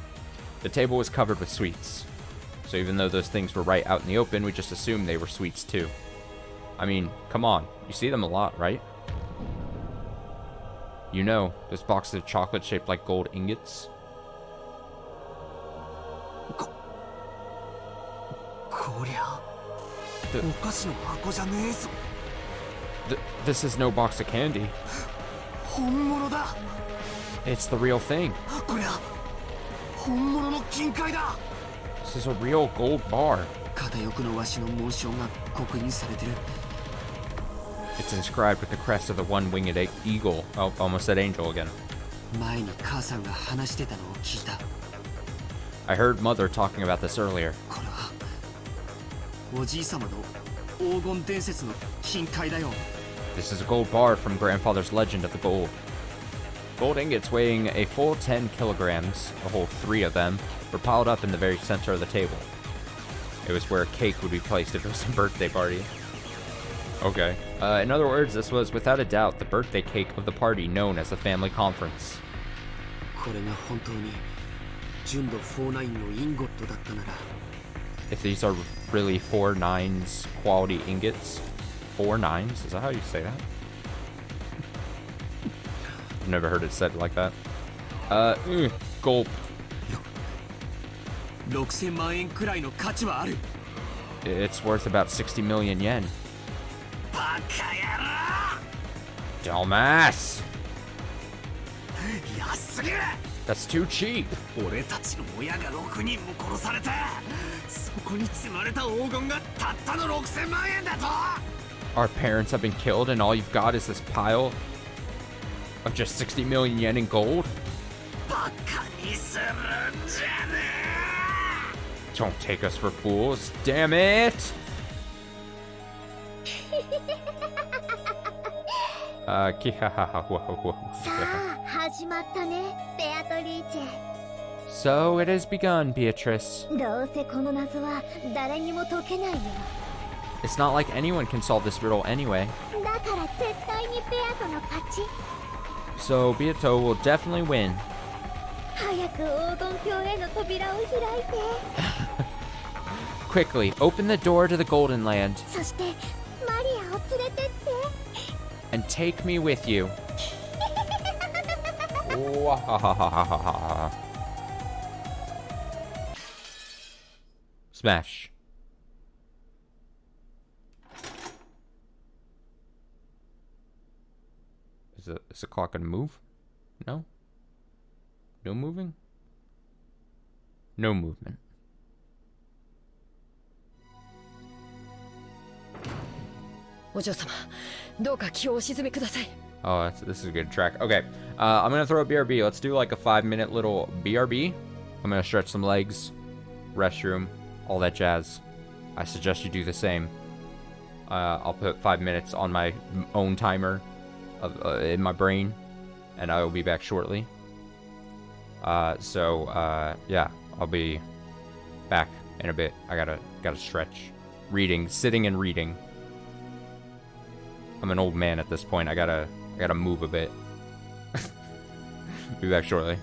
The table was covered with sweets. So even though those things were right out in the open, we just assumed they were sweets too. I mean, come on. You see them a lot, right? You know, those boxes of chocolate shaped like gold ingots. こりゃ The- お菓子の箱じゃねえぞ。 This is no box of candy. 本物だ。 It's the real thing. こりゃ本物の金塊だ。 This is a real gold bar. 片翼のわしの紋章が刻印されてる。 It's inscribed with the crest of the one-winged eagle. Oh, almost said angel again. 前に母さんが話してたのを聞いた。 I heard Mother talking about this earlier. これはおじい様の黄金伝説の金塊だよ。 This is a gold bar from Grandfather's legend of the gold. Gold ingots weighing a full 10 kilograms, a whole 3 of them, were piled up in the very center of the table. It was where a cake would be placed if it was a birthday party. Okay. In other words, this was without a doubt the birthday cake of the party known as the family conference. これが本当に純度49のインゴットだったなら If these are really 4 nines quality ingots. 4 nines? Is that how you say that? I've never heard it said like that. Gulp. 6000万円くらいの価値はある。 It's worth about 60 million yen. バカ野郎。 Dumbass! 安すぎる。 That's too cheap. 俺たちの親が6人も殺されてそこに積まれた黄金がたったの6000万円だと。 Our parents have been killed and all you've got is this pile of just 60 million yen in gold? バカにするんじゃね Don't take us for fools. Damn it! So it has begun, Beatrice. どうせこの謎は誰にも解けないよ。 It's not like anyone can solve this riddle anyway. だから絶対にベアトの勝ち。 So Beato will definitely win. 早く黄金鏡への扉を開いて。 Quickly, open the door to the Golden Land そしてマリアを連れてって。 and take me with you. Smash. Is the clock gonna move? No? No moving? No movement. Oh, this is a good track. Okay, I'm gonna throw a BRB. Let's do like a 5-minute little BRB. I'm gonna stretch some legs, restroom, all that jazz. I suggest you do the same. I'll put 5 minutes on my own timer in my brain, and I will be back shortly. Yeah, I'll be back in a bit. I gotta stretch. Reading, sitting and reading. I'm an old man at this point. I gotta I gotta move a bit. Be back shortly.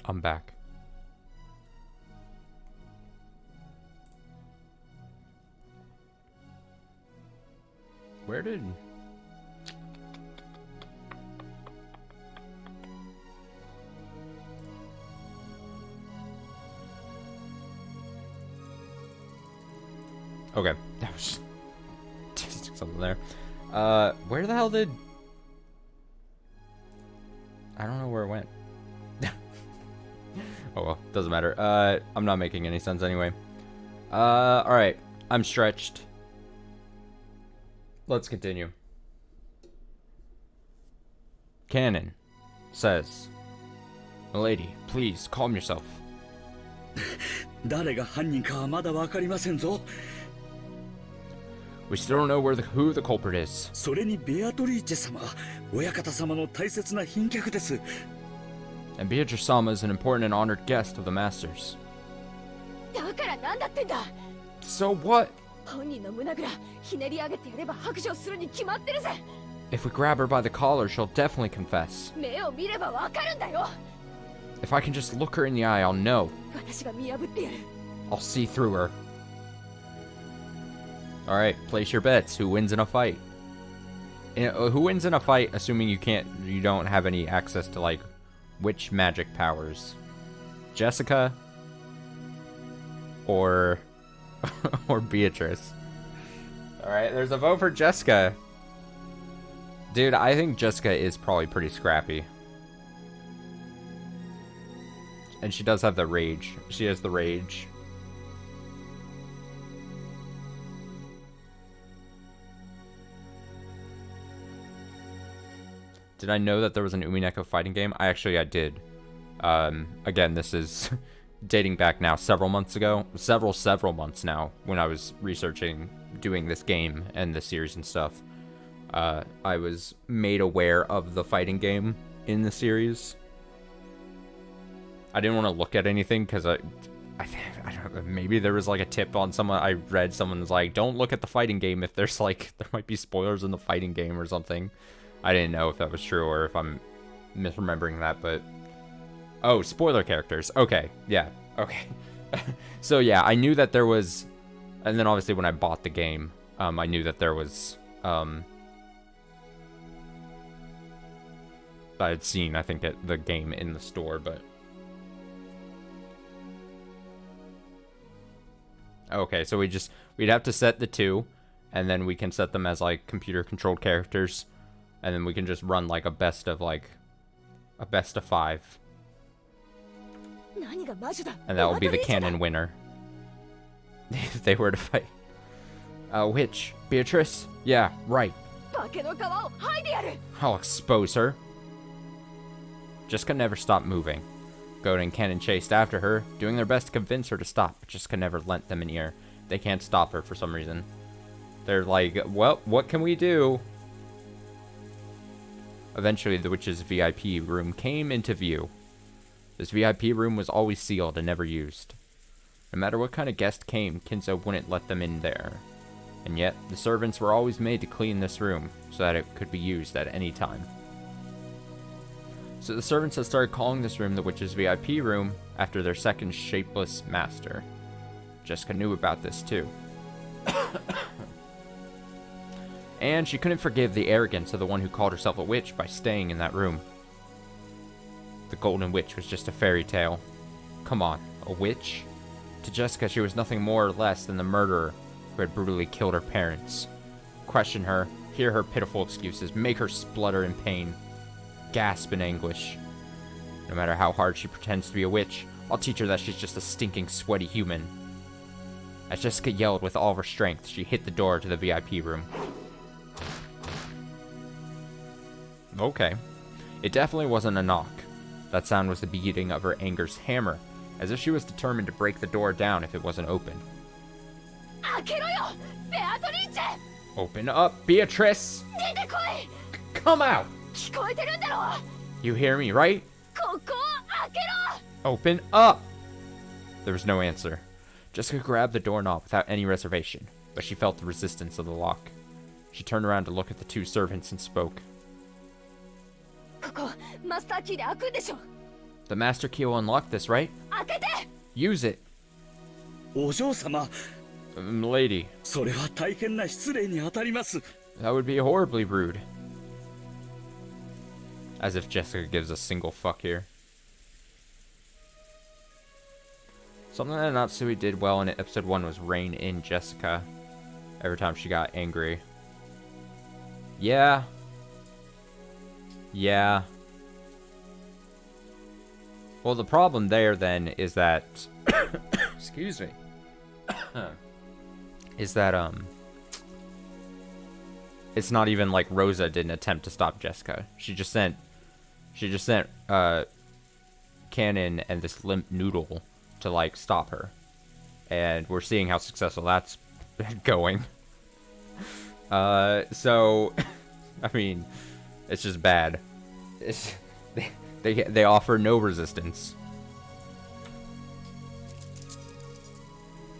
I'm back. Where did... Okay, that was just something there. Where the hell did... I don't know where it went. Oh well, doesn't matter. I'm not making any sense anyway. Alright. I'm stretched. Let's continue. Canon says, Milady, please calm yourself. 誰が犯人かはまだわかりませんぞ。 We still don't know who the culprit is. それにベアトリーチェ様、親方様の大切な賓客です。 And Beatrice-sama is an important and honored guest of the Masters. だからなんだってんだ。 So what? 本人の胸ぐらひねり上げてやれば白状するに決まってるぜ。 If we grab her by the collar, she'll definitely confess. 目を見ればわかるんだよ。 If I can just look her in the eye, I'll know. 私が見破ってやる。 I'll see through her. Alright, place your bets. Who wins in a fight? Who wins in a fight, assuming you don't have any access to, like, witch magic powers? Jessica? Or or Beatrice? Alright, there's a vote for Jessica. Dude, I think Jessica is probably pretty scrappy. And she does have the rage. She has the rage. Did I know that there was an Umineko fighting game? I did. Again, this is dating back now several months ago. Several months now, when I was researching doing this game and the series and stuff. I was made aware of the fighting game in the series. I didn't want to look at anything because I don't know, maybe there was like a tip on someone. I read someone's like, don't look at the fighting game if there's like, there might be spoilers in the fighting game or something. I didn't know if that was true or if I'm misremembering that, but... Oh, spoiler characters. Okay, yeah, okay. So yeah, I knew that there was... And then obviously when I bought the game, I knew that there was... I had seen, I think, the game in the store, but... Okay, so we'd have to set the two, and then we can set them as, like, computer-controlled characters. And then we can just run like a best of 5. And that will be the canon winner. If they were to fight. Which? Beatrice? Yeah, right. I'll expose her. Jessica never stopped moving. Goat and Canon chased after her, doing their best to convince her to stop, but Jessica never lent them an ear. They can't stop her for some reason. They're like, well, what can we do? Eventually, the witch's VIP room came into view. This VIP room was always sealed and never used. No matter what kind of guest came, Kinzo wouldn't let them in there. And yet, the servants were always made to clean this room, so that it could be used at any time. So the servants had started calling this room the witch's VIP room after their second shapeless master. Jessica knew about this too. And she couldn't forgive the arrogance of the one who called herself a witch by staying in that room. The Golden Witch was just a fairy tale. Come on, a witch? To Jessica, she was nothing more or less than the murderer who had brutally killed her parents. Question her, hear her pitiful excuses, make her splutter in pain, gasp in anguish. No matter how hard she pretends to be a witch, I'll teach her that she's just a stinking, sweaty human. As Jessica yelled with all of her strength, she hit the door to the VIP room. Okay. It definitely wasn't a knock. That sound was the beating of her anger's hammer, as if she was determined to break the door down if it wasn't open. Open up, Beatrice! Come out! You hear me, right? Open up! There was no answer. Jessica grabbed the doorknob without any reservation, but she felt the resistance of the lock. She turned around to look at the two servants and spoke. The master key will unlock this, right? Use it. Lady. That would be horribly rude. As if Jessica gives a single fuck here. Something that Natsui did well in episode 1 was rein in Jessica every time she got angry. Yeah. Yeah. Well, the problem there then is that... excuse me. is that it's not even like Rosa didn't attempt to stop Jessica. She just sent Cannon and this limp noodle to like stop her, and we're seeing how successful that's going. So I mean, it's just bad. It's they offer no resistance.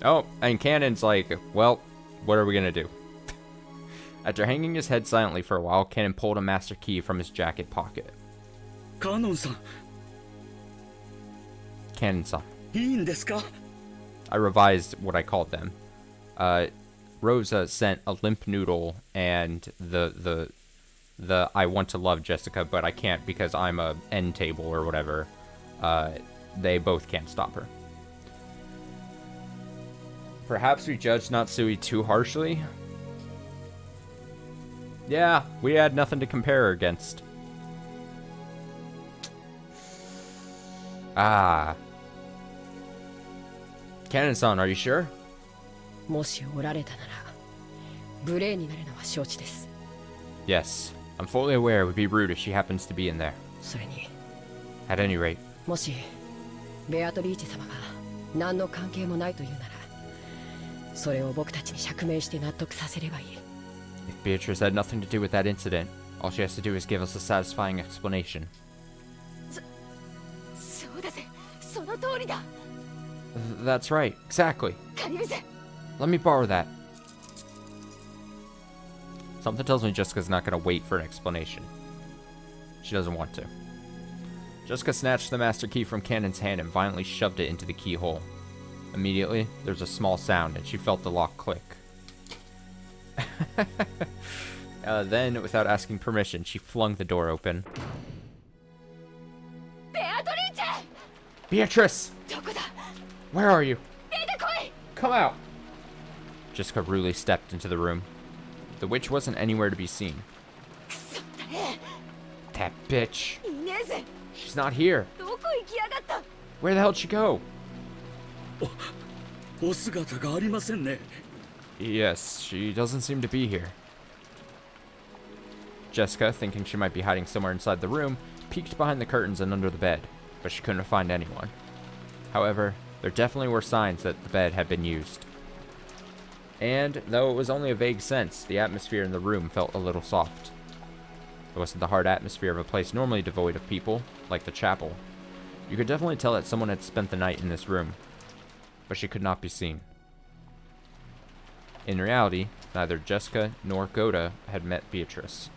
Oh, and Cannon's like, well, what are we gonna do? After hanging his head silently for a while, Cannon pulled a master key from his jacket pocket. Cannon-san. Cannon-san. いいんですか? I revised what I called them. Rosa sent a limp noodle and the I want to love Jessica, but I can't because I'm a end table or whatever. They both can't stop her. Perhaps we judged Natsui too harshly? Yeah, we had nothing to compare her against. Ah. Cannon-san, are you sure? もしおられたなら無礼になるのは承知です。 Yes, I'm fully aware it would be rude if she happens to be in there. それに At any rate, もしベアトリーチェ様が何の関係もないというならそれを僕たちに釈明して納得させればいい。 if Beatrice had nothing to do with that incident, all she has to do is give us a satisfying explanation. そうだぜ、その通りだ。 That's right, exactly. 借りるぜ。 Let me borrow that. Something tells me Jessica's not going to wait for an explanation. She doesn't want to. Jessica snatched the master key from Cannon's hand and violently shoved it into the keyhole. Immediately, there was a small sound, and she felt the lock click. Then, without asking permission, she flung the door open. Beatrice! Where are you? Come out! Jessica rudely stepped into the room. The witch wasn't anywhere to be seen. That bitch! She's not here! Where the hell did she go? お姿がありませんね。 Yes, she doesn't seem to be here. Jessica, thinking she might be hiding somewhere inside the room, peeked behind the curtains and under the bed, but she couldn't find anyone. However, there definitely were signs that the bed had been used. And, though it was only a vague sense, the atmosphere in the room felt a little soft. It wasn't the hard atmosphere of a place normally devoid of people, like the chapel. You could definitely tell that someone had spent the night in this room, but she could not be seen. In reality, neither Jessica nor Goda had met Beatrice.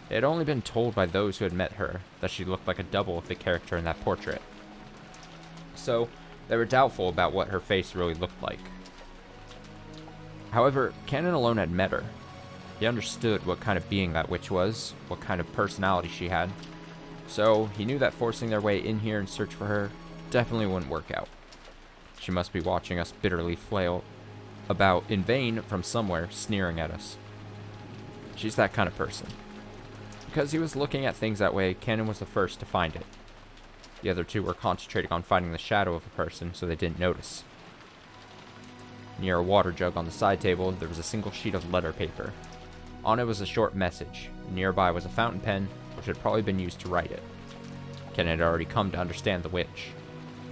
They had only been told by those who had met her that she looked like a double of the character in that portrait. So, they were doubtful about what her face really looked like. However, Cannon alone had met her. He understood what kind of being that witch was, what kind of personality she had. So, he knew that forcing their way in here and search for her definitely wouldn't work out. She must be watching us bitterly flail about in vain from somewhere, sneering at us. She's that kind of person. Because he was looking at things that way, Cannon was the first to find it. The other two were concentrating on finding the shadow of a person, so they didn't notice. Near a water jug on the side table, there was a single sheet of letter paper. On it was a short message. Nearby was a fountain pen, which had probably been used to write it. Cannon had already come to understand the witch.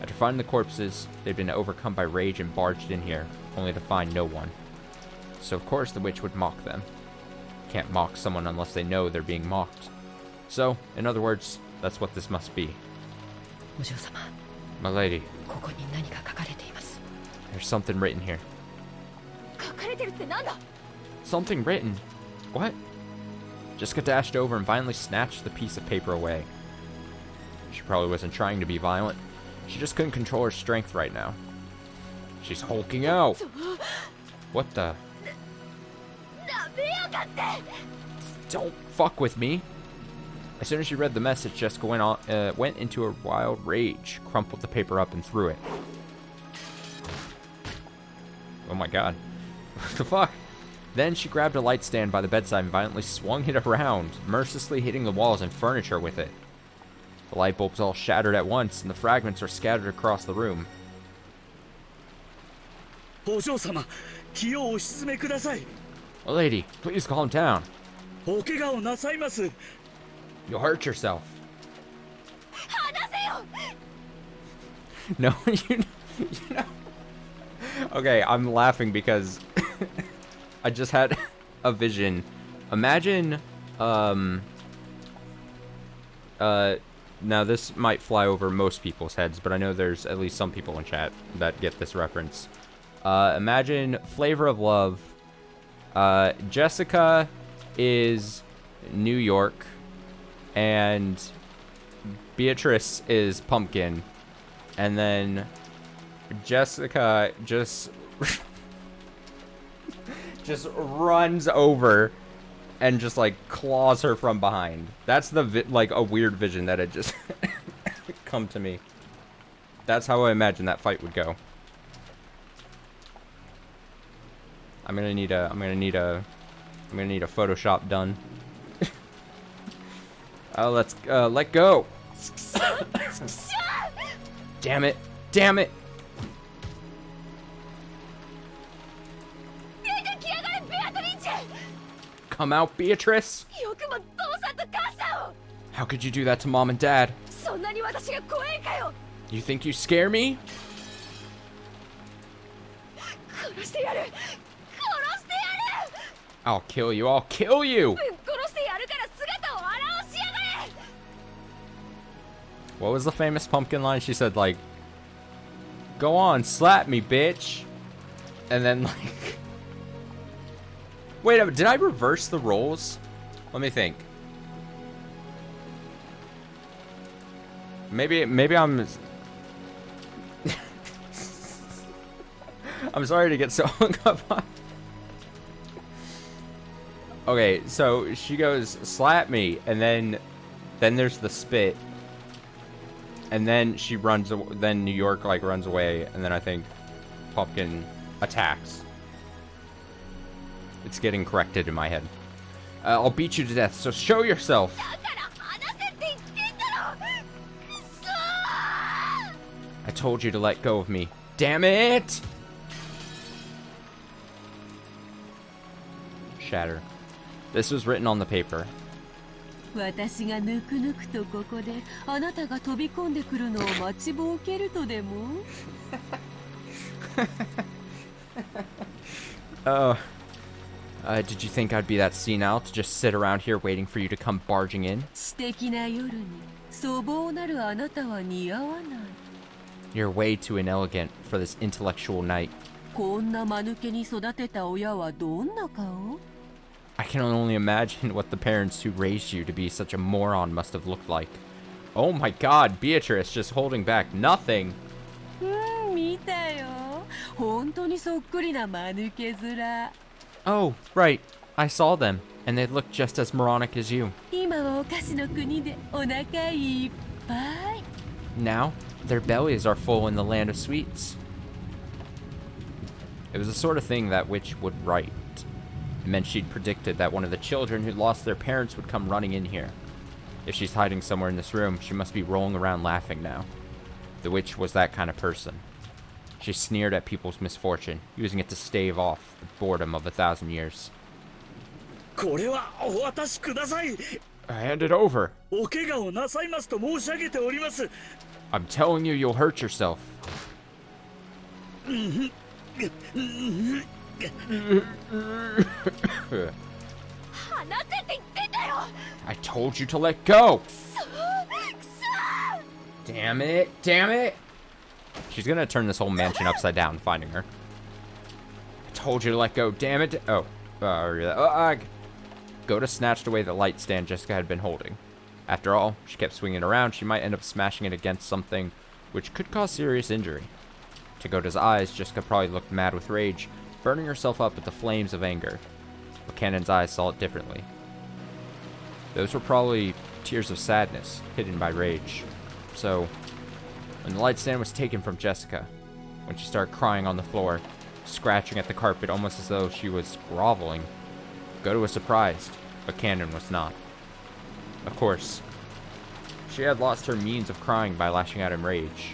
After finding the corpses, they'd been overcome by rage and barged in here, only to find no one. So of course the witch would mock them. Can't mock someone unless they know they're being mocked. So, in other words, that's what this must be. My lady, there's something written here. Something written? What? Jessica dashed over and violently snatched the piece of paper away. She probably wasn't trying to be violent. She just couldn't control her strength right now. She's hulking out. What the? Don't fuck with me. As soon as she read the message, Jessica went into a wild rage, crumpled the paper up and threw it. Oh my god. What the fuck? Then she grabbed a light stand by the bedside and violently swung it around, mercilessly hitting the walls and furniture with it. The light bulbs all shattered at once, and the fragments were scattered across the room. お嬢様、気をお沈めください。 Lady, please calm down. お怪我をなさいます。 You'll hurt yourself. 離せよ No, you know. Okay, I'm laughing because I just had a vision. Imagine, now this might fly over most people's heads, but I know there's at least some people in chat that get this reference. Imagine Flavor of Love. Jessica is New York, and Beatrice is Pumpkin, and then Jessica just runs over and just like claws her from behind. That's the like a weird vision that had just come to me. That's how I imagine that fight would go. I'm gonna need a Photoshop done. Oh, let's let go. Damn it! Damn it! Come out, Beatrice! How could you do that to Mom and Dad? You think you scare me? I'll kill you, I'll kill you! What was the famous pumpkin line? She said, like, go on, slap me, bitch. And then, like... Wait a minute, did I reverse the roles? Let me think. Maybe I'm... I'm sorry to get so hung up on... Okay, so she goes, slap me, and then there's the spit. And then she runs, then New York, like, runs away, and then I think Pumpkin attacks. It's getting corrected in my head. I'll beat you to death, so show yourself! I told you to let go of me. Damn it! Shatter. This was written on the paper. 私がぬくぬくとここであなたが飛び込んでくるのを待ちぼうけるとでも Did you think I'd be that senile to just sit around here waiting for you to come barging in? 素敵な夜に粗暴なるあなたは似合わない You're way too inelegant for this intellectual night. こんな間抜けに育てた親はどんな顔 I can only imagine what the parents who raised you to be such a moron must have looked like. Oh my god, Beatrice just holding back nothing. 見たよ本当にそっくりな間抜け面 Oh, right. I saw them, and they looked just as moronic as you. 今はお菓子の国でお腹いっぱい Now, their bellies are full in the land of sweets. It was the sort of thing that witch would write. It meant she'd predicted that one of the children who lost their parents would come running in here. If she's hiding somewhere in this room, she must be rolling around laughing now. The witch was that kind of person. She sneered at people's misfortune, using it to stave off the boredom of 1,000 years. これはお渡しください。 Hand it over. お怪我をなさいますと申し上げております。 I'm telling you, you'll hurt yourself. I told you to let go. Damn it, damn it. She's gonna turn this whole mansion upside down finding her. I told you to let go, damn it. Oh, go to snatched away the light stand Jessica had been holding. After all, she kept swinging around, she might end up smashing it against something which could cause serious injury. To Gota's eyes, Jessica probably looked mad with rage, burning herself up with the flames of anger. But Cannon's eyes saw it differently. Those were probably tears of sadness, hidden by rage. So, when the light stand was taken from Jessica, when she started crying on the floor, scratching at the carpet almost as though she was groveling, Gota was surprised, but Cannon was not. Of course, she had lost her means of crying by lashing out in rage.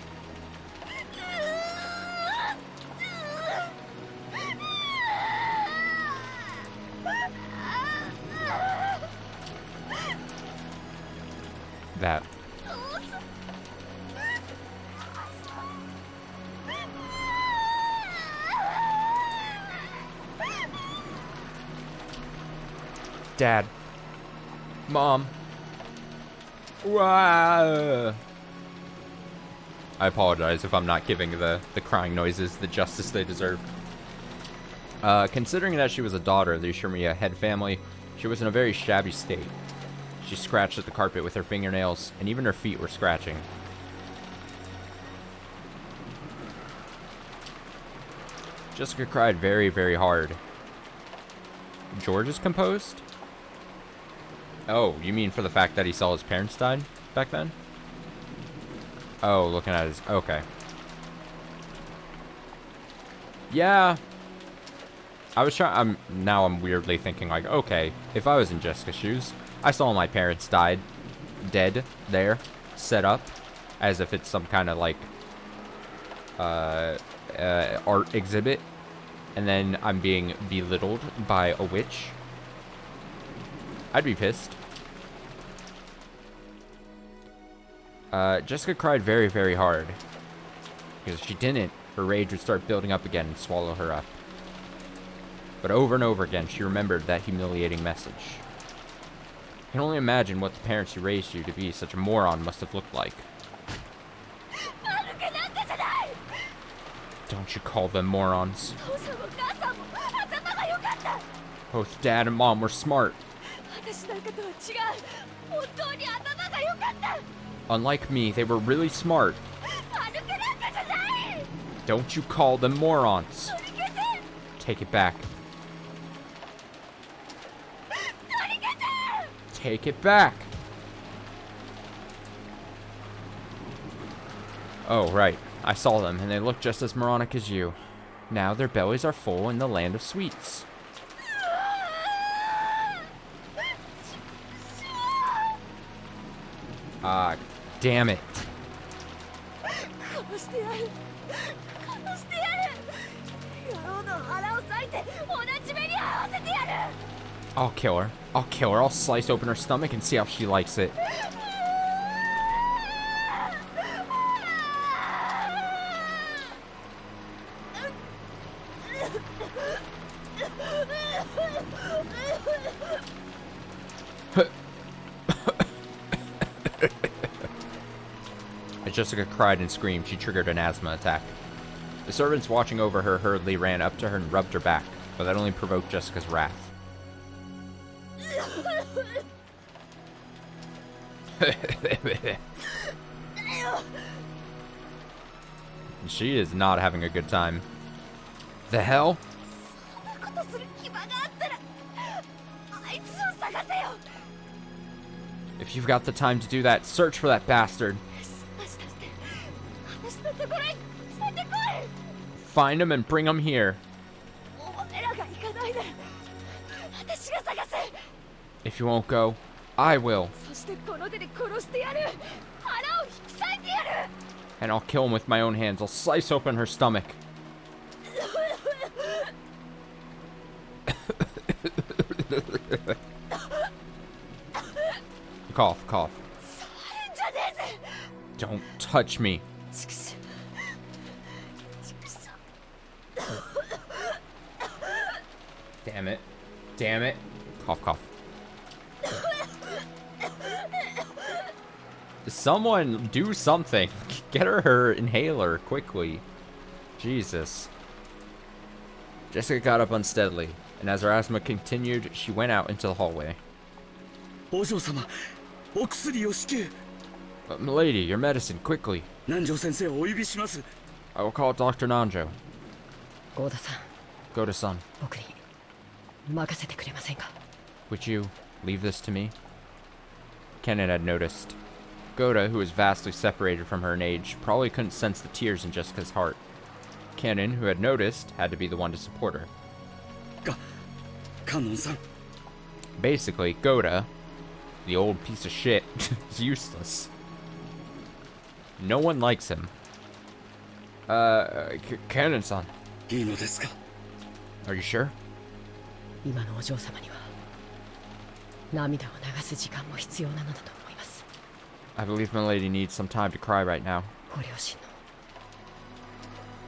that. Dad. Mom. Wah. I apologize if I'm not giving the crying noises the justice they deserve. Considering that she was a daughter of the Ishimiya head family, she was in a very shabby state. She scratched at the carpet with her fingernails, and even her feet were scratching. Jessica cried very, very hard. George is composed? Oh, you mean for the fact that he saw his parents died back then? Oh, looking at his... Okay. Yeah. I was trying... Now I'm weirdly thinking, like, okay, if I was in Jessica's shoes, I saw my parents died, dead, there, set up, as if it's some kind of, like, art exhibit, and then I'm being belittled by a witch. I'd be pissed. Jessica cried very, very hard. Because if she didn't, her rage would start building up again and swallow her up. But over and over again, she remembered that humiliating message. I can only imagine what the parents who raised you to be such a moron must have looked like. Don't you call them morons. Both Dad and Mom were smart. Unlike me, they were really smart. Don't you call them morons. Take it back. Take it back. Oh, right. I saw them, and they look just as moronic as you. Now their bellies are full in the land of sweets. Ah, damn it. I'll kill her. I'll kill her. I'll slice open her stomach and see how she likes it. As Jessica cried and screamed, she triggered an asthma attack. The servants watching over her hurriedly ran up to her and rubbed her back, but that only provoked Jessica's wrath. She is not having a good time. The hell? If you've got the time to do that, search for that bastard. Find him and bring him here. If you won't go, I will. And I'll kill him with my own hands. I'll slice open her stomach. Cough, cough. Don't touch me. Damn it. Damn it. Cough, cough. Someone do something. Get her inhaler quickly. Jesus. Jessica got up unsteadily, and as her asthma continued, she went out into the hallway. Milady, your medicine, quickly. I will call Dr. Nanjo. Goda-san. Would you leave this to me? Kennen had noticed. Goda, who was vastly separated from her in age, probably couldn't sense the tears in Jessica's heart. Kennen, who had noticed, had to be the one to support her. Basically, Goda, the old piece of shit, is useless. No one likes him. Kennen-san. Are you sure? I believe my lady needs some time to cry right now. ご両親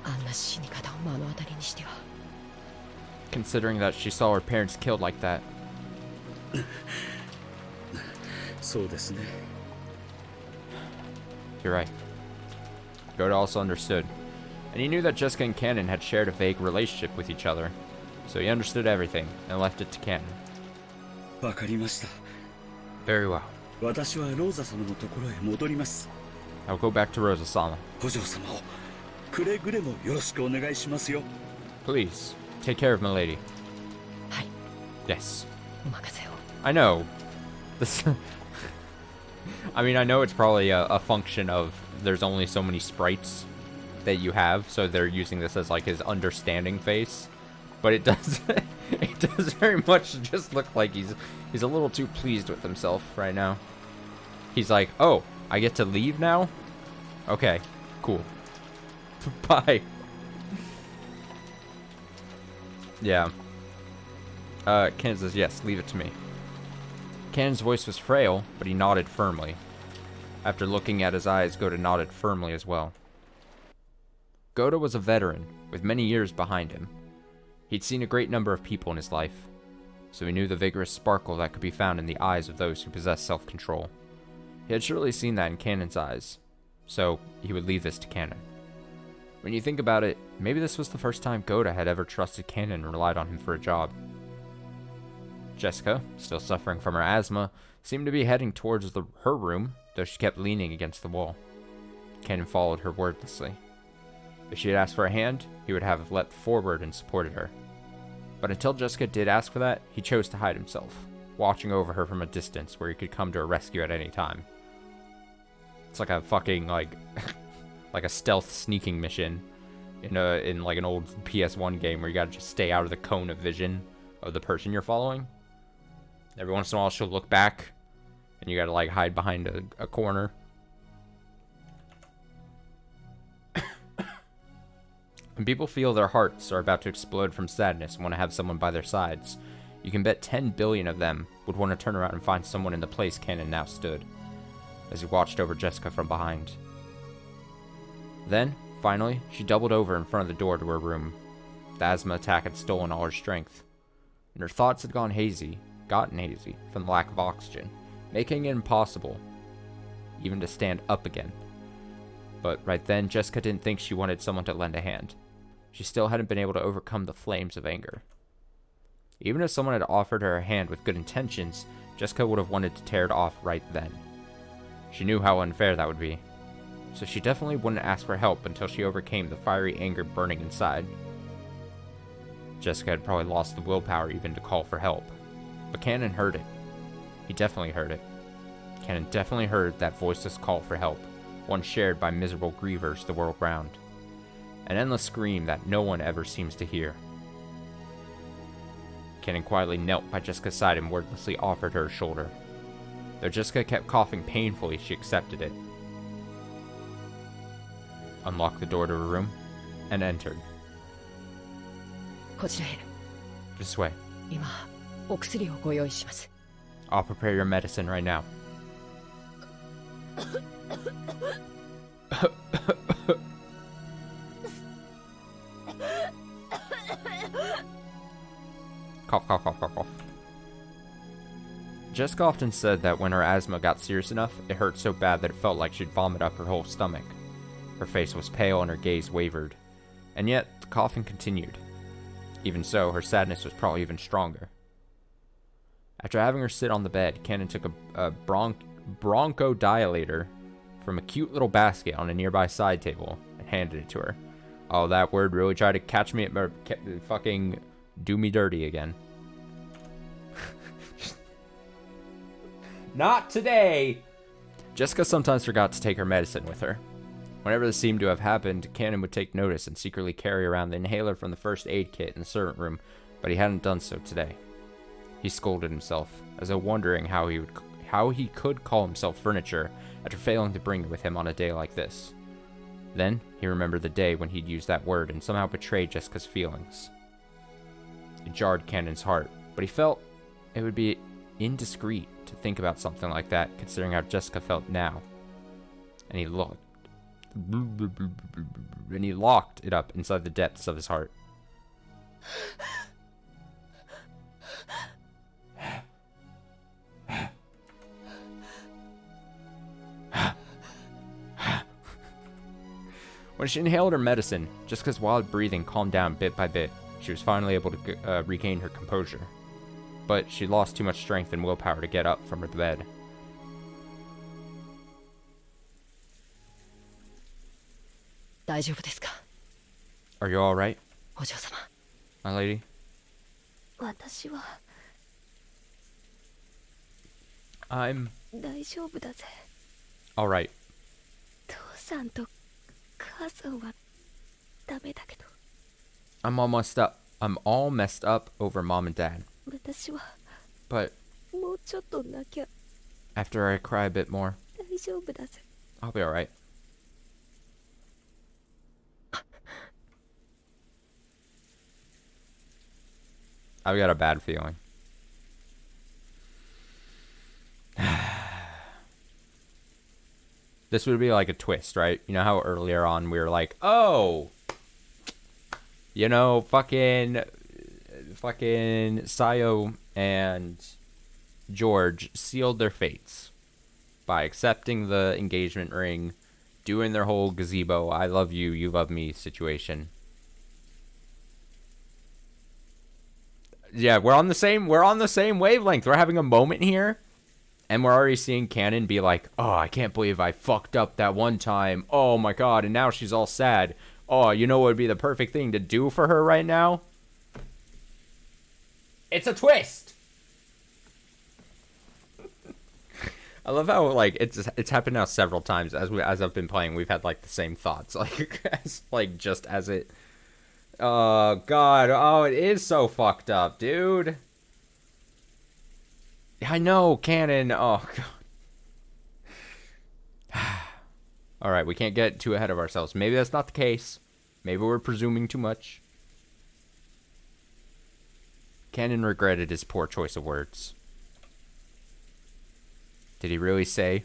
のあんな死に方を目の当たりにしては。 Considering that she saw her parents killed like that. そうですね。 You're right. Goda also understood. And he knew that Jessica and Cannon had shared a vague relationship with each other. So he understood everything and left it to Cannon. わかりました。 Very well. 私はローザ様のところへ戻ります。 I'll go back to Rosa-sama. 五条様をくれぐれもよろしくお願いしますよ。 Please, take care of my lady. はい。 Yes. お任せを。 I know. This... I mean, I know it's probably a function of there's only so many sprites that you have, so they're using this as like his understanding face. But it does it does very much just look like he's a little too pleased with himself right now. He's like, "Oh, I get to leave now? Okay, cool. Bye." Yeah. Ken says, "Yes, leave it to me." Ken's voice was frail, but he nodded firmly. After looking at his eyes, Goda nodded firmly as well. Goda was a veteran, with many years behind him. He'd seen a great number of people in his life, so he knew the vigorous sparkle that could be found in the eyes of those who possess self-control. He had surely seen that in Cannon's eyes, so he would leave this to Cannon. When you think about it, maybe this was the first time Goda had ever trusted Cannon and relied on him for a job. Jessica, still suffering from her asthma, seemed to be heading towards her room, though she kept leaning against the wall. Cannon followed her wordlessly. If she had asked for a hand, he would have leapt forward and supported her. But until Jessica did ask for that, he chose to hide himself, watching over her from a distance where he could come to her rescue at any time. It's like a fucking, like a stealth sneaking mission in like an old PS1 game where you gotta just stay out of the cone of vision of the person you're following. Every once in a while she'll look back, and you gotta like hide behind a corner. When people feel their hearts are about to explode from sadness and want to have someone by their sides, you can bet 10 billion of them would want to turn around and find someone in the place Cannon now stood, as he watched over Jessica from behind. Then, finally, she doubled over in front of the door to her room. The asthma attack had stolen all her strength, and her thoughts had gotten hazy from the lack of oxygen, making it impossible even to stand up again. But right then, Jessica didn't think she wanted someone to lend a hand. She still hadn't been able to overcome the flames of anger. Even if someone had offered her a hand with good intentions, Jessica would have wanted to tear it off right then. She knew how unfair that would be, so she definitely wouldn't ask for help until she overcame the fiery anger burning inside. Jessica had probably lost the willpower even to call for help, but Cannon heard it. He definitely heard it. Cannon definitely heard that voiceless call for help, one shared by miserable grievers the world round. An endless scream that no one ever seems to hear. Cannon quietly knelt by Jessica's side and wordlessly offered her a shoulder. Though Jessica kept coughing painfully, she accepted it. Unlocked the door to her room, and entered. こちらへ。 This way. 今、お薬をご用意します。 I'll prepare your medicine right now. Cough, cough, cough, cough, cough. Jessica often said that when her asthma got serious enough, it hurt so bad that it felt like she'd vomit up her whole stomach. Her face was pale and her gaze wavered. And yet, the coughing continued. Even so, her sadness was probably even stronger. After having her sit on the bed, Cannon took a bronchodilator from a cute little basket on a nearby side table and handed it to her. Oh, that word really tried to catch me, or fucking do me dirty again. Not today! Jessica sometimes forgot to take her medicine with her. Whenever this seemed to have happened, Cannon would take notice and secretly carry around the inhaler from the first aid kit in the servant room, but he hadn't done so today. He scolded himself, as though wondering how he could call himself furniture after failing to bring it with him on a day like this. Then, he remembered the day when he'd used that word and somehow betrayed Jessica's feelings. It jarred Cannon's heart, but he felt it would be indiscreet to think about something like that, considering how Jessica felt now, And he locked it up inside the depths of his heart. When she inhaled her medicine, Jessica's wild breathing calmed down bit by bit. She was finally able to regain her composure. But she lost too much strength and willpower to get up from her bed. Are you alright, my lady? 私は I'm 大丈夫だぜ。 alright. 父さんと母さんはダメだけど。 I'm all messed up. I'm all messed up over mom and dad. 私は But もうちょっとなきゃ after I cry a bit more, 大丈夫だぜ。 I'll be alright. I've got a bad feeling. This would be like a twist, right? You know how earlier on we were like, oh, you know, fucking Sayo and George sealed their fates by accepting the engagement ring, doing their whole gazebo, I love you, you love me situation. Yeah, we're on the same wavelength. We're having a moment here, and we're already seeing Canon be like, oh, I can't believe I fucked up that one time. Oh my god, and now she's all sad. Oh, you know what would be the perfect thing to do for her right now? It's a twist. I love how like it's happened now several times as I've been playing. We've had like the same thoughts, like just as it. Oh god! Oh, it is so fucked up, dude. I know, Canon. Oh god. All right, we can't get too ahead of ourselves. Maybe that's not the case. Maybe we're presuming too much. Canon regretted his poor choice of words. Did he really say,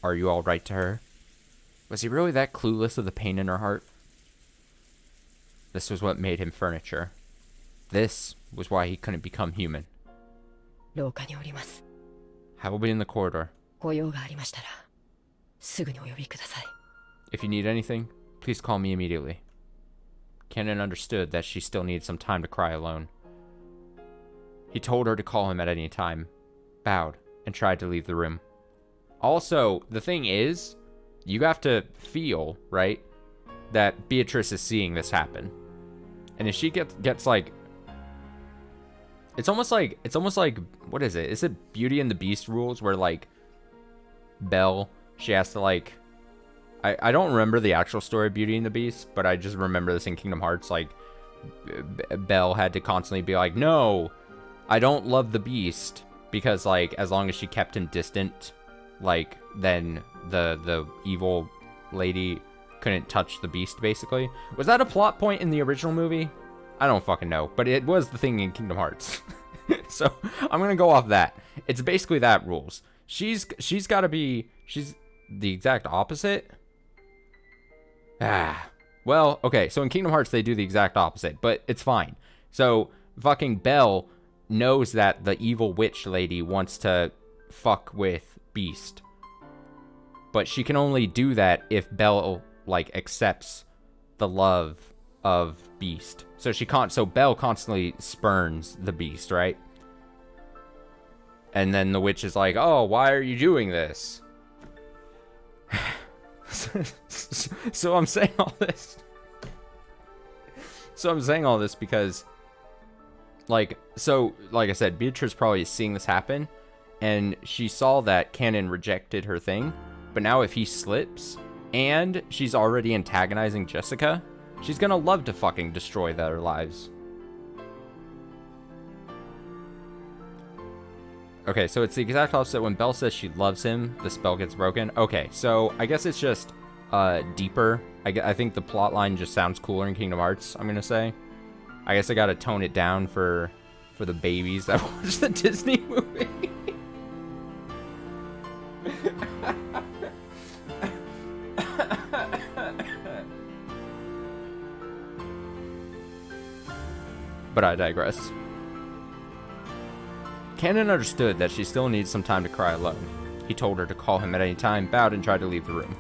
"Are you all right?" to her? Was he really that clueless of the pain in her heart? This was what made him furniture. This was why he couldn't become human. I will be in the corridor. If you need anything, please call me immediately. Canon understood that she still needed some time to cry alone. He told her to call him at any time, bowed, and tried to leave the room. Also, the thing is, you have to feel, right, that Beatrice is seeing this happen. And if she gets like, it's almost like, what is it? Is it Beauty and the Beast rules where like Belle, she has to like, I don't remember the actual story of Beauty and the Beast, but I just remember this in Kingdom Hearts, like Belle had to constantly be like, no, I don't love the Beast, because like as long as she kept him distant, like then the evil lady couldn't touch the Beast, basically. Was that a plot point in the original movie? I don't fucking know, but it was the thing in Kingdom Hearts. So I'm gonna go off that. It's basically that rules. She's gotta be, she's the exact opposite. Well, okay, so in Kingdom Hearts they do the exact opposite, but it's fine. So fucking Belle knows that the evil witch lady wants to fuck with Beast, but she can only do that if Belle like accepts the love of Beast. So so Belle constantly spurns the Beast, right? And then the witch is like, oh, why are you doing this? So I'm saying all this. So I'm saying all this because, like I said, Beatrice probably is seeing this happen, and she saw that Canon rejected her thing, but now if he slips, and she's already antagonizing Jessica, she's gonna love to fucking destroy their lives. Okay, so it's the exact opposite. When Belle says she loves him, the spell gets broken. Okay, so I guess it's just deeper. I think the plot line just sounds cooler in Kingdom Hearts, I'm gonna say. I guess I gotta tone it down for the babies that watch the Disney movie. But I digress. Cannon understood that she still needs some time to cry alone. He told her to call him at any time, bowed, and tried to leave the room.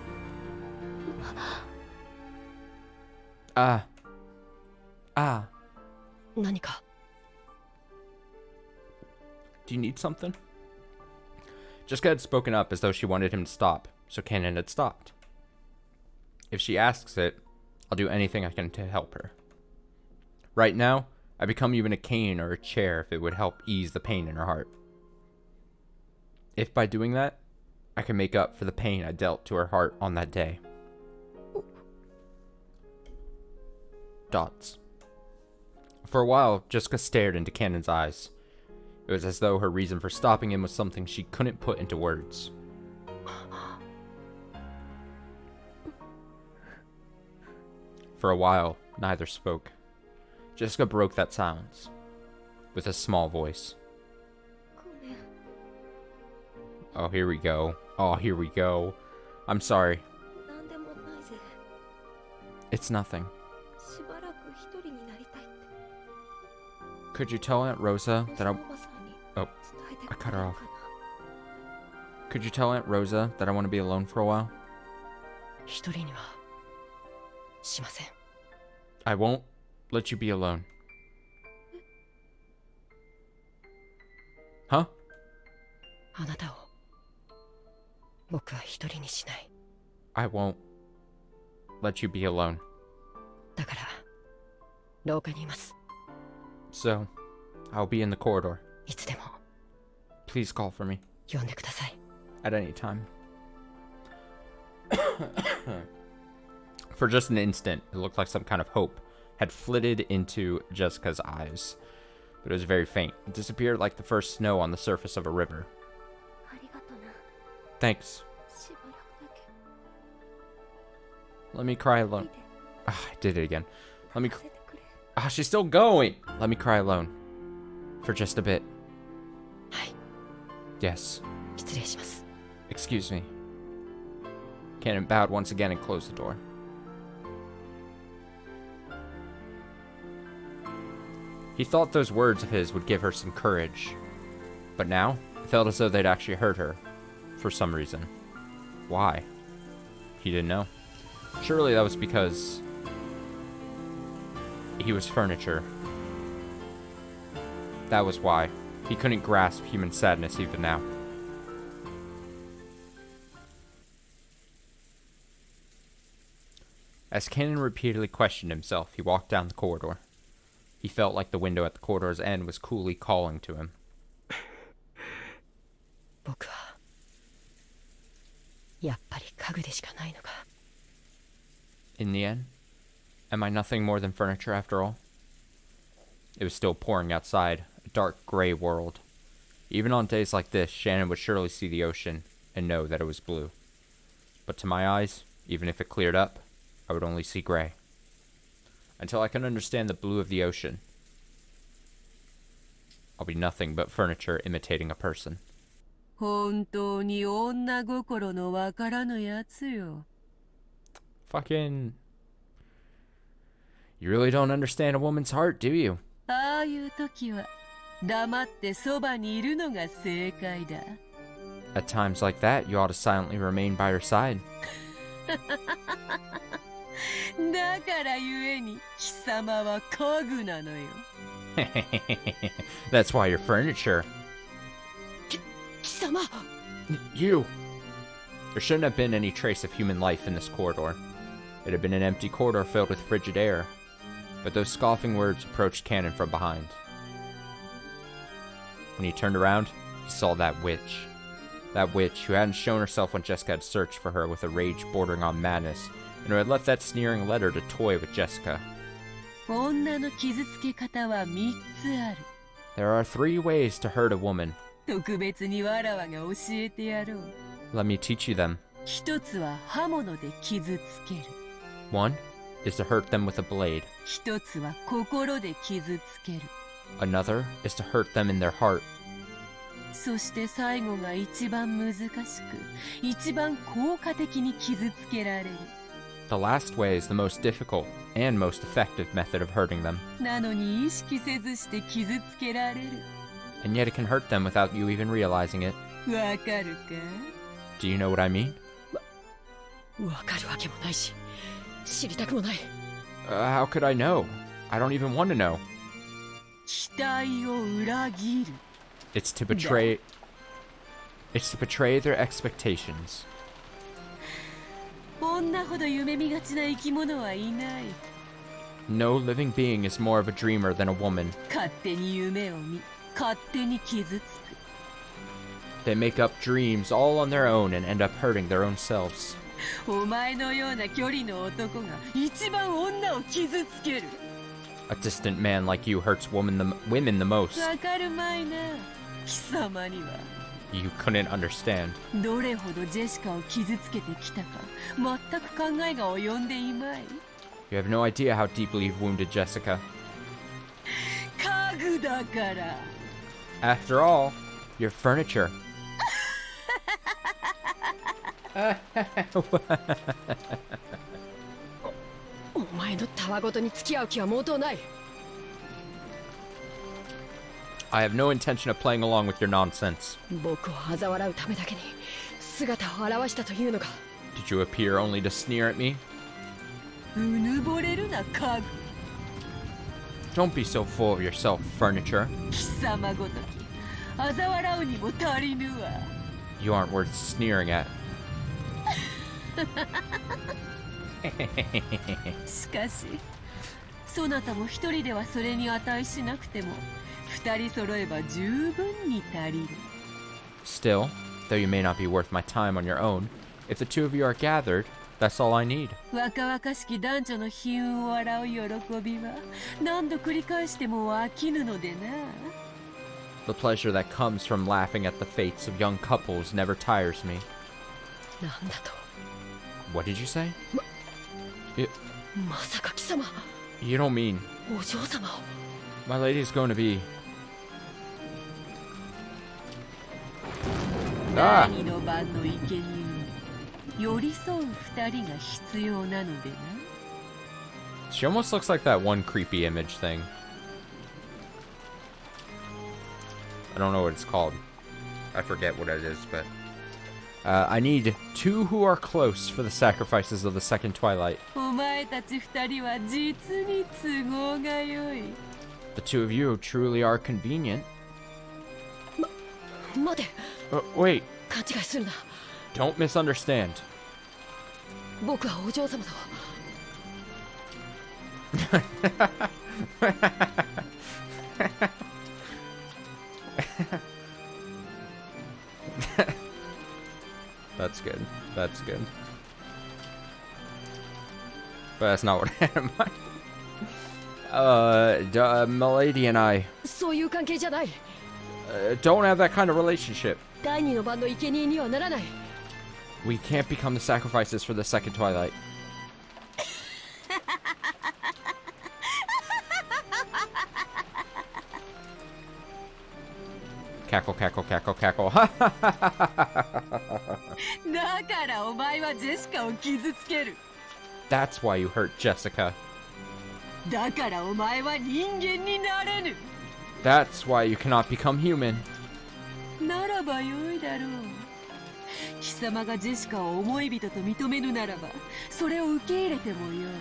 Nanika? Do you need something? Jessica had spoken up as though she wanted him to stop, so Cannon had stopped. If she asks it, I'll do anything I can to help her. Right now, I become even a cane or a chair if it would help ease the pain in her heart. If by doing that, I can make up for the pain I dealt to her heart on that day. Dots. For a while, Jessica stared into Cannon's eyes. It was as though her reason for stopping him was something she couldn't put into words. For a while, neither spoke. Jessica broke that silence with a small voice. Oh, here we go. Oh, here we go. I'm sorry. It's nothing. Could you tell Aunt Rosa that I... Oh, I cut her off. Could you tell Aunt Rosa that I want to be alone for a while? I won't let you be alone. Huh? I won't let you be alone. So, I'll be in the corridor. Please call for me. At any time. For just an instant, it looked like some kind of hope had flitted into Jessica's eyes. But it was very faint. It disappeared like the first snow on the surface of a river. Thanks. Let me cry alone. I did it again. Let me... she's still going! Let me cry alone. For just a bit. Yes. Excuse me. Cannon bowed once again and closed the door. He thought those words of his would give her some courage. But now, it felt as though they'd actually hurt her. For some reason. Why? He didn't know. Surely that was because... he was furniture. That was why. He couldn't grasp human sadness even now. As Cannon repeatedly questioned himself, he walked down the corridor. He felt like the window at the corridor's end was coolly calling to him. In the end, am I nothing more than furniture after all? It was still pouring outside, a dark gray world. Even on days like this, Shannon would surely see the ocean and know that it was blue. But to my eyes, even if it cleared up, I would only see gray. Until I can understand the blue of the ocean, I'll be nothing but furniture imitating a person. Fucking... You really don't understand a woman's heart, do you? At times like that, you ought to silently remain by her side. That's why you're furniture. You! There shouldn't have been any trace of human life in this corridor. It had been an empty corridor filled with frigid air. But those scoffing words approached Cannon from behind. When he turned around, he saw that witch. That witch who hadn't shown herself when Jessica had searched for her with a rage bordering on madness, and who had left that sneering letter to toy with Jessica. There are 3 ways to hurt a woman. Let me teach you them. 1 is to hurt them with a blade. Another is to hurt them in their heart. The the last way is the most difficult and most effective method of hurting them. なのに意識せずして傷つけられる。 And yet it can hurt them without you even realizing it. わかるか？ Do you know what I mean? わかるわけもないし、知りたくもない。How could I know? I don't even want to know. 期待を裏切る。 It's to betray their expectations. 女ほど夢見がちな生き物はいない。 No living being is more of a dreamer than a woman. 勝手に夢を見、勝手に傷つく。 They make up dreams all on their own and end up hurting their own selves. お前のような距離の男が一番女を傷つける。 A distant man like you hurts women the most. わかるまいな。貴様には。 You couldn't understand. どれほどジェシカを傷つけてきたか、全く考えが及んでいまい。 You have no idea how deeply you've wounded Jessica. 家具だから。 After all, you're furniture. お前のたわごとに付き合う気は毛頭ない。 I have no intention of playing along with your nonsense. 僕を嘲笑うためだけに姿を現したというのか。 Did you appear only to sneer at me? うぬぼれるな家具。 Don't be so full of yourself, furniture. 貴様ごとき嘲笑うにも足りぬわ。 You aren't worth sneering at. しかしそなたも一人ではそれに値しなくても二人揃えば十分に足りる。 Still, though you may not be worth my time on your own, if the two of you are gathered, that's all I need. 若々しき男女の悲運を笑う喜びは何度繰り返しても飽きぬのでな。 The pleasure that comes from laughing at the fates of young couples never tires me. なんだと。 What did you say? まさか貴様、 You don't mean お嬢様を。 my lady's going to be... 第二の番の生贄に寄り添う二人が必要なのでな。 She almost looks like that one creepy image thing. I don't know what it's called. I forget what it is, but... I need two who are close for the sacrifices of the second twilight. お前たち二人は実に都合が良い。 The two of you truly are convenient. 待て。 Wait, 勘違いするな。 don't misunderstand. 僕はお嬢様と。 That's good. That's good. But that's not what I had in mind. Milady and I そういう関係じゃない。 don't have that kind of relationship. 第二の番の生贄にはならない。 We can't become the sacrifices for the second twilight. Cackle, cackle, cackle, cackle. だからお前はジェシカを傷つける。 That's why you hurt Jessica. だからお前は人間になれぬ。 That's why you cannot become human. ならばよいだろう。貴様がジェシカを思い人と認めぬならば、それを受け入れてもよい。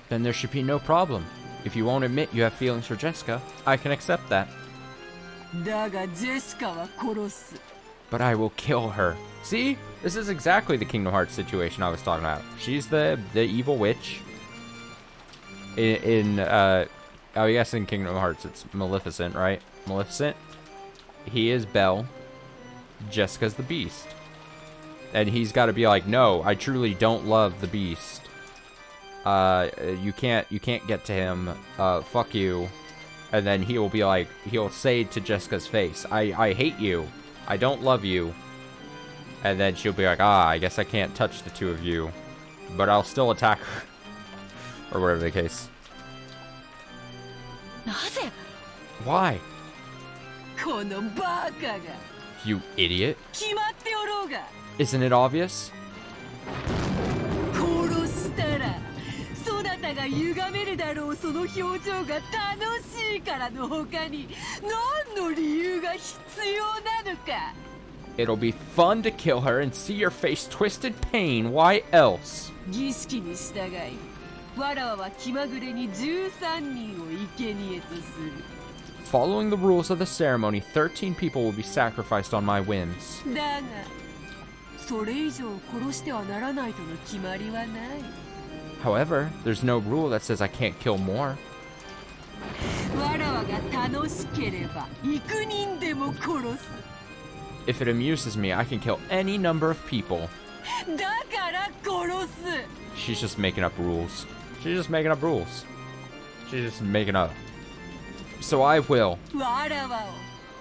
Then there should be no problem. If you won't admit you have feelings for Jessica, I can accept that. だがジェシカは殺す。 But I will kill her. See? This is exactly the Kingdom Hearts situation I was talking about. She's the evil witch. I guess in Kingdom Hearts it's Maleficent, right? Maleficent. He is Belle. Jessica's the Beast. And he's got to be like, no, I truly don't love the Beast. You can't get to him. Fuck you. And then he will be like, he'll say to Jessica's face, I hate you. I don't love you. And then she'll be like, I guess I can't touch the two of you. But I'll still attack her. Or whatever the case. なぜ？ Why? このバカが。 You idiot. 決まっておろうが。 Isn't it obvious? 殺したら姿が歪めるだろうその表情が楽しいからの他に何の理由が必要なのか。 It'll be fun to kill her and see your face twist in pain. Why else? 儀式に従いわらわは気まぐれに13人を生贄とする。 Following the rules of the ceremony, 13 people will be sacrificed on my whims. だがそれ以上殺してはならないとの決まりはない。 However, there's no rule that says I can't kill more. わらわが楽しければ幾人でも殺す。 If it amuses me, I can kill any number of people. だから殺す。 She's just making up rules. She's just making up rules. She's just making up. So I will. わらわ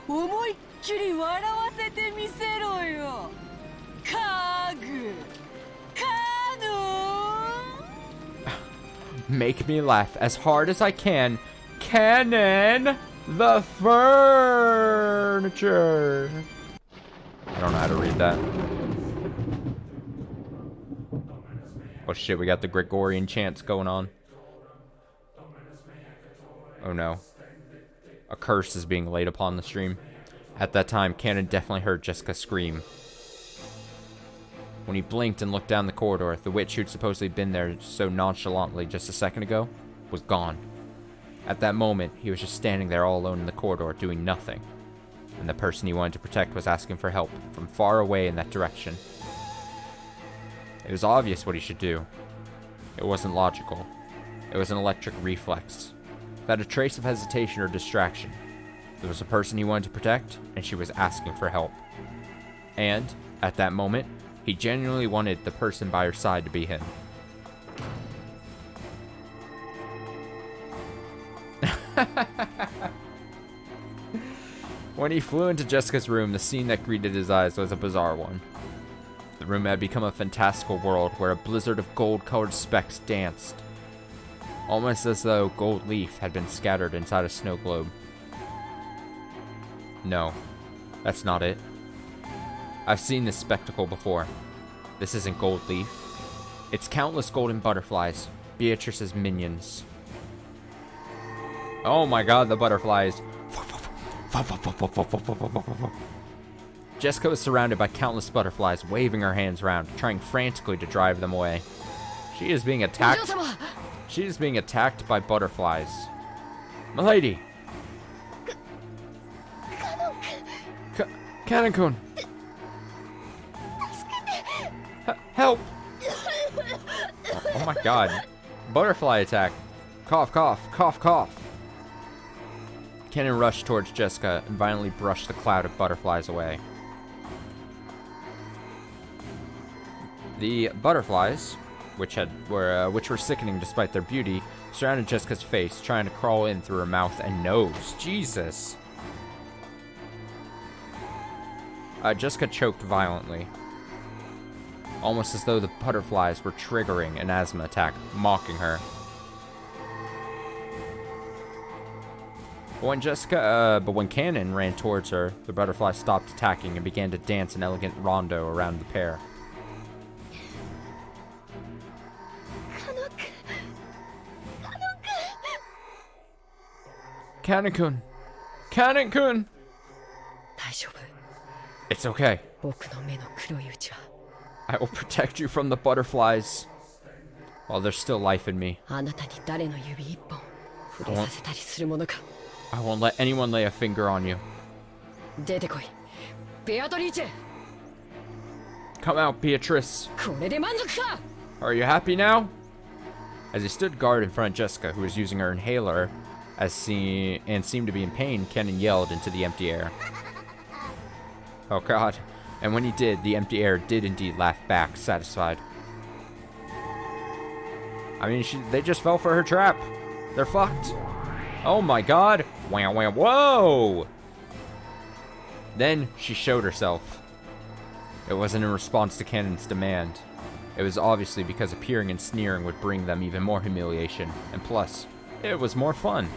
を思いっきり笑わせてみせろよ。カグ、カノン。 Make me laugh as hard as I can. Cannon the furniture. I don't know how to read that. Oh shit, we got the Gregorian chants going on. Oh no. A curse is being laid upon the stream. At that time, Cannon definitely heard Jessica scream. When he blinked and looked down the corridor, the witch who'd supposedly been there so nonchalantly just a second ago was gone. At that moment, he was just standing there all alone in the corridor doing nothing. And the person he wanted to protect was asking for help from far away in that direction. It was obvious what he should do. It wasn't logical. It was an electric reflex. Without a trace of hesitation or distraction. There was a person he wanted to protect, and she was asking for help. And, at that moment, he genuinely wanted the person by her side to be him. When he flew into Jessica's room, the scene that greeted his eyes was a bizarre one. The room had become a fantastical world where a blizzard of gold-colored specks danced. Almost as though gold leaf had been scattered inside a snow globe. No, that's not it. I've seen this spectacle before. This isn't gold leaf. It's countless golden butterflies, Beatrice's minions. Oh my god, the butterflies. Jessica was surrounded by countless butterflies, waving her hands around, trying frantically to drive them away. She is being attacked. She is being attacked by butterflies. Milady! Cannon-kun! Help! Oh my god. Butterfly attack. Cough, cough, cough, cough. Cannon rushed towards Jessica and violently brushed the cloud of butterflies away. The butterflies, which were sickening despite their beauty, surrounded Jessica's face, trying to crawl in through her mouth and nose. Jesus. Jessica choked violently, almost as though the butterflies were triggering an asthma attack, mocking her. But when Cannon ran towards her, the butterfly stopped attacking and began to dance an elegant rondo around the pair. Cannon-kun! Cannon-kun! It's okay. I will protect you from the butterflies while there's still life in me. I won't let anyone lay a finger on you. Come out, Beatrice. Are you happy now? As he stood guard in front of Jessica, who was using her inhaler, and seemed to be in pain, Cannon yelled into the empty air. Oh god. And when he did, the empty air did indeed laugh back, satisfied. I mean, they just fell for her trap. They're fucked. Oh my god. Wow, wow, whoa! Then she showed herself. It wasn't in response to Cannon's demand. It was obviously because appearing and sneering would bring them even more humiliation. And plus, it was more fun.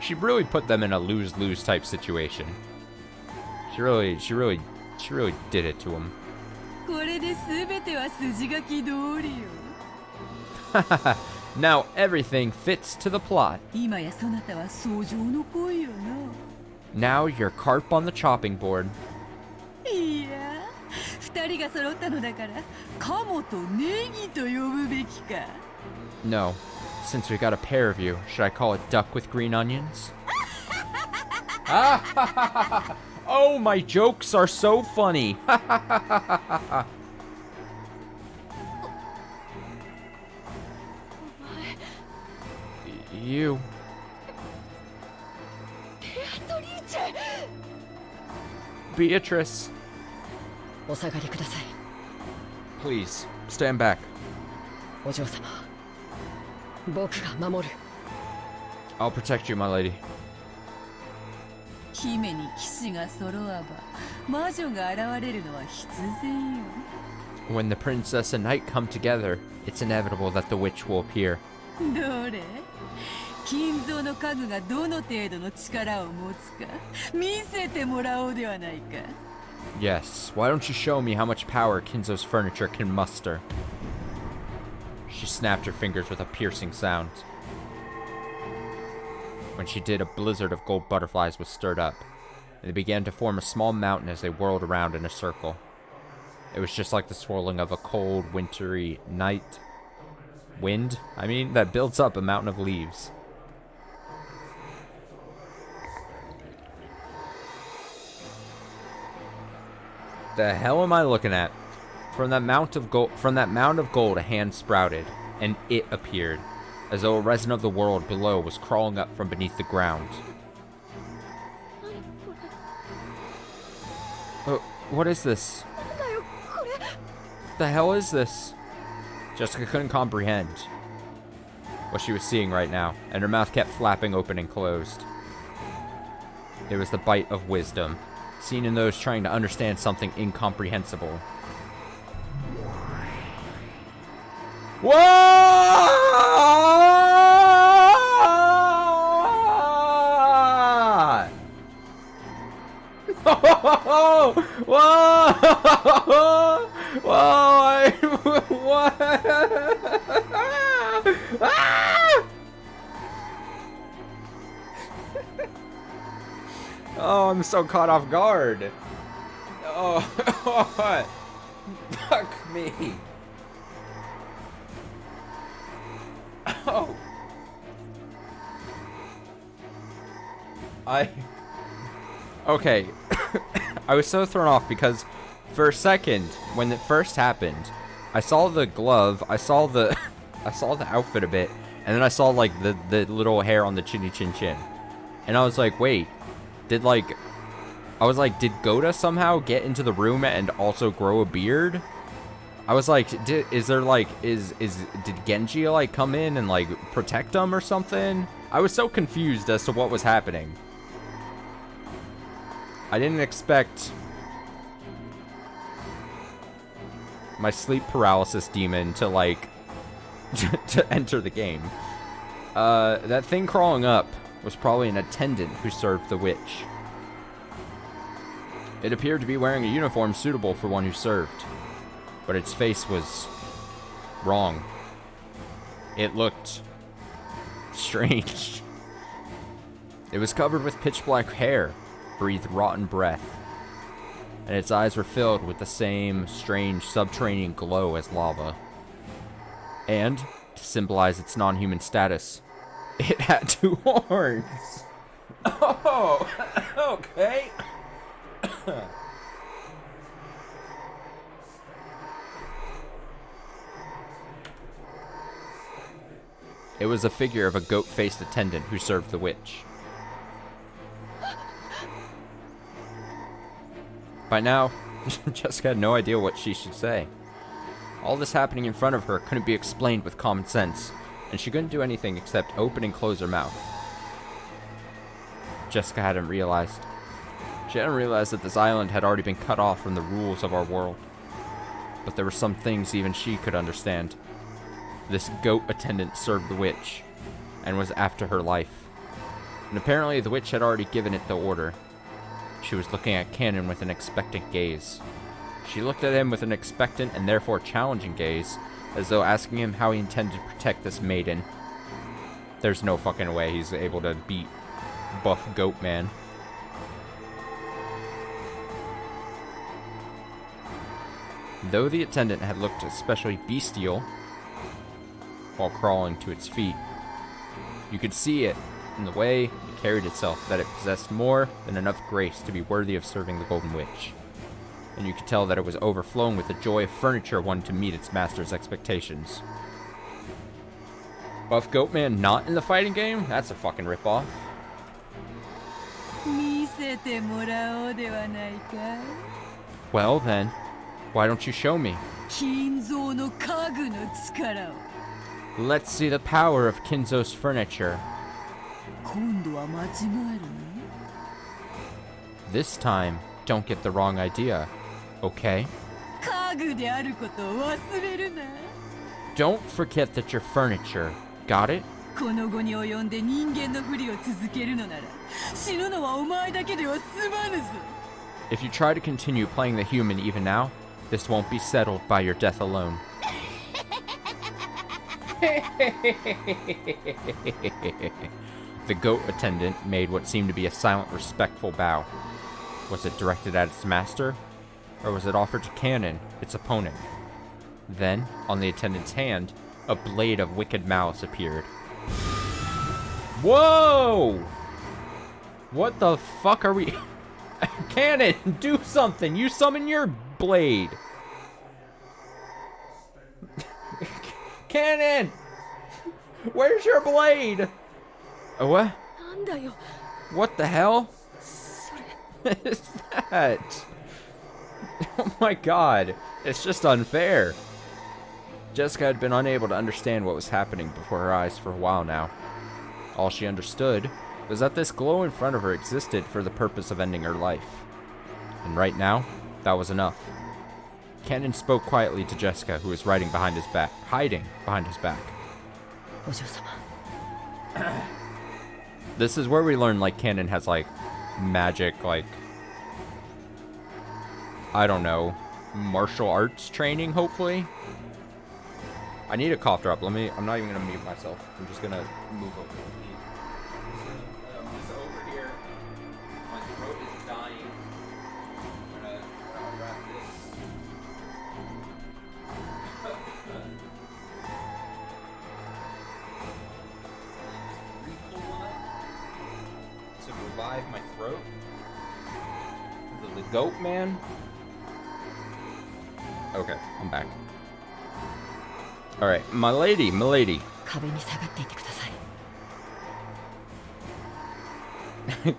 She really put them in a lose-lose type situation. She really did it to him. これで全ては筋書き通りよ。 Now everything fits to the plot. 今やそなたは相乗の恋よな。 Now you're carp on the chopping board. いや、二人が揃ったのだから、鴨とネギと呼ぶべきか。 No. Since we got a pair of you, should I call it duck with green onions? Oh, my jokes are so funny. You. ベアトリーチェ Beatrice. お下がりください。 Please, stand back. お嬢様、僕が守る。 I'll protect you, my lady. 姫に騎士が揃わば、魔女が現れるのは必然よ。 When the princess and knight come together, it's inevitable that the witch will appear. どれ金蔵の家具がどの程度の力を持つか見せてもらおうではないか。 Yes, why don't you show me how much power Kinzo's furniture can muster? She snapped her fingers with a piercing sound. When she did, a blizzard of gold butterflies was stirred up, and they began to form a small mountain as they whirled around in a circle. It was just like the swirling of a cold, wintry night. Wind, that builds up a mountain of leaves. The hell am I looking at? From that mound of gold, a hand sprouted, and it appeared, as though a resident of the world below was crawling up from beneath the ground. What is this? The hell is this? Jessica couldn't comprehend what she was seeing right now, and her mouth kept flapping open and closed. It was the bite of wisdom, seen in those trying to understand something incomprehensible. What? Whoa! Whoa! Whoa! What? Ah! Oh, I'm so caught off guard. Oh, fuck me. Oh. Okay. I was so thrown off because for a second, when it first happened, I saw the glove, I saw the outfit a bit, and then I saw like the little hair on the chinny chin chin. And I was like, wait, did Goda somehow get into the room and also grow a beard? I was like, did Genji like come in and like protect him or something? I was so confused as to what was happening. I didn't expect my sleep paralysis demon to like to enter the game. That thing crawling up was probably an attendant who served the witch. It appeared to be wearing a uniform suitable for one who served, but its face was wrong. It looked strange. It was covered with pitch black hair, breathed rotten breath, and its eyes were filled with the same strange subterranean glow as lava. And, to symbolize its non-human status, it had 2 horns. Oh, okay. It was a figure of a goat-faced attendant who served the witch. By now, Jessica had no idea what she should say. All this happening in front of her couldn't be explained with common sense, and she couldn't do anything except open and close her mouth. Jessica hadn't realized. She hadn't realized that this island had already been cut off from the rules of our world. But there were some things even she could understand. This goat attendant served the witch, and was after her life. And apparently the witch had already given it the order. She was looking at Cannon with an expectant gaze. She looked at him with an expectant and therefore challenging gaze, as though asking him how he intended to protect this maiden. There's no fucking way he's able to beat buff goat man. Though the attendant had looked especially bestial while crawling to its feet, you could see it in the way it carried itself that it possessed more than enough grace to be worthy of serving the Golden Witch. And you could tell that it was overflowing with the joy of furniture wanting to meet its master's expectations. Buff Goatman not in the fighting game? That's a fucking ripoff. Well then, why don't you show me? Let's see the power of Kinzo's furniture. This time, don't get the wrong idea, okay? Don't forget that you're furniture, got it? If you try to continue playing the human even now, this won't be settled by your death alone. The goat attendant made what seemed to be a silent, respectful bow. Was it directed at its master? Or was it offered to Cannon, its opponent? Then, on the attendant's hand, a blade of wicked malice appeared. Whoa! What the fuck are we... Cannon, do something! You summon your blade! Cannon! Where's your blade? What? What the hell? What is that? Oh my god. It's just unfair. Jessica had been unable to understand what was happening before her eyes for a while now. All she understood was that this glow in front of her existed for the purpose of ending her life. And right now, that was enough. Cannon spoke quietly to Jessica, who was hiding behind his back. This is where we learn, like, Cannon has, like, magic, like, I don't know, martial arts training, hopefully? I need a cough drop. I'm not even gonna mute myself. I'm just gonna move over. Just over here. My throat is dying. I'm gonna wrap this. To revive my throat. The goat man. Okay, I'm back. Alright, my lady.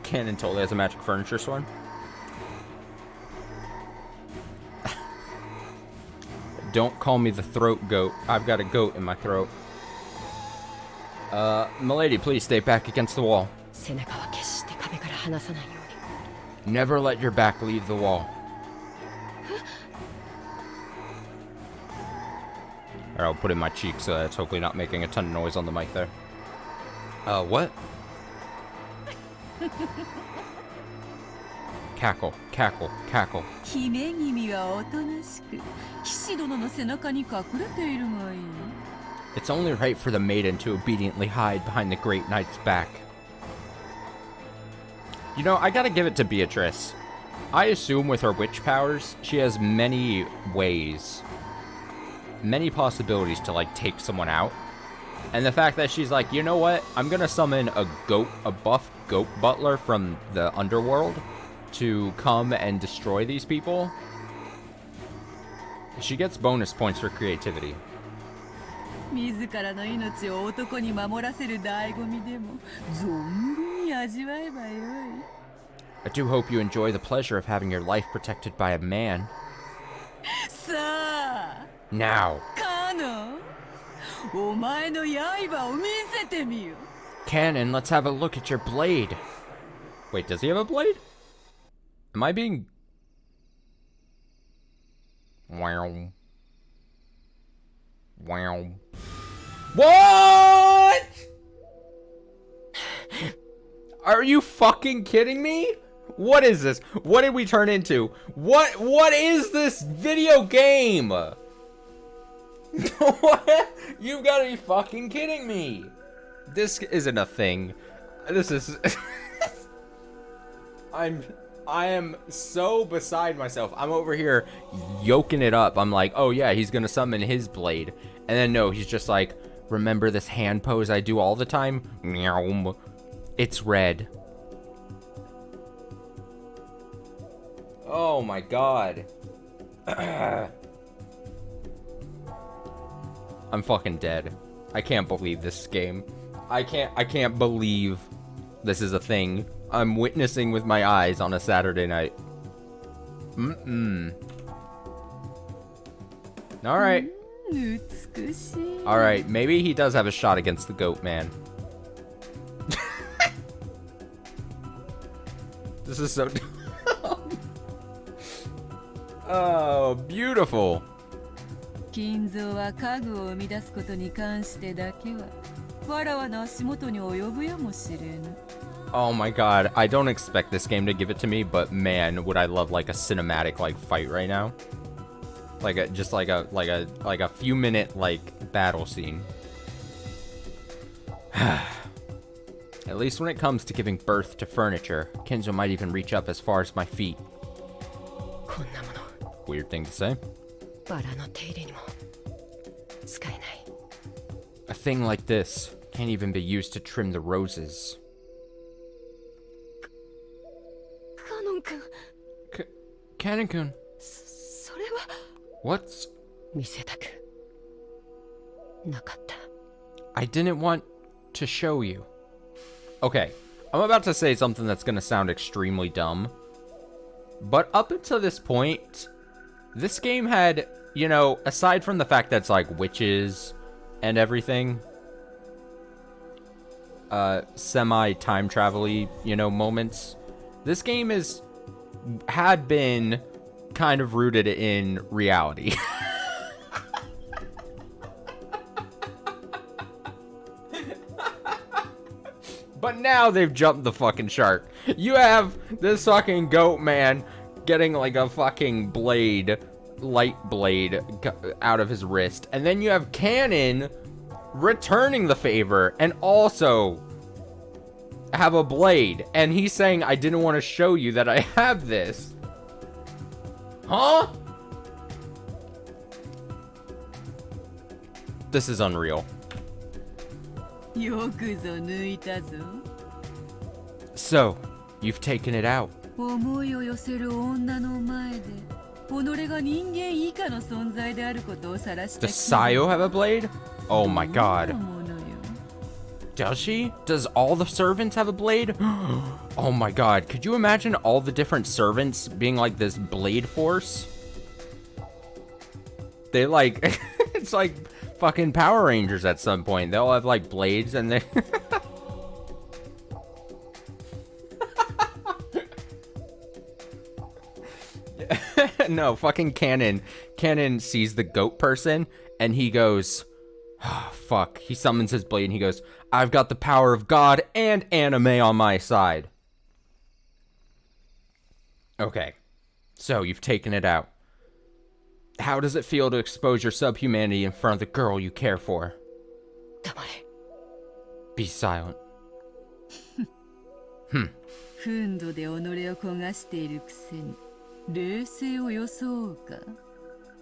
Cannon totally has a magic furniture sword. Don't call me the throat goat. I've got a goat in my throat. Milady, please stay back against the wall. Never let your back leave the wall. Or I'll put it in my cheek so that's hopefully not making a ton of noise on the mic there. What? Cackle, cackle, cackle. It's only right for the maiden to obediently hide behind the great knight's back. You know, I gotta give it to Beatrice. I assume with her witch powers, she has many ways, many possibilities to, like, take someone out. And the fact that she's like, you know what? I'm gonna summon a buff goat butler from the underworld to come and destroy these people. She gets bonus points for creativity. I do hope you enjoy the pleasure of having your life protected by a man. Now. Cannon, let's have a look at your blade. Wait, does he have a blade? Am I being... Wow. Wow. What? Are you fucking kidding me? What is this? What did we turn into? What is this video game? What? You gotta be fucking kidding me. This isn't a thing. This is I am so beside myself. I'm over here yoking it up. I'm like, oh yeah, he's gonna summon his blade. And then no, he's just like, remember this hand pose I do all the time? Meow. It's red. Oh my god. I'm fucking dead. I can't believe this game. I can't believe this is a thing I'm witnessing with my eyes on a Saturday night. Alright. Alright, maybe he does have a shot against the goat man. This is so oh, beautiful. Oh my god, I don't expect this game to give it to me, but man, would I love like a cinematic like fight right now. Like a just like a few minute like battle scene. At least when it comes to giving birth to furniture, Kenzo might even reach up as far as my feet. Weird thing to say. A thing like this can't even be used to trim the roses. Canon-kun. What's... I didn't want to show you. Okay, I'm about to say something that's gonna sound extremely dumb. But up until this point, this game had, you know, aside from the fact that it's like witches and everything, semi-time travel-y, you know, moments, this game had been kind of rooted in reality. But now they've jumped the fucking shark. You have this fucking goat man getting like a fucking blade, light blade, out of his wrist. And then you have Canon returning the favor and also have a blade. And he's saying, I didn't want to show you that I have this. Huh? This is unreal. So, you've taken it out. Does Sayo have a blade? Oh my god. Does she? Does all the servants have a blade? Oh my god. Could you imagine all the different servants being like this blade force? They like... it's like fucking Power Rangers at some point. They'll have like blades and they... No, fucking Canon sees the goat person and he goes, oh, fuck. He summons his blade and he goes, I've got the power of God and anime on my side. Okay, so you've taken it out. How does it feel to expose your subhumanity in front of the girl you care for? Be silent.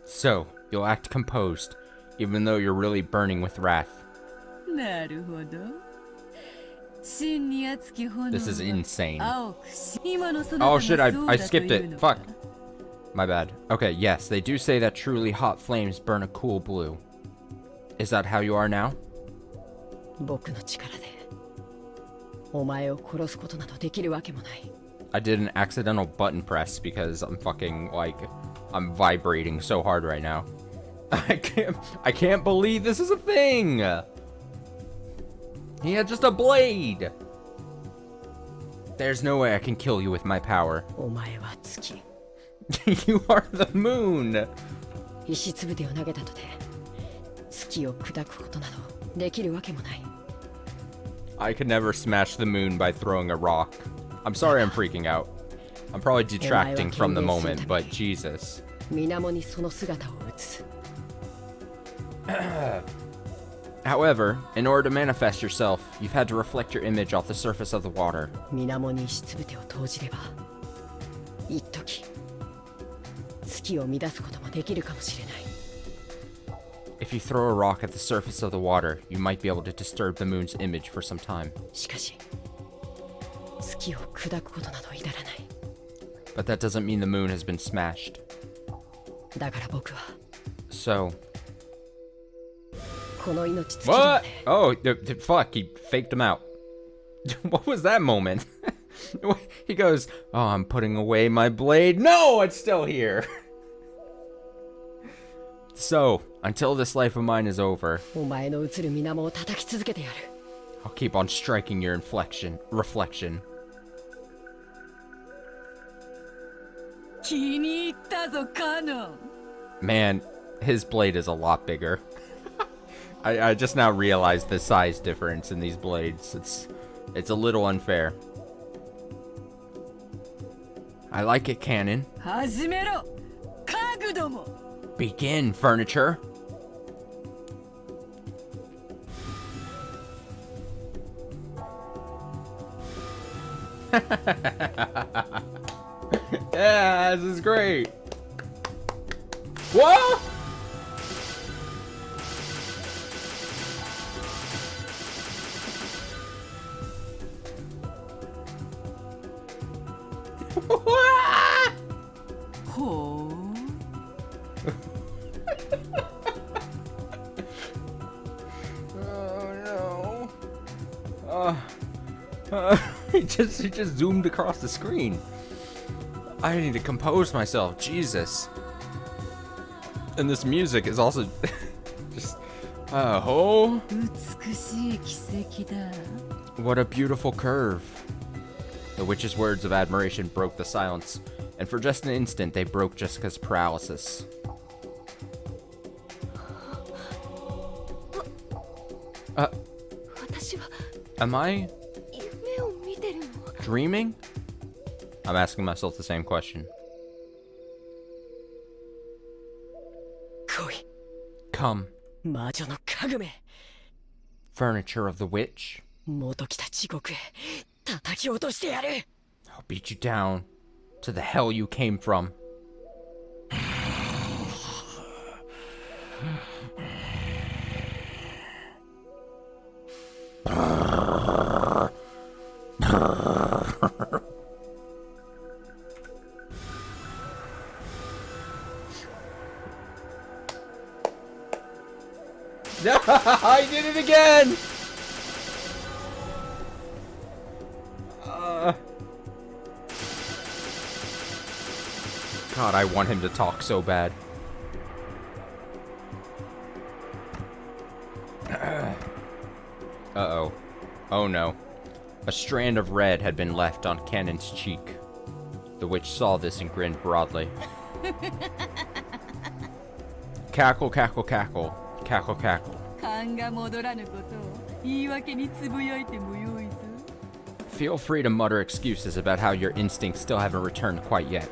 So, you'll act composed, even though you're really burning with wrath. This is insane. Oh shit, I skipped it. Fuck. My bad. Okay, yes, they do say that truly hot flames burn a cool blue. Is that how you are now? I did an accidental button press because I'm fucking, like, I'm vibrating so hard right now. I can't believe this is a thing! He had just a blade! There's no way I can kill you with my power. You are the moon! I could never smash the moon by throwing a rock. I'm sorry I'm freaking out. I'm probably detracting from the moment, but Jesus. 水面にその姿を映す。 However, in order to manifest yourself, you've had to reflect your image off the surface of the water. 水面に石つぶてを投じれば、一時月を乱すこともできるかもしれない。 If you throw a rock at the surface of the water, you might be able to disturb the moon's image for some time. しかし、月を砕くことなど至らない。 But that doesn't mean the moon has been smashed. だから僕は So... この命尽きるま What? で Oh, fuck, he faked him out. What was that moment? He goes, oh, I'm putting away my blade. No, it's still here. So, until this life of mine is over, お前の映る水面を叩き続けてやる。 I'll keep on striking your reflection. 気に入ったぞカノン。 Man, his blade is a lot bigger. I just now realized the size difference in these blades. It's a little unfair. I like it, Cannon. 始めろ家具ども。 Begin, furniture. Yeah, this is great. Whoa! He just zoomed across the screen. I need to compose myself. Jesus. And this music is also just oh. 美しい奇跡だ。 What a beautiful curve. The witch's words of admiration broke the silence, and for just an instant they broke Jessica's paralysis. Am I dreaming? I'm asking myself the same question. Come. 魔女の家具め。 Furniture of the witch. 元来た地獄へ叩き落としてやる。 I'll beat you down to the hell you came from. I did it again! God, I want him to talk so bad. Uh-oh. Oh no. A strand of red had been left on Cannon's cheek. The witch saw this and grinned broadly. Cackle, cackle, cackle. Cackle, cackle. 勘が戻らぬことを言い訳につぶやいてもよいぞ。 Feel free to mutter excuses about how your instincts still haven't returned quite yet.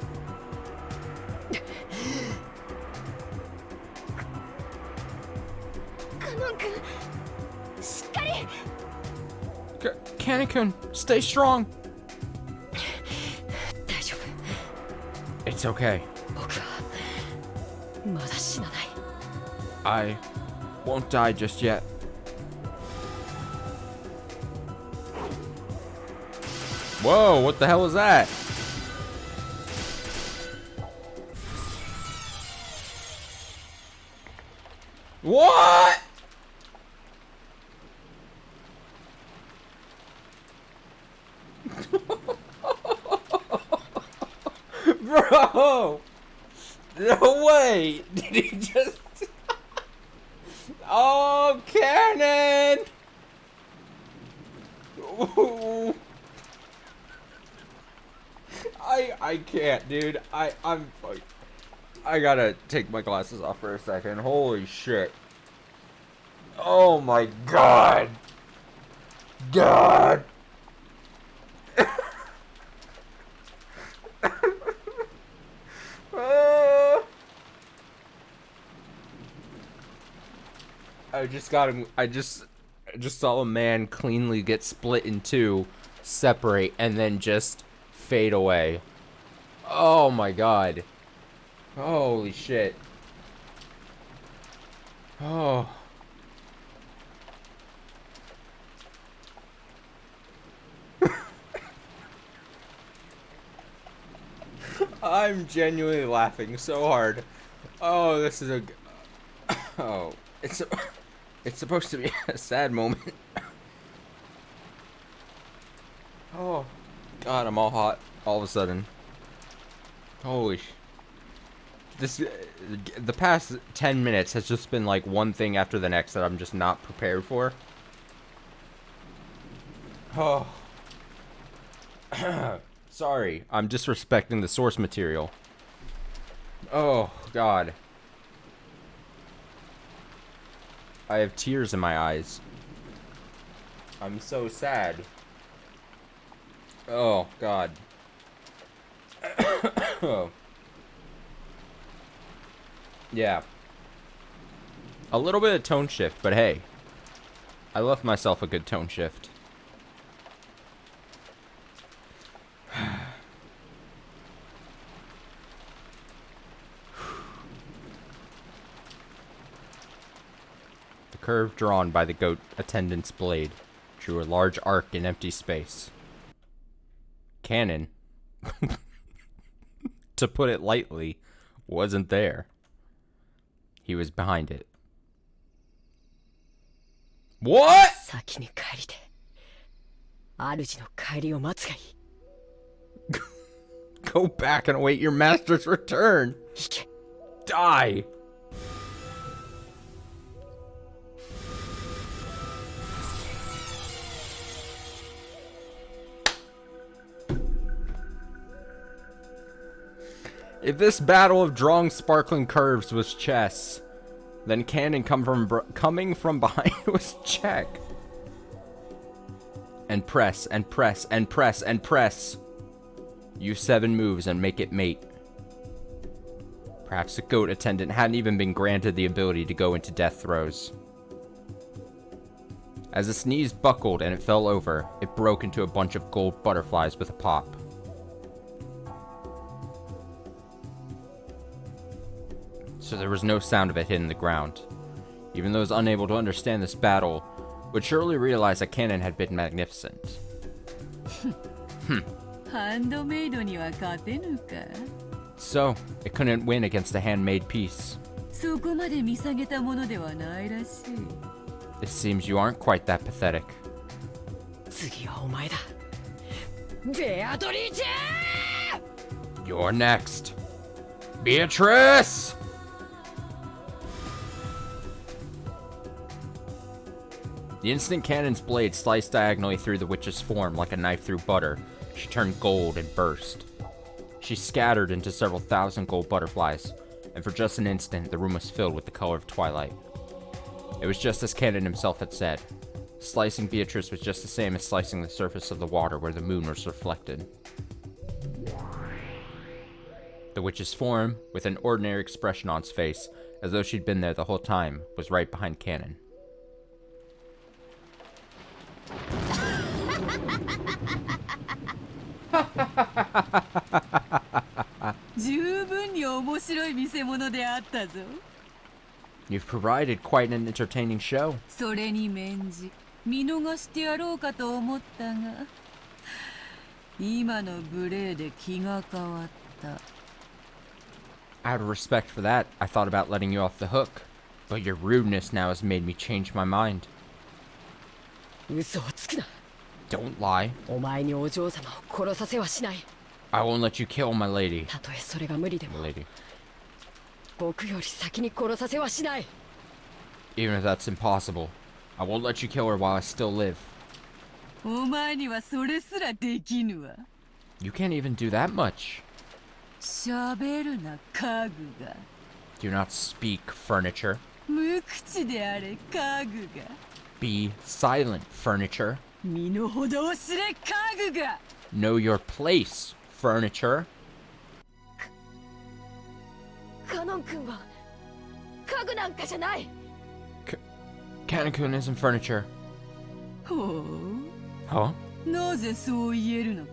カノン君、しっかり。Cannon-kun, stay strong. 大丈夫。 It's okay. 僕はまだ死なない。 I won't die just yet. Whoa, what the hell was that? What? Bro! No way! Did he just... Oh, Cannon! Ooh. I can't, dude. I gotta take my glasses off for a second. Holy shit. Oh my god. God. I just got him. I just saw a man cleanly get split in two, separate, and then just fade away. Oh my god. Holy shit. Oh. I'm genuinely laughing so hard. Oh, this is a... Oh, it's supposed to be a sad moment. Oh, God, I'm all hot all of a sudden. Holy the past 10 minutes has just been like one thing after the next that I'm just not prepared for. Oh. Sorry, I'm disrespecting the source material. Oh, God. I have tears in my eyes. I'm so sad. Oh, God. Oh. Yeah. A little bit of tone shift, but hey. I left myself a good tone shift. The curve drawn by the goat attendant's blade drew a large arc in empty space. Cannon, to put it lightly, wasn't there. He was behind it. What? 先に帰りて。主の帰りを待つがいい。Go back and await your master's return. 行け。Die. If this battle of drawing sparkling curves was chess, then cannon coming from behind was check. And press, and press, and press, and press. Use 7 moves and make it mate. Perhaps the goat attendant hadn't even been granted the ability to go into death throes. As the sneeze buckled and it fell over, it broke into a bunch of gold butterflies with a pop. So there was no sound of it hitting the ground. Even those unable to understand this battle would surely realize that cannon had been magnificent. So, it couldn't win against a handmade piece. It seems you aren't quite that pathetic. 次はお前だ。ベアトリーチェ! You're next. Beatrice! The instant cannon's blade sliced diagonally through the witch's form like a knife through butter, she turned gold and burst. She scattered into several thousand gold butterflies, and for just an instant, the room was filled with the color of twilight. It was just as Cannon himself had said. Slicing Beatrice was just the same as slicing the surface of the water where the moon was reflected. The witch's form, with an ordinary expression on its face, as though she'd been there the whole time, was right behind Cannon. 十分に面白い見せ物であったぞ。 You've provided quite an entertaining show. それに免じ見逃してやろうかと思ったが、今の無礼で気が変わった。 Out of respect for that, I thought about letting you off the hook, but your rudeness now has made me change my mind. 嘘をつくな。 Don't lie. お前にお嬢様を殺させはしない。 I won't let you kill my lady. たとえそれが無理でも、 Lady. 僕より先に殺させはしない。 Even if that's impossible, I won't let you kill her while I still live. お前にはそれすらできぬわ。 You can't even do that much. 喋るな家具が。 Do not speak, furniture. 無口であれ家具が。 Be silent, furniture. 身の程を知れ家具が。 Know your place, furniture. カノン君は家具なんかじゃない。Kanekun isn't furniture. ほう Huh? なぜそう言えるのか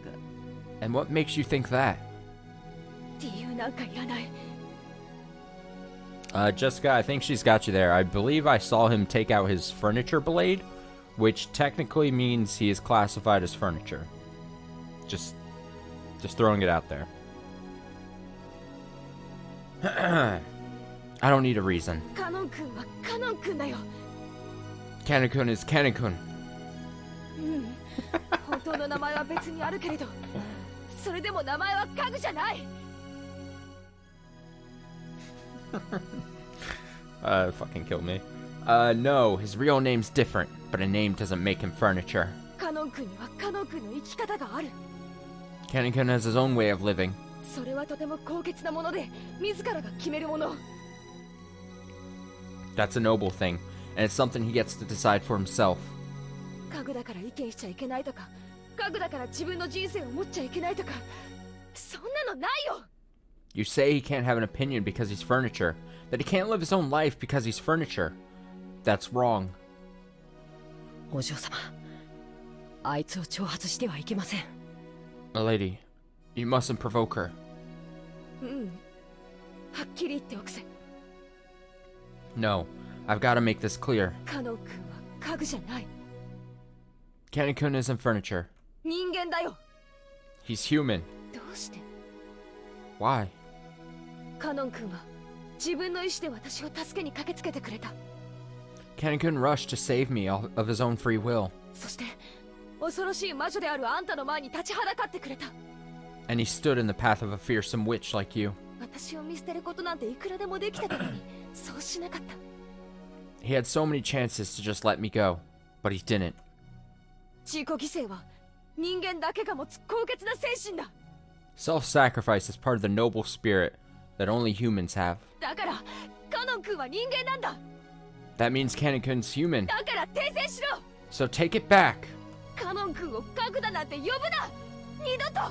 And what makes you think that? 理由なんかいらない。 Jessica, I think she's got you there. I believe I saw him take out his furniture blade, which technically means he is classified as furniture. Just throwing it out there. I don't need a reason. カノン君はカノン君だよ。 Kanekun is Kanekun. 本当の名前は別にあるけれど、それでも名前は家具じゃない。 Fucking kill me. No, his real name's different, but a name doesn't make him furniture. カノン君にはカノン君の生き方がある。 Kanekun has his own way of living. それはとても高潔なもので、自らが決めるもの。 That's a noble thing, and it's something he gets to decide for himself. 家具だから意見しちゃいけないとか、家具だから自分の人生を持っちゃいけないとか、そんなのないよ。 You say he can't have an opinion because he's furniture, that he can't live his own life because he's furniture. That's wrong. お嬢様、あいつを挑発してはいけません。 Milady, you mustn't provoke her. はっきり言っておくぜ。 No, I've got to make this clear. カノン君は家具じゃない。 Kanekun isn't furniture. 人間だよ。 He's human. どうして？ Why? カノン君は自分の意志で私を助けに駆けつけてくれた。 Kanekun rushed to save me of his own free will. そして恐ろしい魔女であるあんたの前に立ちはだかってくれた。 And he stood in the path of a fearsome witch like you. 私を見捨てることなんていくらでもできたのに、そうしなかった。 He had so many chances to just let me go, but he didn't. 自己犠牲は人間だけが持つ高潔な精神だ。 Self-sacrifice is part of the noble spirit that only humans have. だからカノン君は人間なんだ。 That means Kanekun's human. だから訂正しろ。 So take it back. カノン君を家具だなんて呼ぶな。二度と。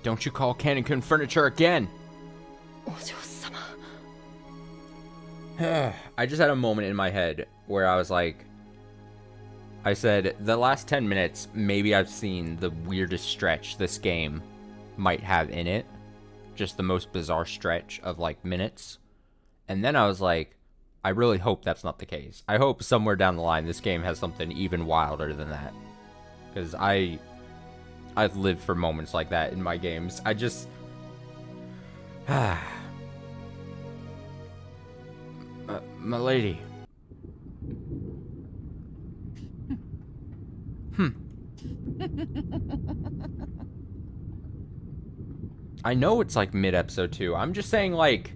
Don't you call Kanekun furniture again. お嬢様。 I just had a moment in my head where I was like, I said, the last 10 minutes, maybe I've seen the weirdest stretch this game might have in it. Just the most bizarre stretch of like minutes. And then I was like, I really hope that's not the case. I hope somewhere down the line this game has something even wilder than that. Because I've lived for moments like that in my games. I just... my lady. I know it's like mid-episode 2. I'm just saying like...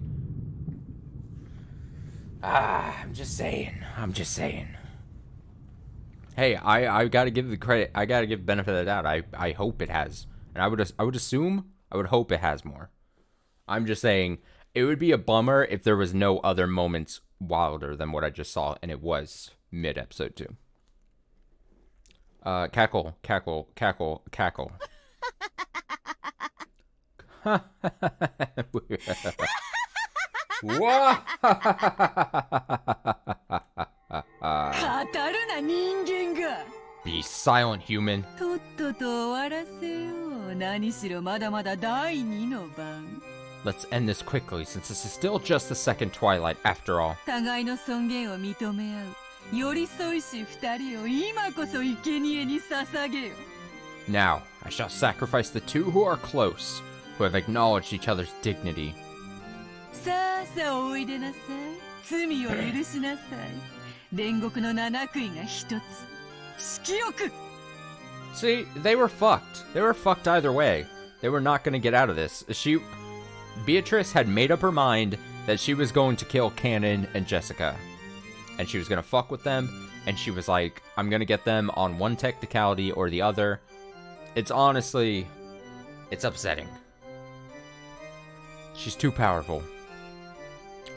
I'm just saying. Hey, I gotta give the credit. I gotta give benefit of the doubt. I hope it has. And I would hope it has more. I'm just saying, it would be a bummer if there was no other moments wilder than what I just saw, and it was mid-episode 2. Cackle. Whoa! 語るな人間が Be silent, human. とっとと終わらせよう。何しろまだまだ第二の番。 Let's end this quickly, since this is still just the second Twilight after all. 互いの尊厳を認め合う寄り添いし二人を今こそ生贄に捧げよ。 Now, I shall sacrifice the two who are close, who have acknowledged each other's dignity. さあさあおいでなさい。罪を許しなさい。煉獄の七杭が一つ。色欲 See, they were fucked. They were fucked either way. They were not going to get out of this. Beatrice had made up her mind that she was going to kill Cannon and Jessica. And she was going to fuck with them. And she was like, I'm going to get them on one technicality or the other. It's honestly, it's upsetting. She's too powerful.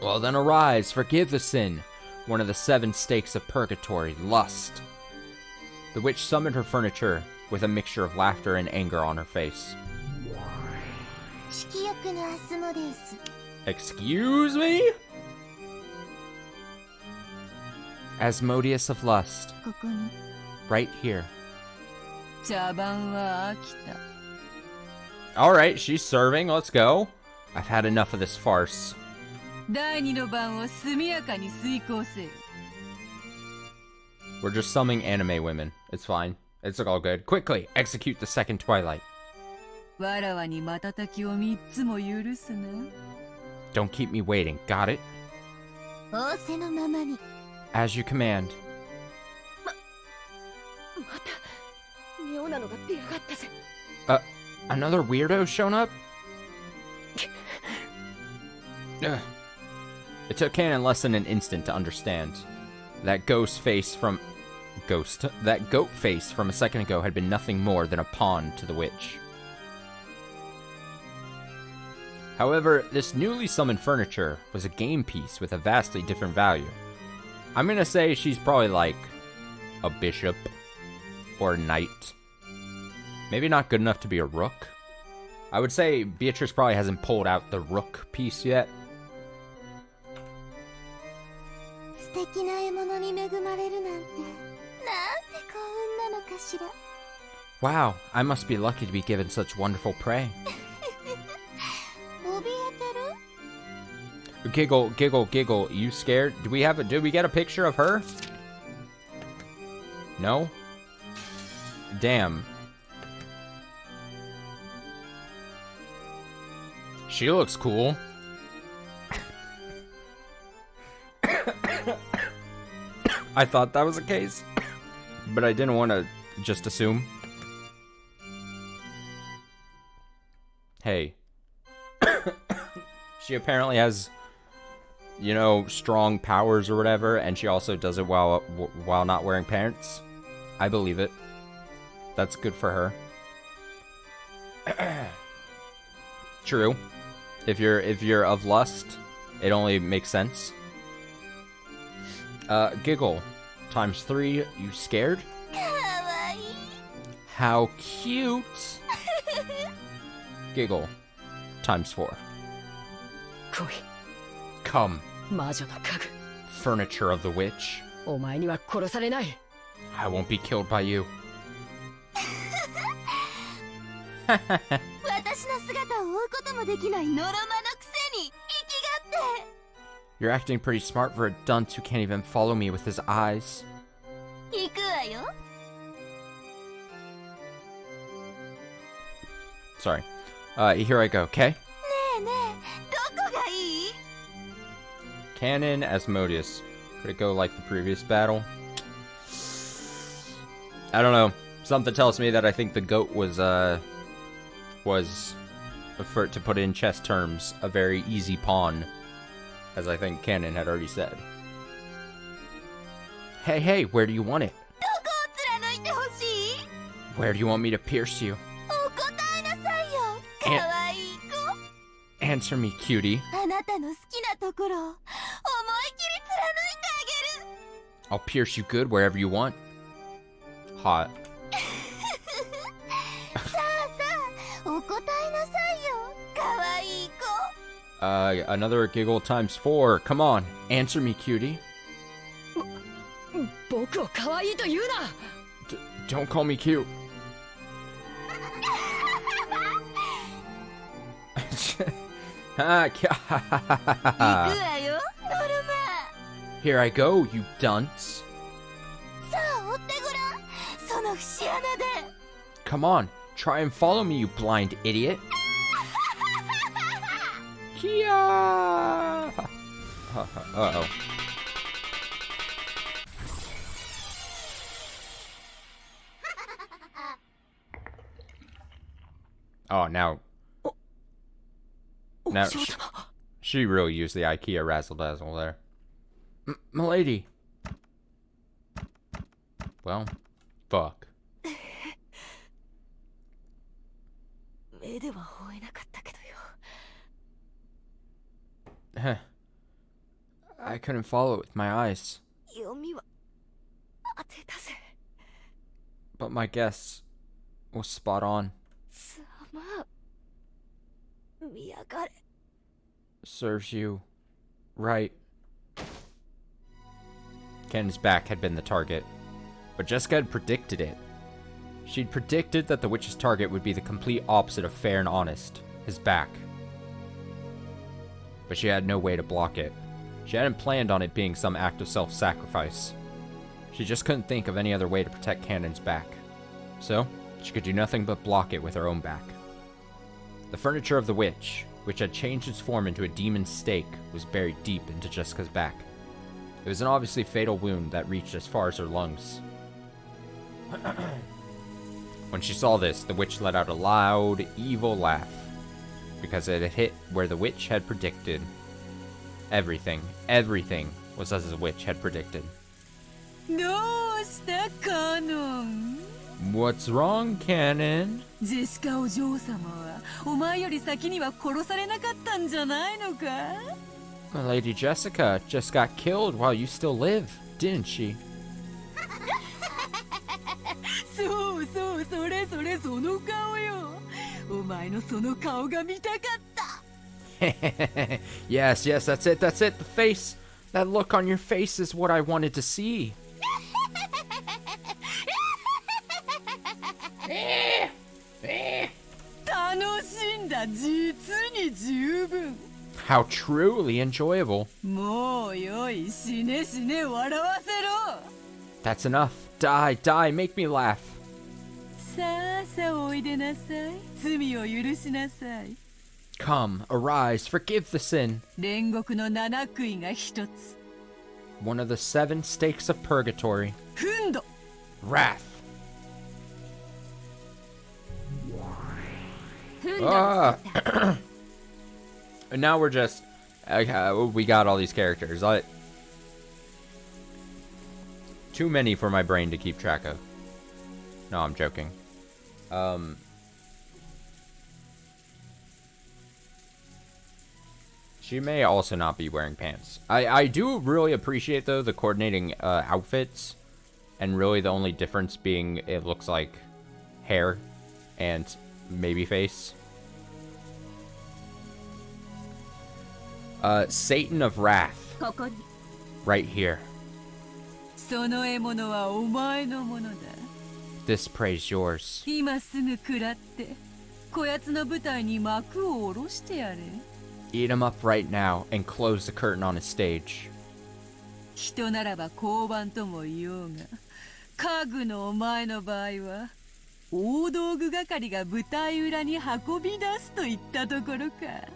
Well then arise, forgive the sin. One of the 7 stakes of purgatory, lust. The witch summoned her furniture with a mixture of laughter and anger on her face. Excuse me? Asmodeus of Lust. ここに Right here. 茶番は飽きた。 Alright, she's serving. Let's go. I've had enough of this farce. 第二の番を速やかに遂行せよ。 We're just summoning anime women. It's fine. It's all good. Quickly, execute the second Twilight. わらわに瞬きを3つも許すな。 Don't keep me waiting. Got it? 仰せのままに As you command. また妙なのが出やがったぜ。 Another weirdo shown up? Ugh. It took Canon less than an instant to understand. That goat face from a second ago had been nothing more than a pawn to the witch. However, this newly summoned furniture was a game piece with a vastly different value. I'm gonna say she's probably like a bishop or a knight. Maybe not good enough to be a rook. I would say Beatrice probably hasn't pulled out the rook piece yet. 素敵な獲物に恵まれるなんてなんて幸運なのかしら Wow, I must be lucky to be given such wonderful prey. 怯えてる Giggle, giggle, giggle. You scared? Did we get a picture of her? No? Damn. She looks cool. I thought that was the case, but I didn't want to just assume. Hey. She apparently has, you know, strong powers or whatever, and she also does it while not wearing pants. I believe it. That's good for her. True. If you're of lust, it only makes sense. Giggle. Times 3. You scared? かわいい How cute. Giggle. Times 4. 来い、 Come. 魔女の家具。 Furniture of the witch. お前には殺されない。 I won't be killed by you. 私の姿を追うこともできないノロマのくせに生きがって You're acting pretty smart for a dunce who can't even follow me with his eyes. 行くわよ Sorry. Here I go, okay? ねえねえどこがいい Canon Asmodeus. Could it go like the previous battle? I don't know. Something tells me that I think the goat was, for to put in chess terms, a very easy pawn. As I think Canon had already said. Hey, hey, where do you want it? どこを貫いてほしい Where do you want me to pierce you? お答えなさいよかわいい子 Answer me, cutie. あなたの好きなところを思いっきり貫いてあげる I'll pierce you good wherever you want. Hot. さあさあお答えなさいよかわいい子 Another giggle times 4. Come on, answer me, cutie. 僕を可愛いと言うな。 Don't call me cute. 行くわよノルマ Here I go, you dunce. さあ追ってごらんその節穴で Come on, try and follow me, you blind idiot. Kia! Uh-oh. Oh, now... Now, she really used the IKEA razzle-dazzle there. Milady! Well, fuck. 目では追えなかったけどよ。 Heh. I couldn't follow it with my eyes. 読みは当てたぜ。 But my guess was spot on. ざまあ見やがれ。 Serves you right. Canon's back had been the target, but Jessica had predicted it. She'd predicted that the witch's target would be the complete opposite of fair and honest, his back. But she had no way to block it. She hadn't planned on it being some act of self-sacrifice. She just couldn't think of any other way to protect Canon's back. So, she could do nothing but block it with her own back. The furniture of the witch, which had changed its form into a demon's stake, was buried deep into Jessica's back. It was an obviously fatal wound that reached as far as her lungs. When she saw this, the witch let out a loud, evil laugh, because it had hit where the witch had predicted. Everything was as the witch had predicted. どうしたカノン What's wrong, Canon? ジェシカお嬢様はお前より先には殺されなかったんじゃないのか Lady Jessica just got killed while you still live, didn't she? そうそうそれそれその顔よお前のその顔が見たかった Yes, that's it, the face. That look on your face is what I wanted to see. 楽しんだ実に十分 How truly enjoyable. もうよい死ね死ね笑わせろ That's enough. Die, make me laugh. さあさあおいでなさい罪を許しなさい Come, arise, forgive the sin. 煉獄の七杭が一つ One of the 7 stakes of purgatory. ふんど Wrath. ふんだ And now we're just... we got all these characters. Too many for my brain to keep track of. No, I'm joking. She may also not be wearing pants. I do really appreciate, though, the coordinating outfits. And really the only difference being it looks like hair and maybe face. Satan of Wrath. ここに Right here. その獲物はお前のものだ This prey's yours. 今すぐ食らってこやつの舞台に幕を下ろしてやれ Eat him up right now and close the curtain on his stage. 人ならば交番とも言おうが家具のお前の場合は大道具係が舞台裏に運び出すといったところか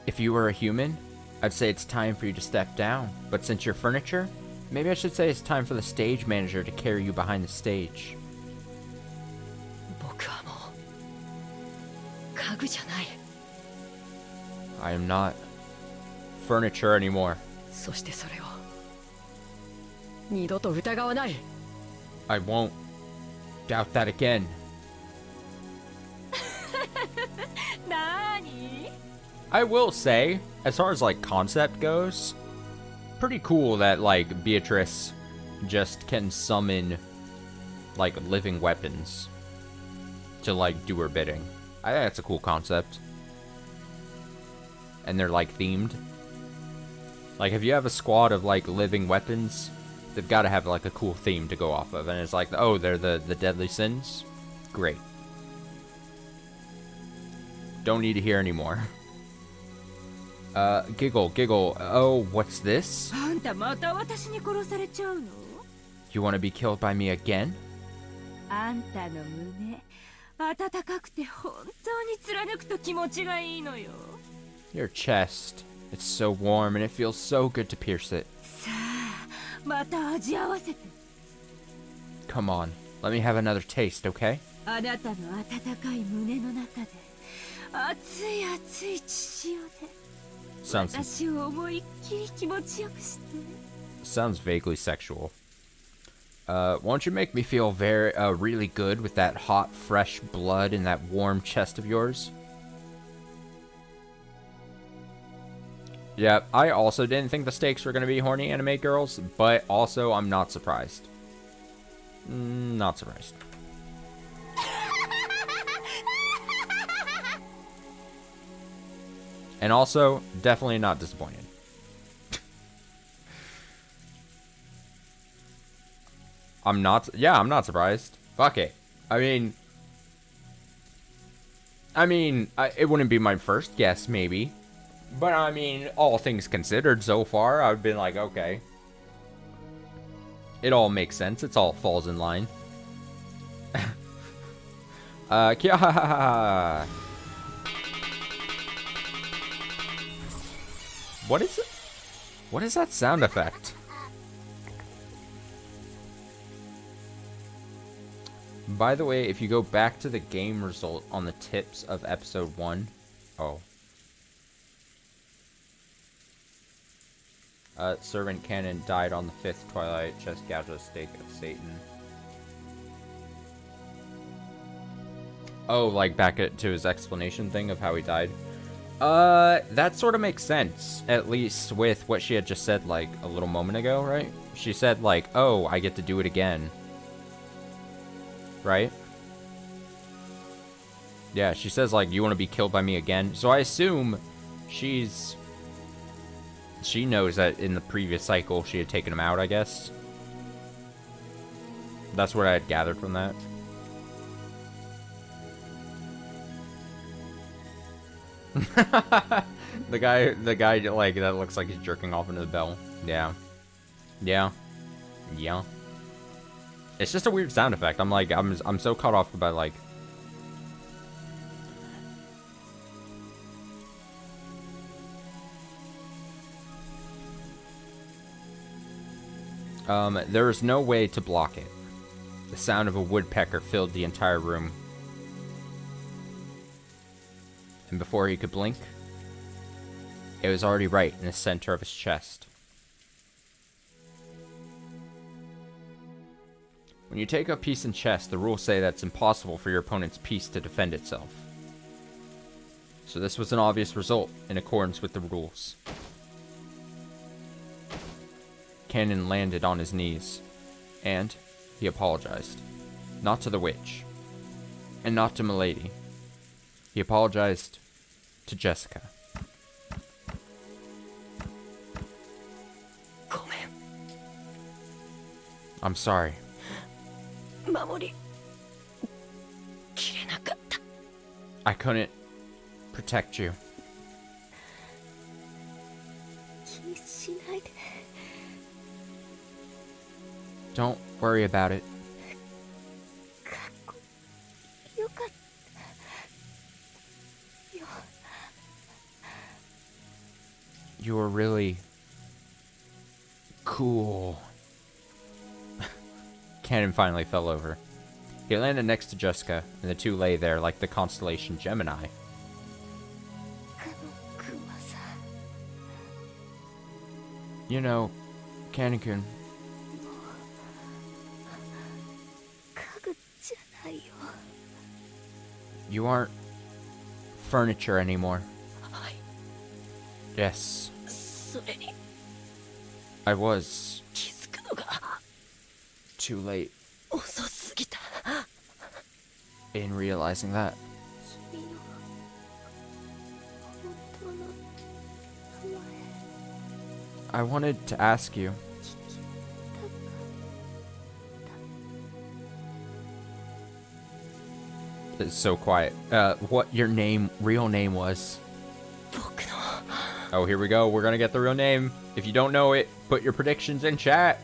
If you were a human, I'd say it's time for you to step down. But since you're furniture, maybe I should say it's time for the stage manager to carry you behind the stage. 僕はもう家具じゃない I am not furniture anymore. そしてそれを二度と疑わない I won't doubt that again. なーに I will say, as far as like concept goes, pretty cool that like Beatrice just can summon like living weapons to like do her bidding. I think that's a cool concept. And they're like themed. Like if you have a squad of like living weapons, they've got to have like a cool theme to go off of. And it's like, oh, they're the deadly sins? Great. Don't need to hear anymore. Giggle. Oh, what's this? あんたまた私に殺されちゃうの You want to be killed by me again? あんたの胸暖かくて本当に貫くと気持ちがいいのよ Your chest. It's so warm and it feels so good to pierce it. さあまた味合わせて Come on, let me have another taste, okay? あなたの温かい胸の中で熱い熱い血潮で Sounds 私を思いっきり気持ちよくして sounds vaguely sexual. Won't you make me feel very, really good with that hot, fresh blood in that warm chest of yours? Yeah, I also didn't think the stakes were going to be horny anime girls, but also I'm not surprised. Not surprised. And also, definitely not disappointed. I'm not. Yeah, I'm not surprised. Fuck it. I mean, it wouldn't be my first guess, maybe. But I mean, all things considered so far, I've been like, okay. It all makes sense. It all falls in line. Kya. What is it? What is that sound effect? By the way, if you go back to the game result on the tips of episode 1. Oh. Servant Canon died on the 5th Twilight Chest Gouge Stake of Satan. Oh, like back to his explanation thing of how he died. That sort of makes sense, at least with what she had just said like a little moment ago, right? She said like, oh, I get to do it again. Right? Yeah, she says like, you want to be killed by me again? So I assume she knows that in the previous cycle she had taken him out, I guess. That's what I had gathered from that. the guy like that looks like he's jerking off into the bell. Yeah. It's just a weird sound effect. I'm like, I'm so caught off by like. There is no way to block it. The sound of a woodpecker filled the entire room. And before he could blink, it was already right in the center of his chest. When you take a piece in chess, the rules say that it's impossible for your opponent's piece to defend itself. So this was an obvious result in accordance with the rules. Canon landed on his knees, and he apologized. Not to the witch, and not to Milady. He apologized to Jessica. I'm sorry. I couldn't protect you. Don't worry about it. You were really cool. Canon finally fell over. He landed next to Jessica, and the two lay there like the constellation Gemini. You know, Canon-kun, you aren't furniture anymore. Yes. I was too late in realizing that. I wanted to ask you. It's so quiet. What your real name was. Oh, here we go. We're gonna get the real name. If you don't know it, put your predictions in chat.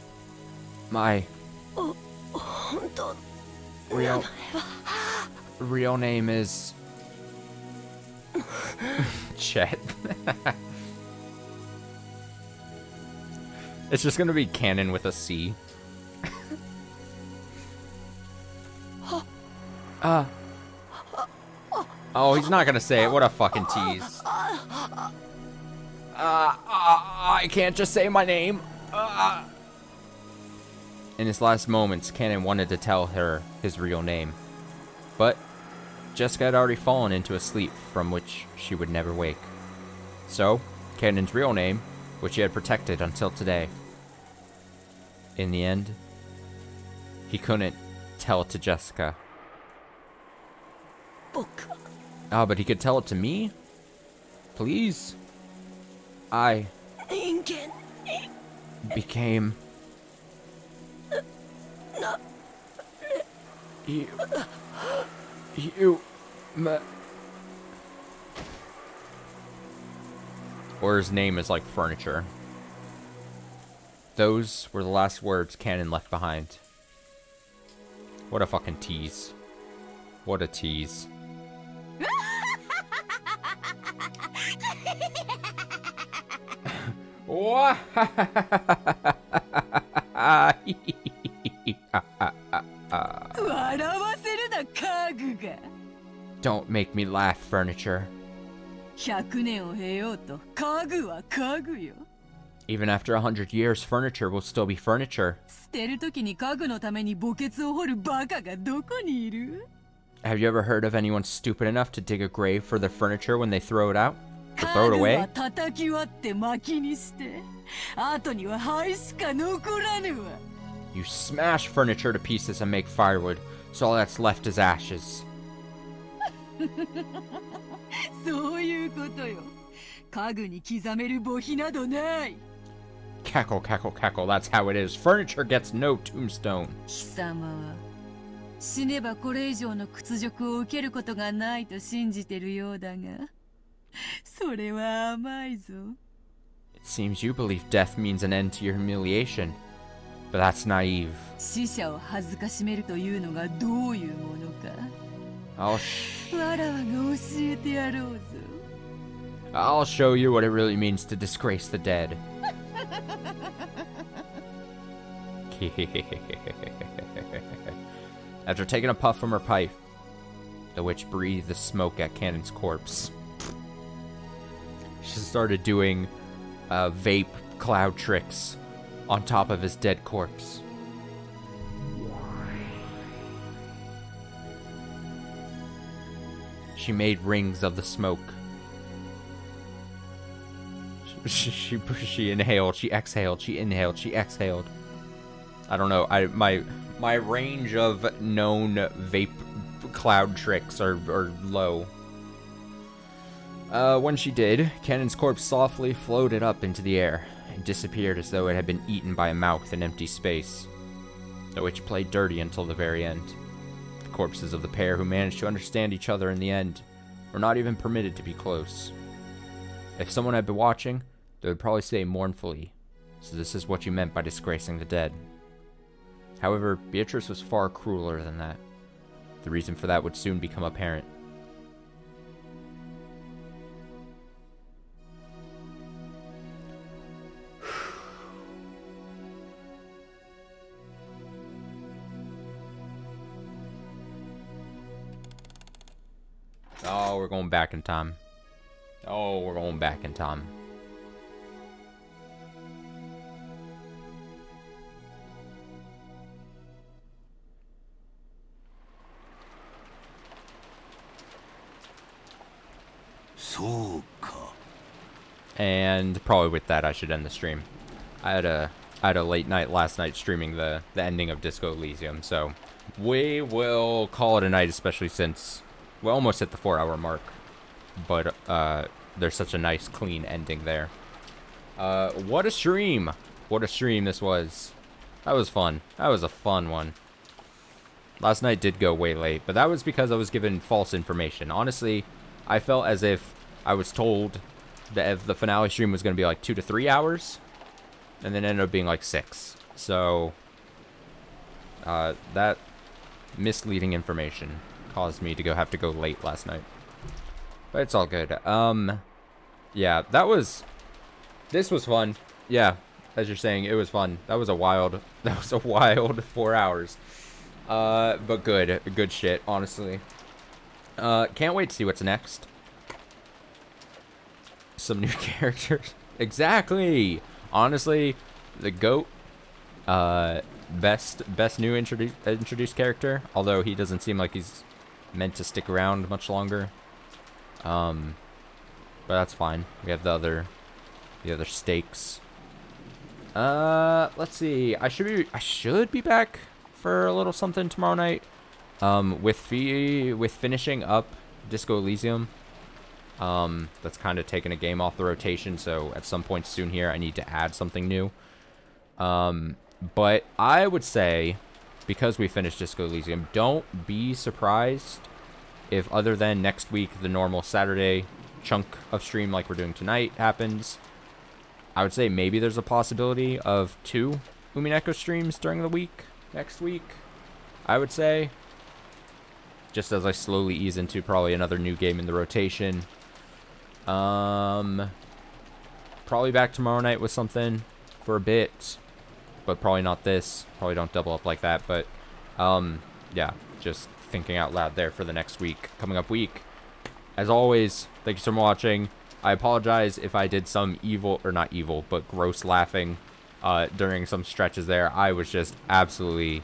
My real name is Chet. It's just gonna be Canon with a C. Oh, he's not gonna say it. What a fucking tease. I can't just say my name. In his last moments, Canon wanted to tell her his real name. But Jessica had already fallen into a sleep from which she would never wake. So, Canon's real name, which he had protected until today. In the end, he couldn't tell it to Jessica. But he could tell it to me? Please? I became Or his name is like furniture. Those were the last words Canon left behind. What a fucking tease. What a tease. What? Don't make me laugh, furniture. 100年を経ようと家具は家具よ。 Even after 100 years, furniture will still be furniture. 捨てるときに家具のために墓穴を掘るバカがどこにいる？ Have you ever heard of anyone stupid enough to dig a grave for their furniture when they throw it out? To 家 throw it 具 away? は叩き割って薪にして、後には灰しか残らぬわ。 You smash furniture to pieces and make firewood, so all that's left is ashes. そういうことよ。家具に刻める墓碑などない。 Cackle, cackle, cackle, that's how it is. Furniture gets no tombstone. 貴様は死ねばこれ以上の屈辱を受けることがないと信じてるようだが、それは甘いぞ。 It seems you believe death means an end to your humiliation, but that's naive. 死者を恥ずかしめるというのがどういうものか。 I'll わらわが教えてやろうぞ。 I'll show you what it really means to disgrace the dead. After taking a puff from her pipe, the witch breathed the smoke at Canon's corpse. She started doing vape cloud tricks on top of his dead corpse. She made rings of the smoke. She inhaled, she exhaled, she inhaled, she exhaled. I don't know. My range of known vape cloud tricks are low. When she did, Canon's corpse softly floated up into the air and disappeared as though it had been eaten by a mouth in empty space. The witch played dirty until the very end. The corpses of the pair who managed to understand each other in the end were not even permitted to be close. If someone had been watching, they would probably say mournfully, "So this is what you meant by disgracing the dead." However, Beatrice was far crueler than that. The reason for that would soon become apparent. Oh, we're going back in time. Oh, we're going back in time. And probably with that, I should end the stream. I had a late night last night streaming the ending of Disco Elysium, so we will call it a night, especially since we almost hit the 4-hour mark. But there's such a nice, clean ending there. What a stream! What a stream this was. That was fun. That was a fun one. Last night did go way late, but that was because I was given false information. Honestly, I felt as if I was told that if the finale stream was going to be like 2 to 3 hours, and then it ended up being like 6. So, that misleading information caused me to have to go late last night. But it's all good. Yeah, this was fun. Yeah, as you're saying, it was fun. That was a wild 4 hours. But good shit, honestly. Can't wait to see what's next. Some new characters. Exactly. Honestly, the GOAT, best new introduced character. Although he doesn't seem like he's meant to stick around much longer. But that's fine. We have the other stakes. Let's see. I should be back for a little something tomorrow night. With finishing up Disco Elysium. That's kind of taking a game off the rotation, so at some point soon here I need to add something new. But I would say because we finished Disco Elysium. Don't be surprised if, other than next week, the normal Saturday chunk of stream like we're doing tonight happens. I would say maybe there's a possibility of 2 Umineko streams during the week, next week, I would say. Just as I slowly ease into probably another new game in the rotation. Probably back tomorrow night with something for a bit, but probably not this. Probably don't double up like that, but yeah, just thinking out loud there for the next week, coming up week. As always, thank you so much for watching. I apologize if I did some evil, or not evil, but gross laughing during some stretches there. I was just absolutely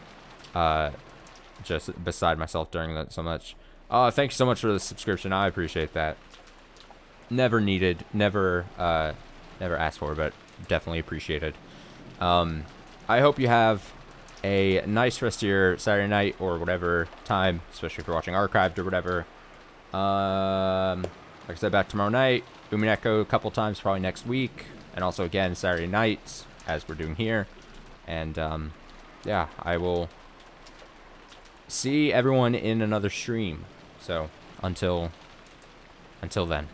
just beside myself during that so much. Thank you so much for the subscription. I appreciate that. Never needed, never asked for, but definitely appreciated. I hope you have a nice rest of your Saturday night or whatever time, especially if you're watching archived or whatever. Like I said, back tomorrow night. Umineko a couple times probably next week, and also again Saturday nights as we're doing here. And yeah, I will see everyone in another stream. So until then.